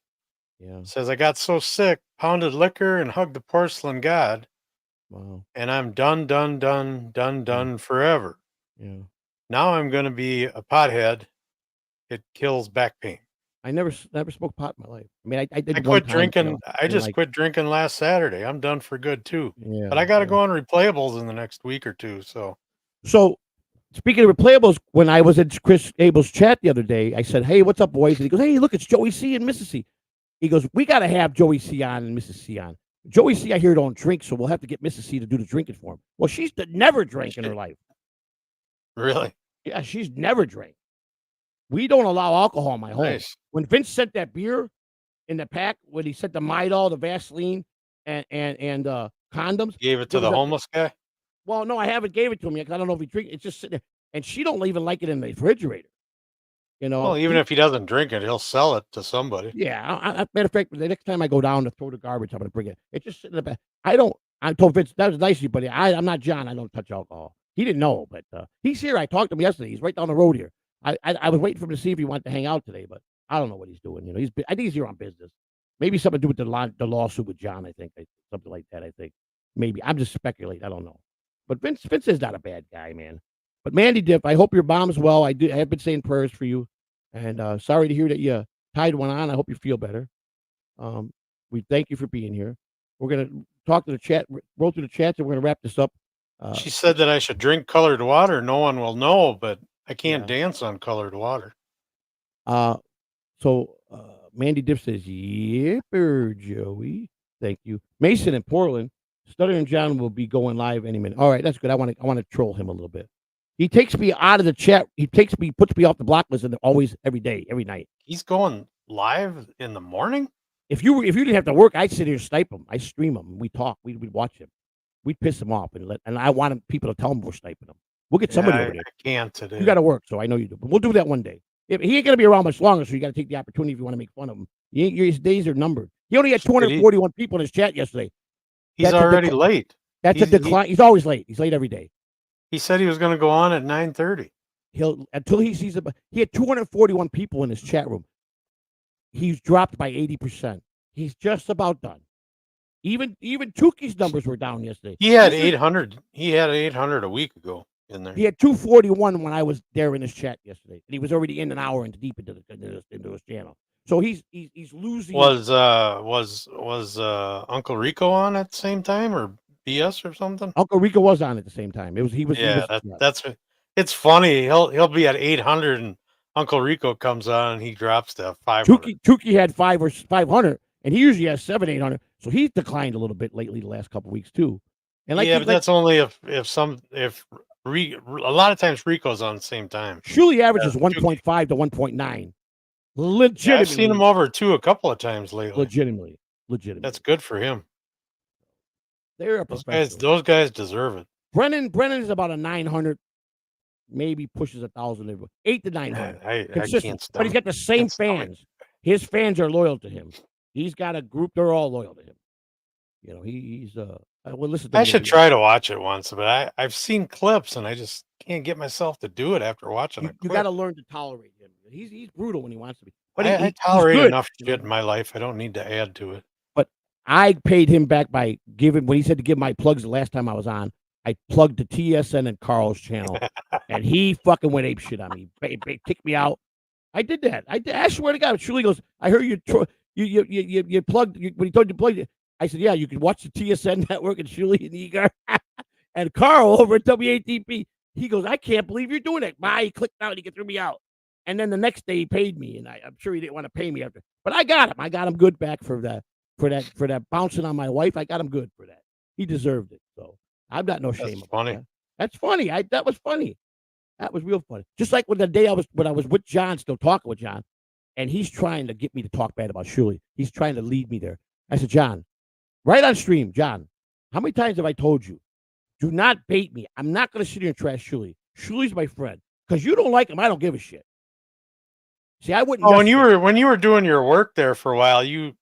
Yeah. Says I got so sick, pounded liquor, and hugged the porcelain god. Wow. And I'm done forever. Yeah. Now I'm going to be a pothead. It kills back pain. I never smoked pot in my life. I mean, I did. I quit drinking. I just quit drinking last Saturday. I'm done for good too. Yeah. But I got to go on replayables in the next week or two. So speaking of replayables, when I was at Chris Abel's chat the other day, I said, "Hey, what's up, boys?" And he goes, "Hey, look, it's Joey C and Mrs. C." He goes, "We got to have Joey C on and Mrs. C on. Joey C, I hear, don't drink, so we'll have to get Mrs. C to do the drinking for him." Well, she's never drank in her life. Really? Yeah, she's never drank. We don't allow alcohol in my home. Nice. When Vince sent that beer in the pack, when he sent the Midol, the Vaseline, and condoms, gave it to the homeless guy. Well, no, I haven't gave it to him yet because I don't know if he drinks. It's just sitting there, and she don't even like it in the refrigerator. You know. Well, even if he doesn't drink it, he'll sell it to somebody. Yeah. Matter of fact, the next time I go down to throw the garbage, I'm going to bring it. It's just sitting in the back. I told Vince that was nice of you, buddy. I'm not John. I don't touch alcohol. He didn't know, but he's here. I talked to him yesterday. He's right down the road here. I was waiting for him to see if he wanted to hang out today, but I don't know what he's doing. You know, I think he's here on business. Maybe something to do with the lawsuit with John. I think something like that. I think maybe I'm just speculating. I don't know. But Vince is not a bad guy, man. But Mandy Dip, I hope your mom's well. I have been saying prayers for you, and sorry to hear that you tied one on. I hope you feel better. We thank you for being here. We're gonna talk to the chat, roll through the chats, and we're gonna wrap this up. She said that I should drink colored water. No one will know, but I can't dance on colored water. So Mandy Dip says, "Yipper, Joey." Thank you, Mason in Portland. Stuttering John will be going live any minute. All right, that's good. I want to troll him a little bit. He takes me out of the chat. He puts me off the block list, and always, every day, every night. He's going live in the morning. If you didn't have to work, I'd sit here and snipe him. I stream him. We talk. We'd watch him. We'd piss him off, and I want people to tell him we're sniping him. We'll get somebody over there. I can't today. You got to work, so I know you do. But we'll do that one day. He ain't gonna be around much longer, so you got to take the opportunity if you want to make fun of him. His days are numbered. He only had 241 people in his chat yesterday. He's already late. That's a decline. He's always late. He's late every day. He said he was going to go on at 9:30. Until he sees it. He had 241 people in his chat room. He's dropped by 80%. He's just about done. Even Tuki's numbers were down yesterday. He had 800. He had 800 a week ago in there. He had 241 when I was there in his chat yesterday, and he was already in an hour and deep into his channel. So he's losing. Was Uncle Rico on at the same time, or BS or something? Uncle Rico was on at the same time. That's it's funny. He'll be at 800 and Uncle Rico comes on and he drops to 500. Tuki had 500, and he usually has 700-800. So he's declined a little bit lately the last couple of weeks too. And like, Yeah, but that's only if a lot of times Rico's on the same time. Shuli averages Yeah, 1.5 to 1.9. Yeah, I've seen him Legitimately, over 2 a couple of times lately. legitimately. That's good for him. They're a professional. Those guys deserve it. Brennan is about a 900, maybe pushes 1,000, 8 to 900. I Consistent, can't but he's stomach got the same can't stomach. fans. His fans are loyal to him. He's got a group; they're all loyal to him. You know, he's well. Listen, to I him should again. try to watch it once, but I've seen clips and I just can't get myself to do it after watching a You clip. got to learn to tolerate him. He's brutal when he wants to be, but I he's tolerate good. enough You shit know? in my life. I don't need to add to it. But I paid him back by giving when he said to give my plugs the last time I was on. I plugged the TSN and Carl's channel, and he fucking went ape shit on me. Kicked me out. I did that. I swear to God. Shuli goes, I heard you plugged when he told you to plug it. I said, yeah, you can watch the TSN network and Shuli and Egar and Carl over at WATP. He goes, I can't believe you're doing it. Bye. He clicked out. He threw me out. And then the next day he paid me, and I'm sure he didn't want to pay me after. But I got him. I got him good back for that bouncing on my wife. I got him good for that. He deserved it. So I've got no shame. That's funny. That. That's funny. That was funny. That was real funny. Just like when the day I was with John, still talking with John, and he's trying to get me to talk bad about Shuli. He's trying to lead me there. I said, John, right on stream, John, how many times have I told you? Do not bait me. I'm not going to sit here and trash Shuli. Shuli's my friend. Because you don't like him, I don't give a shit. See, I wouldn't. Oh, when you were doing your work there for a while, you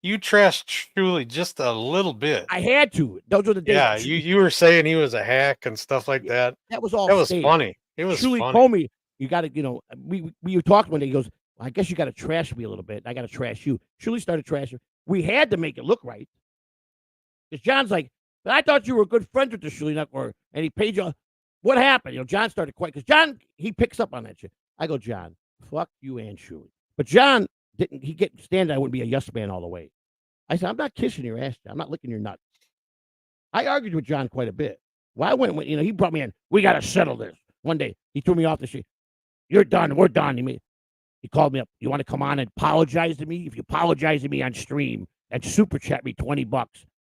trashed Shuli just a little bit. I had to. Those were the days. Yeah, you were saying he was a hack and stuff like that. That was all. That was staged. funny. It was Shuli funny. told me you got to. We talked one day. He goes, well, I guess you got to trash me a little bit. I got to trash you. Shuli started trashing. We had to make it look right. Because John's like, but I thought you were good friends with the Shuli network, and he paid you. What happened? John started quiet because John, he picks up on that shit. I go, John, fuck you and Shuli. But John didn't. He get stand. I wouldn't be a yes man all the way. I said, I'm not kissing your ass. I'm not licking your nuts. I argued with John quite a bit. Well, I went, he brought me in. We got to settle this. One day, he threw me off the shit. You're done. We're done. He called me up. You want to come on and apologize to me? If you apologize to me on stream and super chat me $20,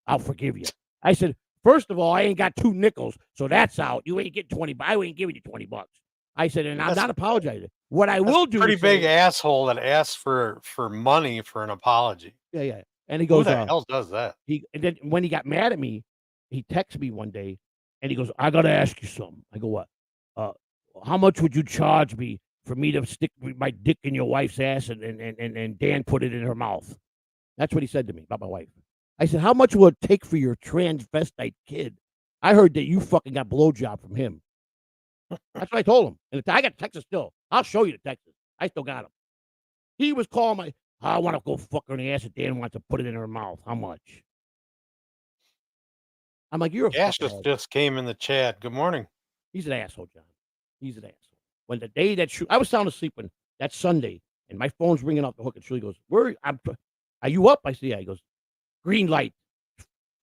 I'll forgive you. I said, first of all, I ain't got 2 nickels, so that's out. You ain't getting 20. I ain't giving you $20. I said, and I'm not apologizing. What I will do. Pretty big asshole that asks for money for an apology. Yeah. And he goes, who the hell does that? And then when he got mad at me, he texted me one day, and he goes, I got to ask you something. I go, what? How much would you charge me for me to stick my dick in your wife's ass and Dan put it in her mouth? That's what he said to me about my wife. I said, how much will it take for your transvestite kid? I heard that you fucking got blowjob from him. That's what I told him. And I got Texas still. I'll show you the Texas. I still got him. He was calling I want to go fuck her in the ass and Dan wants to put it in her mouth. How much? I'm like, you're a Ash fucking just came in the chat. Good morning. He's an asshole, John. He's an asshole. When the day that I was sound asleep when that Sunday, and my phone's ringing off the hook, and Shirley goes, are you up? I say, yeah. He goes, green light.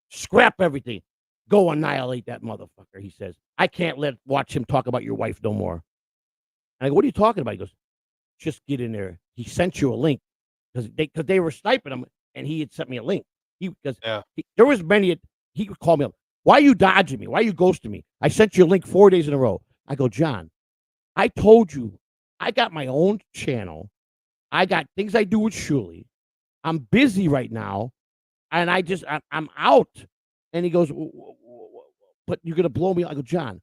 Scrap everything. Go annihilate that motherfucker, he says. I can't watch him talk about your wife no more. And I go, what are you talking about? He goes, just get in there. He sent you a link because they were sniping him, and he had sent me a link. There was many. He would call me up. Why are you dodging me? Why are you ghosting me? I sent you a link 4 days in a row. I go, John, I told you I got my own channel. I got things I do with Shuli. I'm busy right now, and I'm out. And he goes, but you're gonna blow me. I go, John,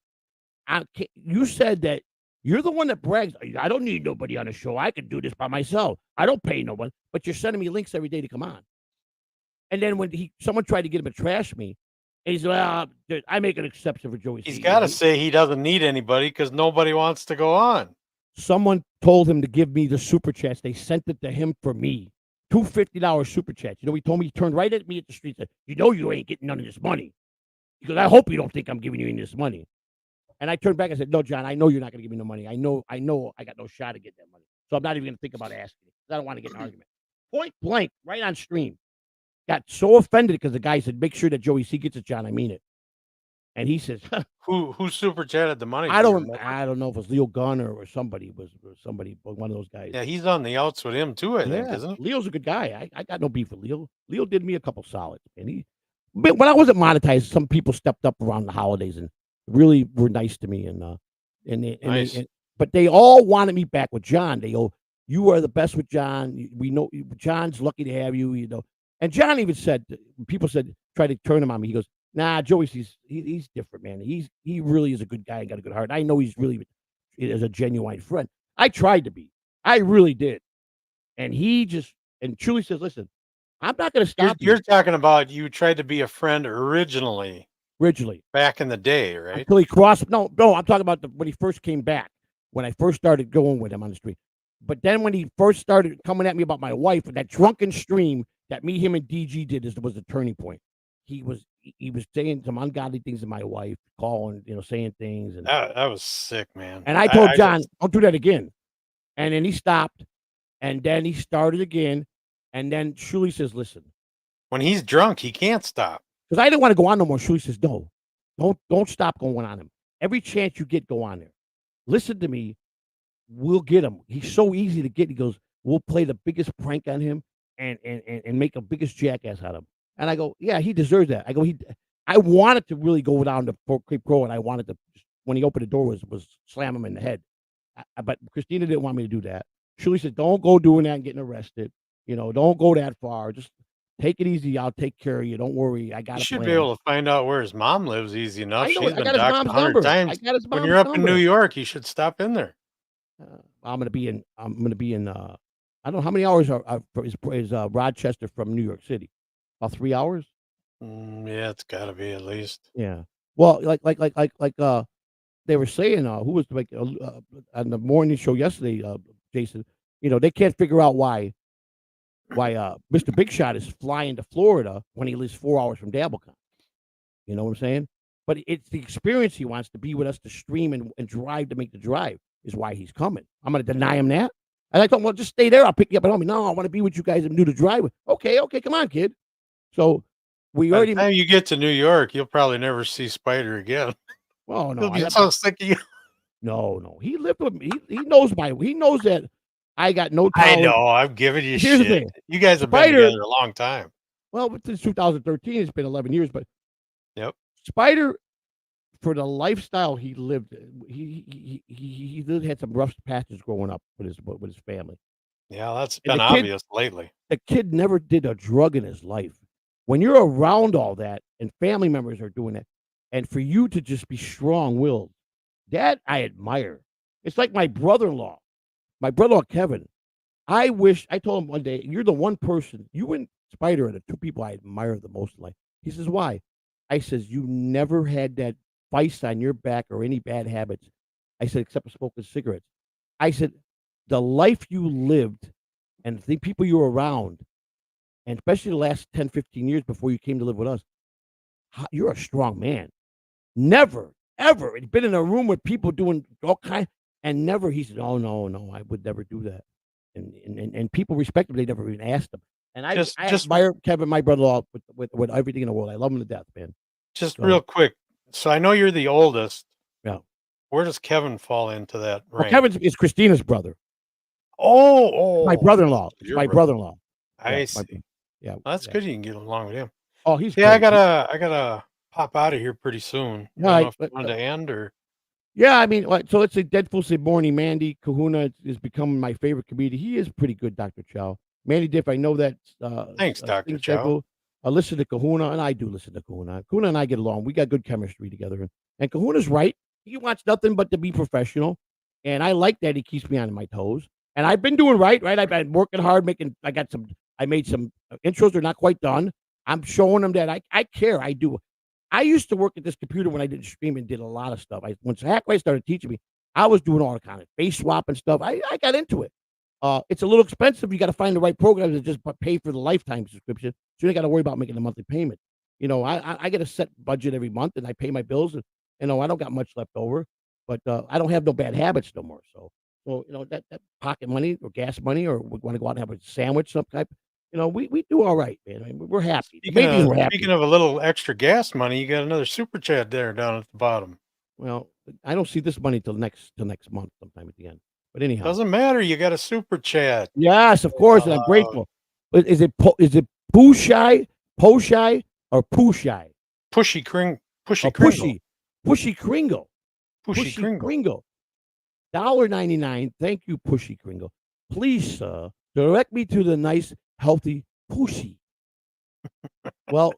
you said that you're the one that brags. I don't need nobody on the show. I can do this by myself. I don't pay no one. But you're sending me links every day to come on. And then when someone tried to get him to trash me, and he's well, I make an exception for Joey. He's got to say he doesn't need anybody because nobody wants to go on. Someone told him to give me the super chats. They sent it to him for me. $2 $50 super chats. He told me, he turned right at me at the street and said, you ain't getting none of this money. Because I hope you don't think I'm giving you any of this money. And I turned back and said, no, John, I know you're not going to give me no money. I know I got no shot at getting that money. So I'm not even going to think about asking it. I don't want to get in an argument. Point blank, right on stream. Got so offended because the guy said, make sure that Joey C gets it, John. I mean it. And he says, who super chatted the money? I don't know if it was Leo Gunner or somebody, one of those guys. Yeah, he's on the outs with him too, I think, isn't he? Leo's a good guy. I got no beef with Leo. Leo did me a couple solids, and But when I wasn't monetized, some people stepped up around the holidays and really were nice to me. Nice. But they all wanted me back with John. They go, "You are the best with John. We know John's lucky to have you." You know, and John even said, people said, try to turn him on me. He goes, "Nah, Joey's he's different, man. He really is a good guy and got a good heart. I know he's really is a genuine friend. I tried to be, I really did." And he just and truly says, "Listen, I'm not going to stop you." You're talking about you tried to be a friend originally Originally, back in the day, right? until he crossed. No, I'm talking about when he first came back. When I first started going with him on the street. But then when he first started coming at me about my wife, and that drunken stream that me, him, and DG did was the turning point. He was saying some ungodly things to my wife, calling, saying things, and That was sick, man. I told I John, just, "Don't do that again." And then he stopped, and then he started again, and then Shuli says, "Listen," when he's drunk, he can't stop. because I didn't want to go on no more. Shuli says, "No, don't stop going on him. Every chance you get, go on there. Listen to me. We'll get him. He's so easy to get." He goes, "We'll play the biggest prank on him and make the biggest jackass out of him." And I go, "Yeah, he deserves that." I go, I wanted to really go down to Cape Pro, and I wanted to, when he opened the door, was slam him in the head. But Christina didn't want me to do that. Shirley said, "Don't go doing that and getting arrested. Don't go that far. Just take it easy. I'll take care of you. Don't worry. I got You a should plan." be able to find out where his mom lives easy enough. I know She's it. I been got his docked mom's 100 number. I times. got his When mom's you're up in number. New York, you should stop in there. I'm gonna be in. I don't know how many hours is Rochester from New York City. About 3 hours. Yeah, it's got to be at least. Yeah. Well, they were saying, who was on the morning show yesterday, Jason. They can't figure out why Mr. Big Shot is flying to Florida when he lives 4 hours from Dabblecon. You know what I'm saying? But it's the experience he wants to be with us to stream and drive to make the drive is why he's coming. I'm going to deny him that. And I told him, "Well, just stay there. I'll pick you up at home." No, I want to be with you guys and do the drive. Okay, come on, kid. So we By already. the time you get to New York, you'll probably never see Spider again. Well, no, He'll be so sick of you. no. He lived with me. He knows He knows that I got no I tolerance. know. I'm giving you Here's the shit. thing. You guys have been Spider- together a long time. Well, since 2013, it's been 11 years. But Yep. Spider, for the lifestyle he lived, he had some rough patches growing up with his family. Yeah, that's And been the kid- obvious lately. The kid never did a drug in his life. When you're around all that and family members are doing it, and for you to just be strong-willed, that I admire. It's like my brother-in-law Kevin. I told him one day, "You're the one person, you and Spider are the two people I admire the most in life." He says, "Why?" I says, "You never had that vice on your back or any bad habits." I said, "Except for smoking cigarettes." I said, "The life you lived and the people you were around, and especially the last 10, 15 years before you came to live with us, you're a strong man. Never, ever been in a room with people doing all kinds, and never," he said, "Oh, no, I would never do that." And people respect him. They never even asked him. And I admire Kevin, my brother-in-law, with everything in the world. I love him to death, man. Just real quick. So I know you're the oldest. Yeah. Where does Kevin fall into that Well, rank? Kevin is Christina's brother. Oh, My brother-in-law. your My brother. brother-in-law. I Yeah, see. Yeah. Well, that's good. You can get along with him. Oh, he's Yeah, great. I gotta pop out of here pretty soon. I don't know if you wanted to end or. Yeah, I mean, so let's say Deadpool said Morning Mandy Kahuna is becoming my favorite comedian. He is pretty good, Dr. Chow. Mandy Diff, I know that. Thanks, Dr. Chow. I listen to Kahuna, and I do listen to Kahuna. Kahuna and I get along. We got good chemistry together. And Kahuna's right. He wants nothing but to be professional. And I like that he keeps me on my toes. And I've been doing right. I've been working hard, I made some intros. They're not quite done. I'm showing them that I care. I do. I used to work at this computer when I didn't stream and did a lot of stuff. When Hackway started teaching me, I was doing all the kind of face swap and stuff. I got into it. It's a little expensive. You got to find the right programs to just pay for the lifetime subscription. So you don't got to worry about making a monthly payment. I get a set budget every month and I pay my bills. And, I don't got much left over, but I don't have no bad habits no more. So that pocket money or gas money, or we want to go out and have a sandwich, some type. We do all right, man. I mean, we're happy. Speaking of a little extra gas money, you got another super chat there down at the bottom. Well, I don't see this money till next month, sometime at the end. But anyhow, doesn't matter. You got a super chat. Yes, of course, and I'm grateful. But is it Poshai or Pushai. Pushy Kringle. Or Pushy Kringle. Pushy Kringle. Kringle. $1.99. Thank you, Pushy Kringle. Please, sir, direct me to the nice, healthy Pushy. Well,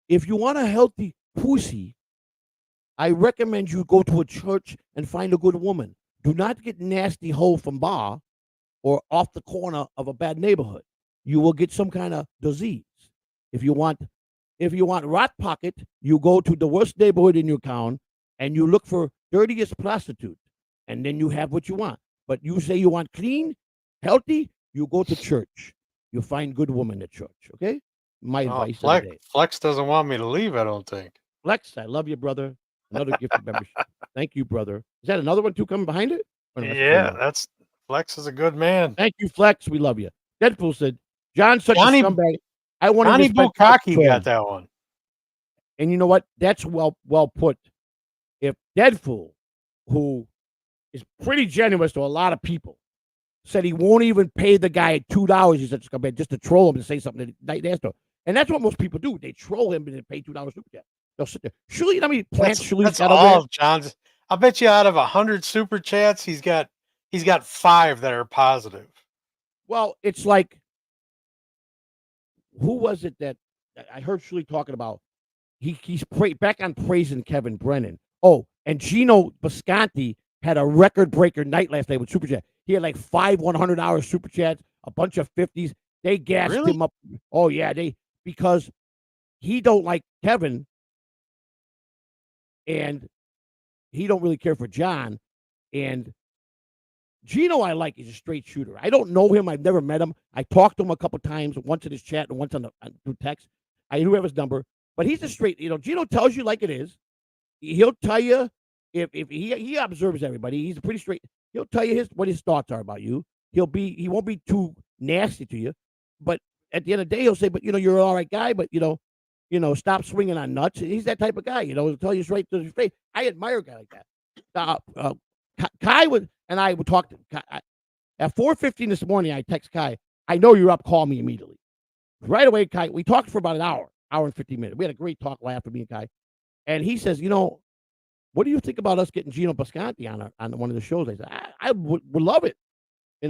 if you want a healthy pussy, I recommend you go to a church and find a good woman. Do not get nasty hoe from bar or off the corner of a bad neighborhood. You will get some kind of disease. If you want rat pocket, you go to the worst neighborhood in your town and you look for dirtiest prostitute, and then you have what you want. But you say you want clean, healthy, you go to church. You find good woman at church. Okay, my advice. Flex doesn't want me to leave, I don't think. Flex, I love you, brother. Another gift of membership. Thank you, brother. Is that another one too coming behind it? Yeah, that's Flex is a good man. Thank you, Flex. We love you. Deadpool said, "John's such a scumbag. I want Johnny Bukaki got that one." And you know what? That's well put. If Deadpool, who is pretty generous to a lot of people, said he won't even pay the guy $2, he's such a scumbag, just to troll him and say something that that's to. And that's what most people do. They troll him and they pay $2 super chat. They'll sit there. Surely, you know how many plants Shirley's got over there? John's. I bet you out of 100 super chats, he's got 5 that are positive. Well, it's like, who was it that I heard Shirley talking about? He's back on praising Kevin Brennan. Oh, and Gino Bisconti had a record breaker night last night with super chat. He had like 5 $100 super chats, a bunch of 50s. They gassed him up. Oh yeah, because he don't like Kevin, and he don't really care for John. And Gino, I like. He's a straight shooter. I don't know him. I've never met him. I talked to him a couple times, once in his chat and once through text. I do have his number, but he's a straight. Gino tells you like it is. He'll tell you if he observes everybody. He's pretty straight. He'll tell you what his thoughts are about you. He won't be too nasty to you, but at the end of the day, he'll say, "But you're an all right guy, but stop swinging on nuts." He's that type of guy. He'll tell you straight to his face. I admire a guy like that. Kai and I would talk at 4:15 this morning. I text Kai, "I know you're up. Call me immediately." Right away, Kai. We talked for about an hour and 15 minutes. We had a great talk, laugh with me and Kai. And he says, "What do you think about us getting Gino Bisconti on one of the shows?" I said, "I would love it." I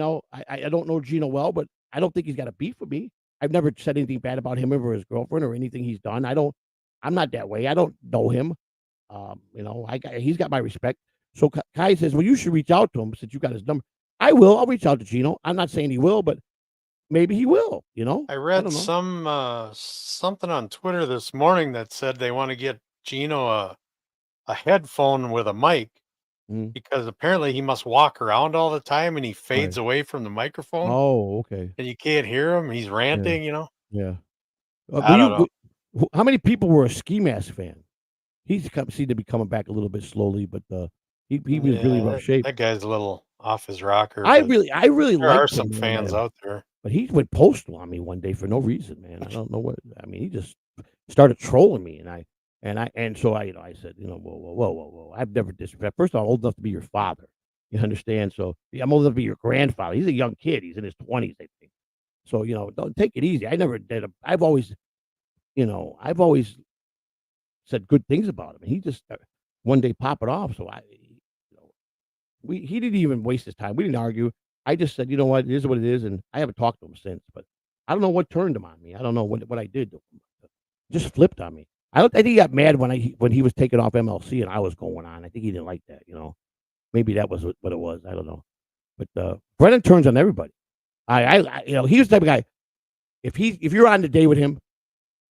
don't know Gino well, but I don't think he's got a beef with me. I've never said anything bad about him or his girlfriend or anything he's done. I'm not that way. I don't know him. He's got my respect. So Kai says, "Well, you should reach out to him since you got his number." I will. I'll reach out to Gino. I'm not saying he will, but maybe he will. I read something on Twitter this morning that said they want to get Gino a headphone with a mic because apparently he must walk around all the time and he fades away from the microphone. Oh, okay. And you can't hear him. He's ranting. Yeah. I don't know. How many people were a Ski Mask fan? He's seemed to be coming back a little bit slowly, but he was really rough shape. That guy's a little off his rocker. I really there are like some fans out there. But he went postal on me one day for no reason, man. I don't know what. I mean, he just started trolling me, and so I said, whoa. I've never disrespected. First of all, I'm old enough to be your father. You understand? So I'm old enough to be your grandfather. He's a young kid. He's in his 20s, I think. So don't take it easy. I never did. I've always said good things about him, and he just one day pop it off. So he didn't even waste his time. We didn't argue. I just said, you know what, it is what it is, and I haven't talked to him since. But I don't know what turned him on me. I don't know what I did. Just flipped on me. I think he got mad when he was taken off MLC and I was going on. I think he didn't like that. Maybe that was what it was. I don't know. But Brennan turns on everybody. He was the type of guy. If you're on the day with him,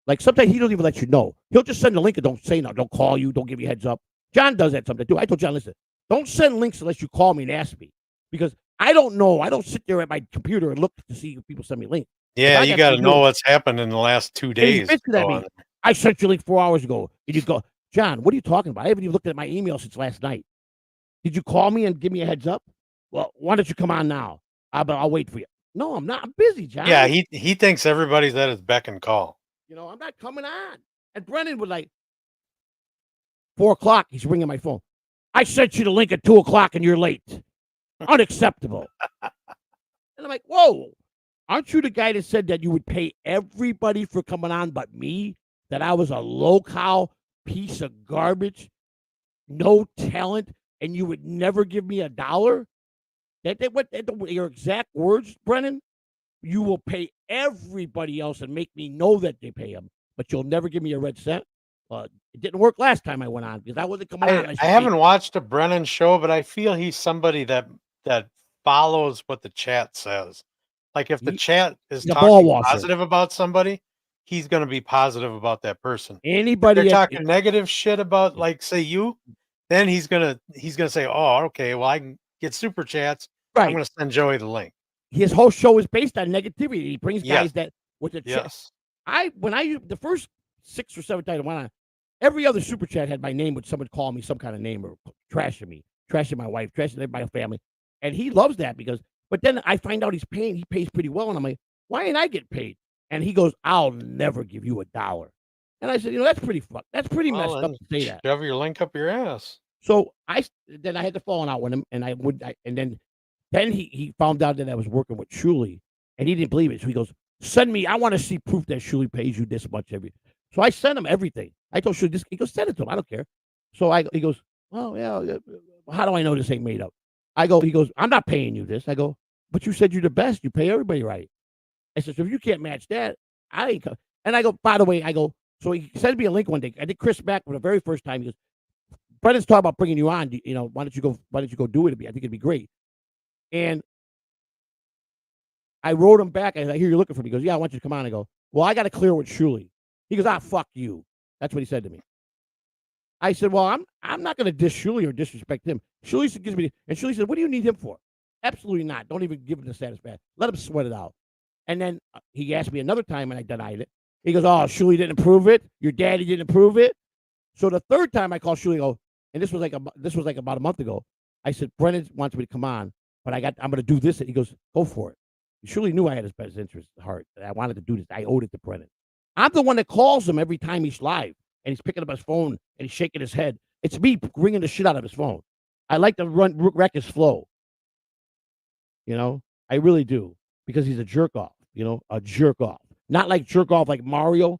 like sometimes he don't even let you know. He'll just send a link and don't say no, don't call you, don't give you a heads up. John does that sometimes too. I told John, listen, don't send links unless you call me and ask me, because I don't know. I don't sit there at my computer and look to see if people send me links. Yeah, you got to know what's happened in the last 2 days. I sent you a link 4 hours ago. And you go, John, what are you talking about? I haven't even looked at my email since last night. Did you call me and give me a heads up? Well, why don't you come on now? I'll wait for you. No, I'm not. I'm busy, John. Yeah, he thinks everybody's at his beck and call. I'm not coming on. And Brennan would 4:00. He's ringing my phone. I sent you the link at 2:00 and you're late. Unacceptable. And I'm like, whoa, aren't you the guy that said that you would pay everybody for coming on but me? that I was a low-cow piece of garbage, no talent, and you would never give me $1? Your exact words, Brennan? You will pay everybody else and make me know that they pay them, but you'll never give me a red cent. It didn't work last time I went on because I wasn't coming on. I haven't watched a Brennan show, but I feel he's somebody that follows what the chat says. Like if the chat is he's a ball talking washer. positive about somebody, he's going to be positive about that person. Anybody They're talking negative shit about, like, say you, then he's gonna say, oh, okay, well, I can get super chats. I'm right. gonna send Joey the link. His whole show is based on negativity. He brings Yes. guys that with the chat. Yes. The first 6 or 7 times I went on, every other super chat had my name, would someone call me some kind of name or trashing me, trashing my wife, trashing my family. And he loves that but then I find out he pays pretty well. And I'm like, why ain't I get paid? And he goes, I'll never give you $1. And I said, that's pretty that's pretty messed up to say that. Shove your link up your ass. So then I had to fall out with him, and then he found out that I was working with Shuli, and he didn't believe it. So he goes, send me, I want to see proof that Shuli pays you this much every. So I sent him everything. I told Shuli, he goes, send it to him. I don't care. So he goes, oh yeah, how do I know this ain't made up? He goes, I'm not paying you this. I go, but you said you're the best. You pay everybody right. I said, so if you can't match that, I ain't. And I go, by the way, so he sends me a link one day. I did Chris back for the very first time. He goes, Brennan's talking about bringing you on. Why don't you go do it? I think it'd be great. And I wrote him back. I hear you're looking for me. He goes, yeah, I want you to come on. I go, well, I got to clear with Shuli. He goes, fuck you. That's what he said to me. I said, well, I'm not going to diss Shuli or disrespect him. Shuli said, what do you need him for? Absolutely not. Don't even give him the satisfaction. Let him sweat it out. And then he asked me another time, and I denied it. He goes, oh, Shuli didn't approve it. Your daddy didn't approve it. So the third time I called Shuli, and this was like about a month ago. I said, Brennan wants me to come on, but I'm going to do this. And he goes, go for it. Shuli knew I had his best interest at heart. I wanted to do this. I owed it to Brennan. I'm the one that calls him every time he's live, and he's picking up his phone and he's shaking his head. It's me ringing the shit out of his phone. I like to wreck his flow. I really do, because he's a jerk off. A jerk off. Not like jerk off like Mario,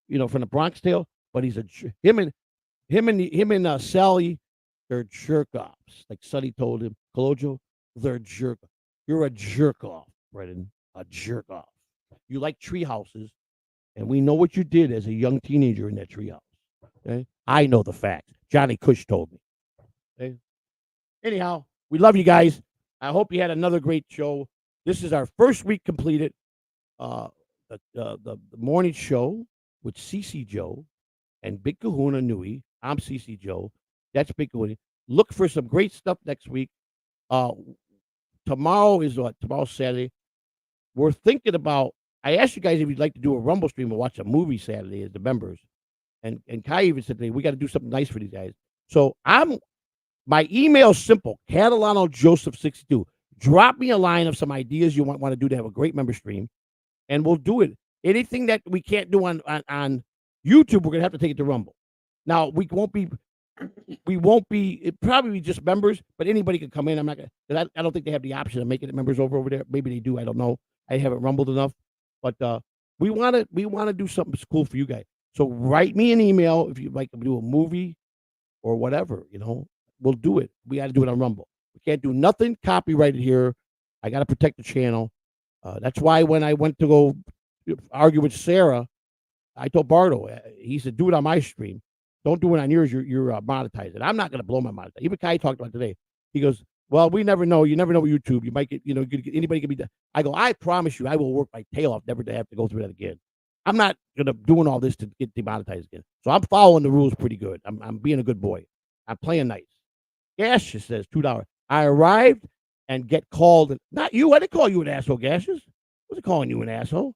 from the Bronx Tale, but he's him and Sally, they're jerk offs. Like Sonny told him, Colojo, they're jerk. You're a jerk off, Brennan. A jerk off. You like tree houses, and we know what you did as a young teenager in that tree house. Okay? I know the facts. Johnny Cush told me. Okay? Anyhow, we love you guys. I hope you had another great show. This is our first week completed. The morning show with CC Joe and Big KahunaNui. I'm CC Joe. That's Big Kahuna. Look for some great stuff next week. Tomorrow is what? Tomorrow's Saturday. We're thinking about. I asked you guys if you'd like to do a Rumble stream or watch a movie Saturday as the members, and Kai even said to me, we got to do something nice for these guys. So my email is simple: CatalanoJoseph62. Drop me a line of some ideas you want to do to have a great member stream, and we'll do it. Anything that we can't do on YouTube, we're gonna have to take it to Rumble. Now it probably be just members, but anybody can come in. I'm not gonna. I don't think they have the option of making it members over there. Maybe they do. I don't know. I haven't rumbled enough, but we want to do something cool for you guys. So write me an email if you'd like to do a movie or whatever. We'll do it. We got to do it on Rumble. We can't do nothing copyrighted here. I got to protect the channel. That's why when I went to go argue with Sarah, I told Bardo, he said, do it on my stream. Don't do it on yours. You're monetized. I'm not going to blow my monetize. Even Kai talked about it today. He goes, well, we never know. You never know with YouTube. You might get, anybody can be done. I go, I promise you, I will work my tail off never to have to go through that again. I'm not going to doing all this to get demonetized again. So I'm following the rules pretty good. I'm being a good boy. I'm playing nice. Gaseous says $2. I arrived and get called. Not you. I didn't call you an asshole, Gaseous. I wasn't calling you an asshole.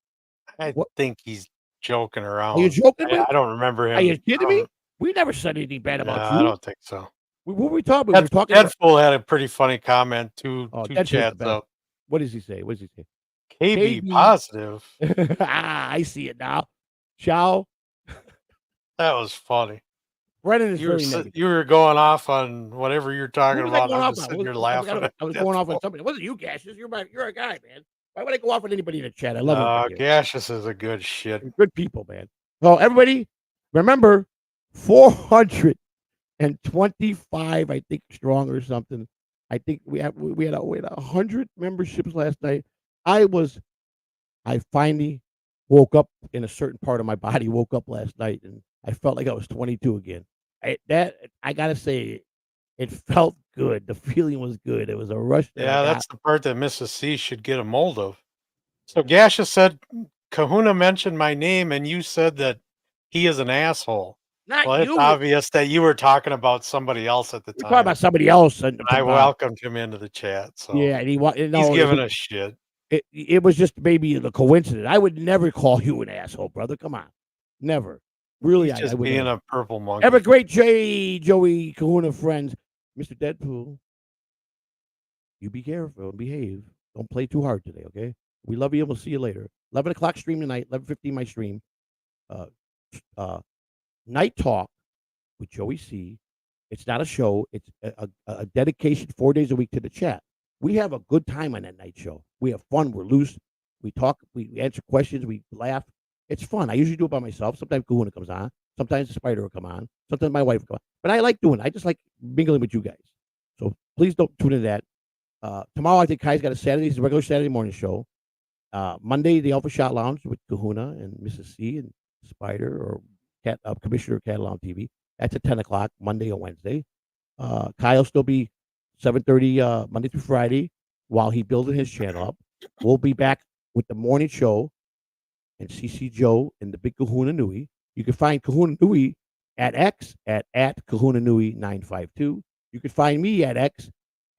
I think he's joking around. Are you joking? I don't remember him. Are you kidding me? We never said anything bad about you. I don't think so. What were we talking about? Deadpool had a pretty funny comment two chats up. What does he say? What does he say? KB positive. I see it now. Ciao. That was funny. Brennan is very negative. You were going off on whatever you're talking about. I was going off on somebody. It wasn't you, Gaseous. You're a guy, man. Why would I go off on anybody in the chat? I love it. Gaseous is a good shit. Good people, man. Well, everybody, Remember, 425, I think, strong or something. I think we had 100 memberships last night. I finally woke up in a certain part of my body. Woke up last night and I felt like I was 22 again. I gotta say, it felt good. The feeling was good. It was a rush that I Yeah, got. that's the part that Mrs. C should get a mold of. So Gasha said, Kahuna mentioned my name, and you said that he is an asshole. Not Well, it's you. obvious that you were talking about somebody else at the We're talking time. about somebody else. And I welcomed him into the chat, so yeah, and he's giving us shit. It was just maybe the coincidence. I would never call you an asshole, brother. Come on, never. Really, He's just I would being never. a purple monkey. Have a great Joey Kahuna friends, Mr. Deadpool. You be careful and behave. Don't play too hard today, okay? We love you. We'll see you later. 11 o'clock stream tonight. 11:15 my stream. Night talk with Joey C. It's not a show. It's a dedication 4 days a week to the chat. We have a good time on that night show. We have fun. We're loose. We talk. We answer questions. We laugh. It's fun. I usually do it by myself. Sometimes Kahuna comes on. Sometimes the Spider will come on. Sometimes my wife will come on. But I like doing it. I just like mingling with you guys. So please don't tune in that. Tomorrow, I think Kai's got a regular Saturday morning show. Monday, the Alpha Shot Lounge with Kahuna and Mrs. C and Spider or Commissioner Catalan TV. That's at 10 o'clock, Monday or Wednesday. Kai will still be 7:30 Monday through Friday while he building his channel up. We'll be back with the morning show and CC Joe and the big KahunaNui. You can find KahunaNui at X at KahunaNui952. You can find me at X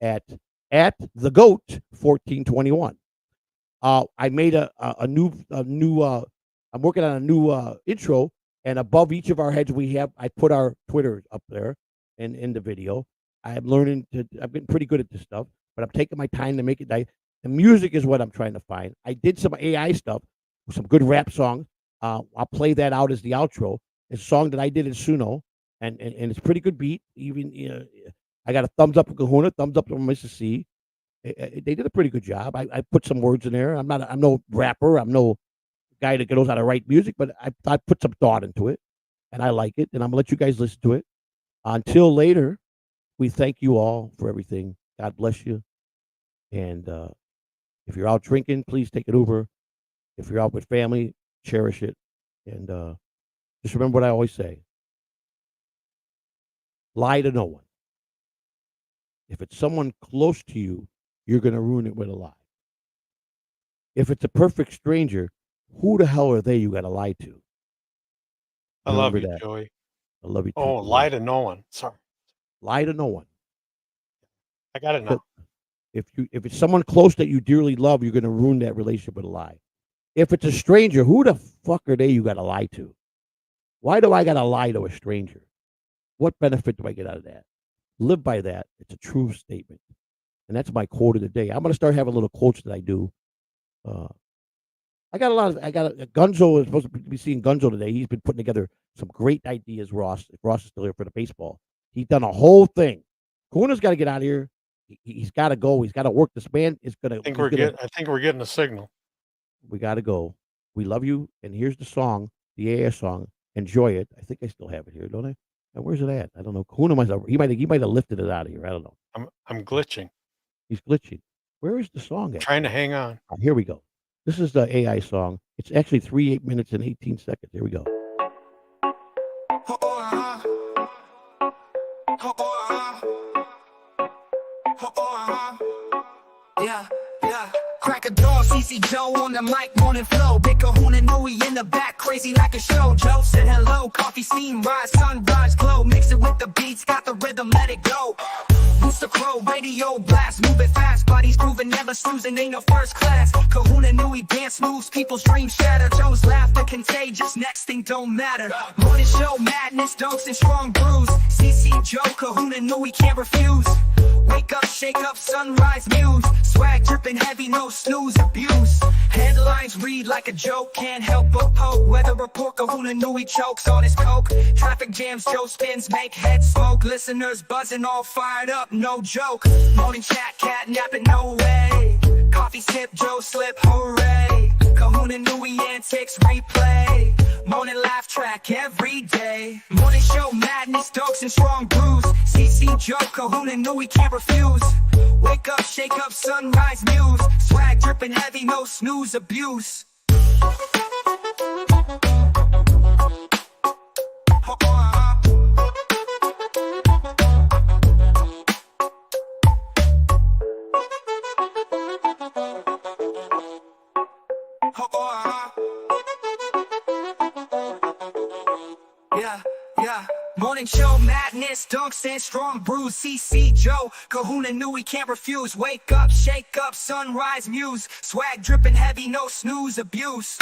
at the GOAT 1421. I made a new I'm working on a new intro, and above each of our heads I put our Twitter up there and in the video. I've been pretty good at this stuff, but I'm taking my time to make it nice. The music is what I'm trying to find. I did some AI stuff, some good rap songs. I'll play that out as the outro. It's a song that I did in Suno, and it's a pretty good beat. Even I got a thumbs up from Kahuna, thumbs up from Mrs. C. They did a pretty good job. I put some words in there. I'm no rapper. I'm no guy that knows how to write music, but I put some thought into it, and I like it, and I'm gonna let you guys listen to it. Until later, we thank you all for everything. God bless you. And if you're out drinking, please take an Uber. If you're out with family, cherish it. And just remember what I always say. Lie to no one. If it's someone close to you, you're going to ruin it with a lie. If it's a perfect stranger, who the hell are they you got to lie to? I love you, Joey. I love you too. Oh, lie to no one. Sorry. Lie to no one. I got it now. If it's someone close that you dearly love, you're going to ruin that relationship with a lie. If it's a stranger, who the fuck are they you got to lie to? Why do I got to lie to a stranger? What benefit do I get out of that? Live by that. It's a true statement. And that's my quote of the day. I'm going to start having little quotes that I do. I got Gunzo is supposed to be seeing Gunzo today. He's been putting together some great ideas, Ross. If Ross is still here for the baseball. He's done a whole thing. Kahuna's got to get out of here. He's got to go. He's got to work. This man is going to. I think we're getting a signal. We got to go. We love you. And here's the song, the AA song. Enjoy it. I think I still have it here, don't I? And where's it at? I don't know. Kahuna he might have lifted it out of here. I don't know. I'm glitching. He's glitching. Where is the song at? Trying to hang on. Here we go. This is the AI song. It's actually 8 minutes and 18 seconds. Here we go. Yeah. Crack a door, CC Joe on the mic, morning flow. Big KahunaNui in the back, crazy like a show. Joe said hello, coffee steam, rise, sunrise, glow. Mix it with the beats, got the rhythm, let it go. Boost the crow, radio blast, moving fast. Bodies grooving, never snoozing, ain't no first class. KahunaNui dance moves, people's dreams shatter. Joe's laughter contagious, next thing don't matter. Morning show, madness, dunks and strong brews. CC Joe, KahunaNui can't refuse. Wake up, shake up, sunrise muse. Swag dripping heavy, no snooze abuse. Headlines read like a joke, can't help but poke. Weather report, KahunaNui chokes on his coke. Traffic jams, Joe spins, make heads smoke. Listeners buzzing, all fired up, no joke. Morning chat, cat napping, no way. Coffee sip, Joe slip, hooray. KahunaNui antics replay. Morning laugh track, back every day. Morning show madness, dokes and strong brews. CC Joe, KahunaNui can't refuse. Wake up, shake up, sunrise muse. Swag dripping heavy, no snooze abuse. Yeah. Morning show madness, dunks and strong brews. CC Joe, KahunaNui can't refuse. Wake up, shake up, sunrise muse. Swag dripping heavy, no snooze abuse.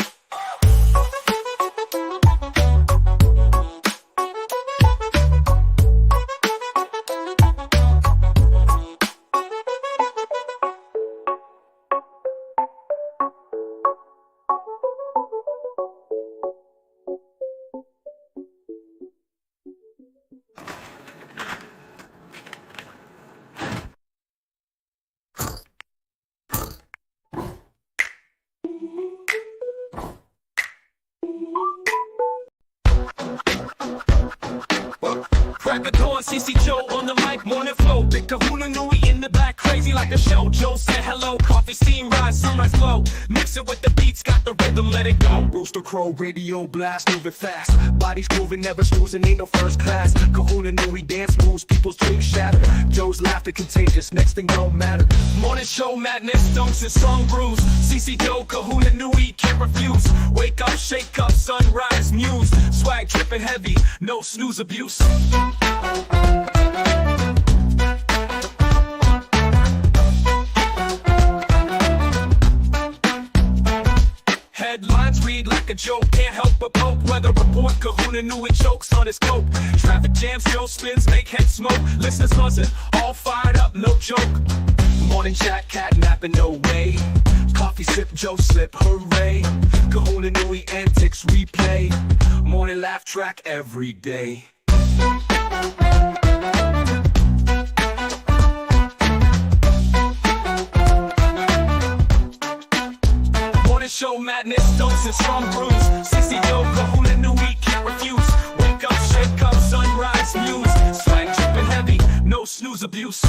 Crack a dawn, CC Joe on the mic, morning flow. Big KahunaNui in the back, crazy like a show. Joe said hello, coffee, steam, rise, sunrise flow. Mix it with the beats, got the rhythm, let it go. Rooster crow, radio blast, moving fast. Bodies grooving, never snoozing, ain't no first class. KahunaNui dance moves, people's dreams shatter. Joe's laughter contagious, next thing don't matter. Morning show madness, dunks and song brews. CC Joe, KahunaNui can't refuse. Wake up, shake up, sunrise muse. Swag dripping heavy, no snooze abuse. Headlines read like a joke, can't help but poke. Weather report, KahunaNui chokes on his coat. Traffic jams, Joe spins, make head smoke. Listeners buzzing, all fired up, no joke. Morning chat, cat napping, no way. Coffee sip, Joe slip, hooray. KahunaNui antics replay. Morning laugh track every day. Morning show madness, don'ts and strong brews. CC Joe, KahunaNui can't refuse. Wake up, shake up, sunrise muse. Swag dripping heavy, no snooze abuse.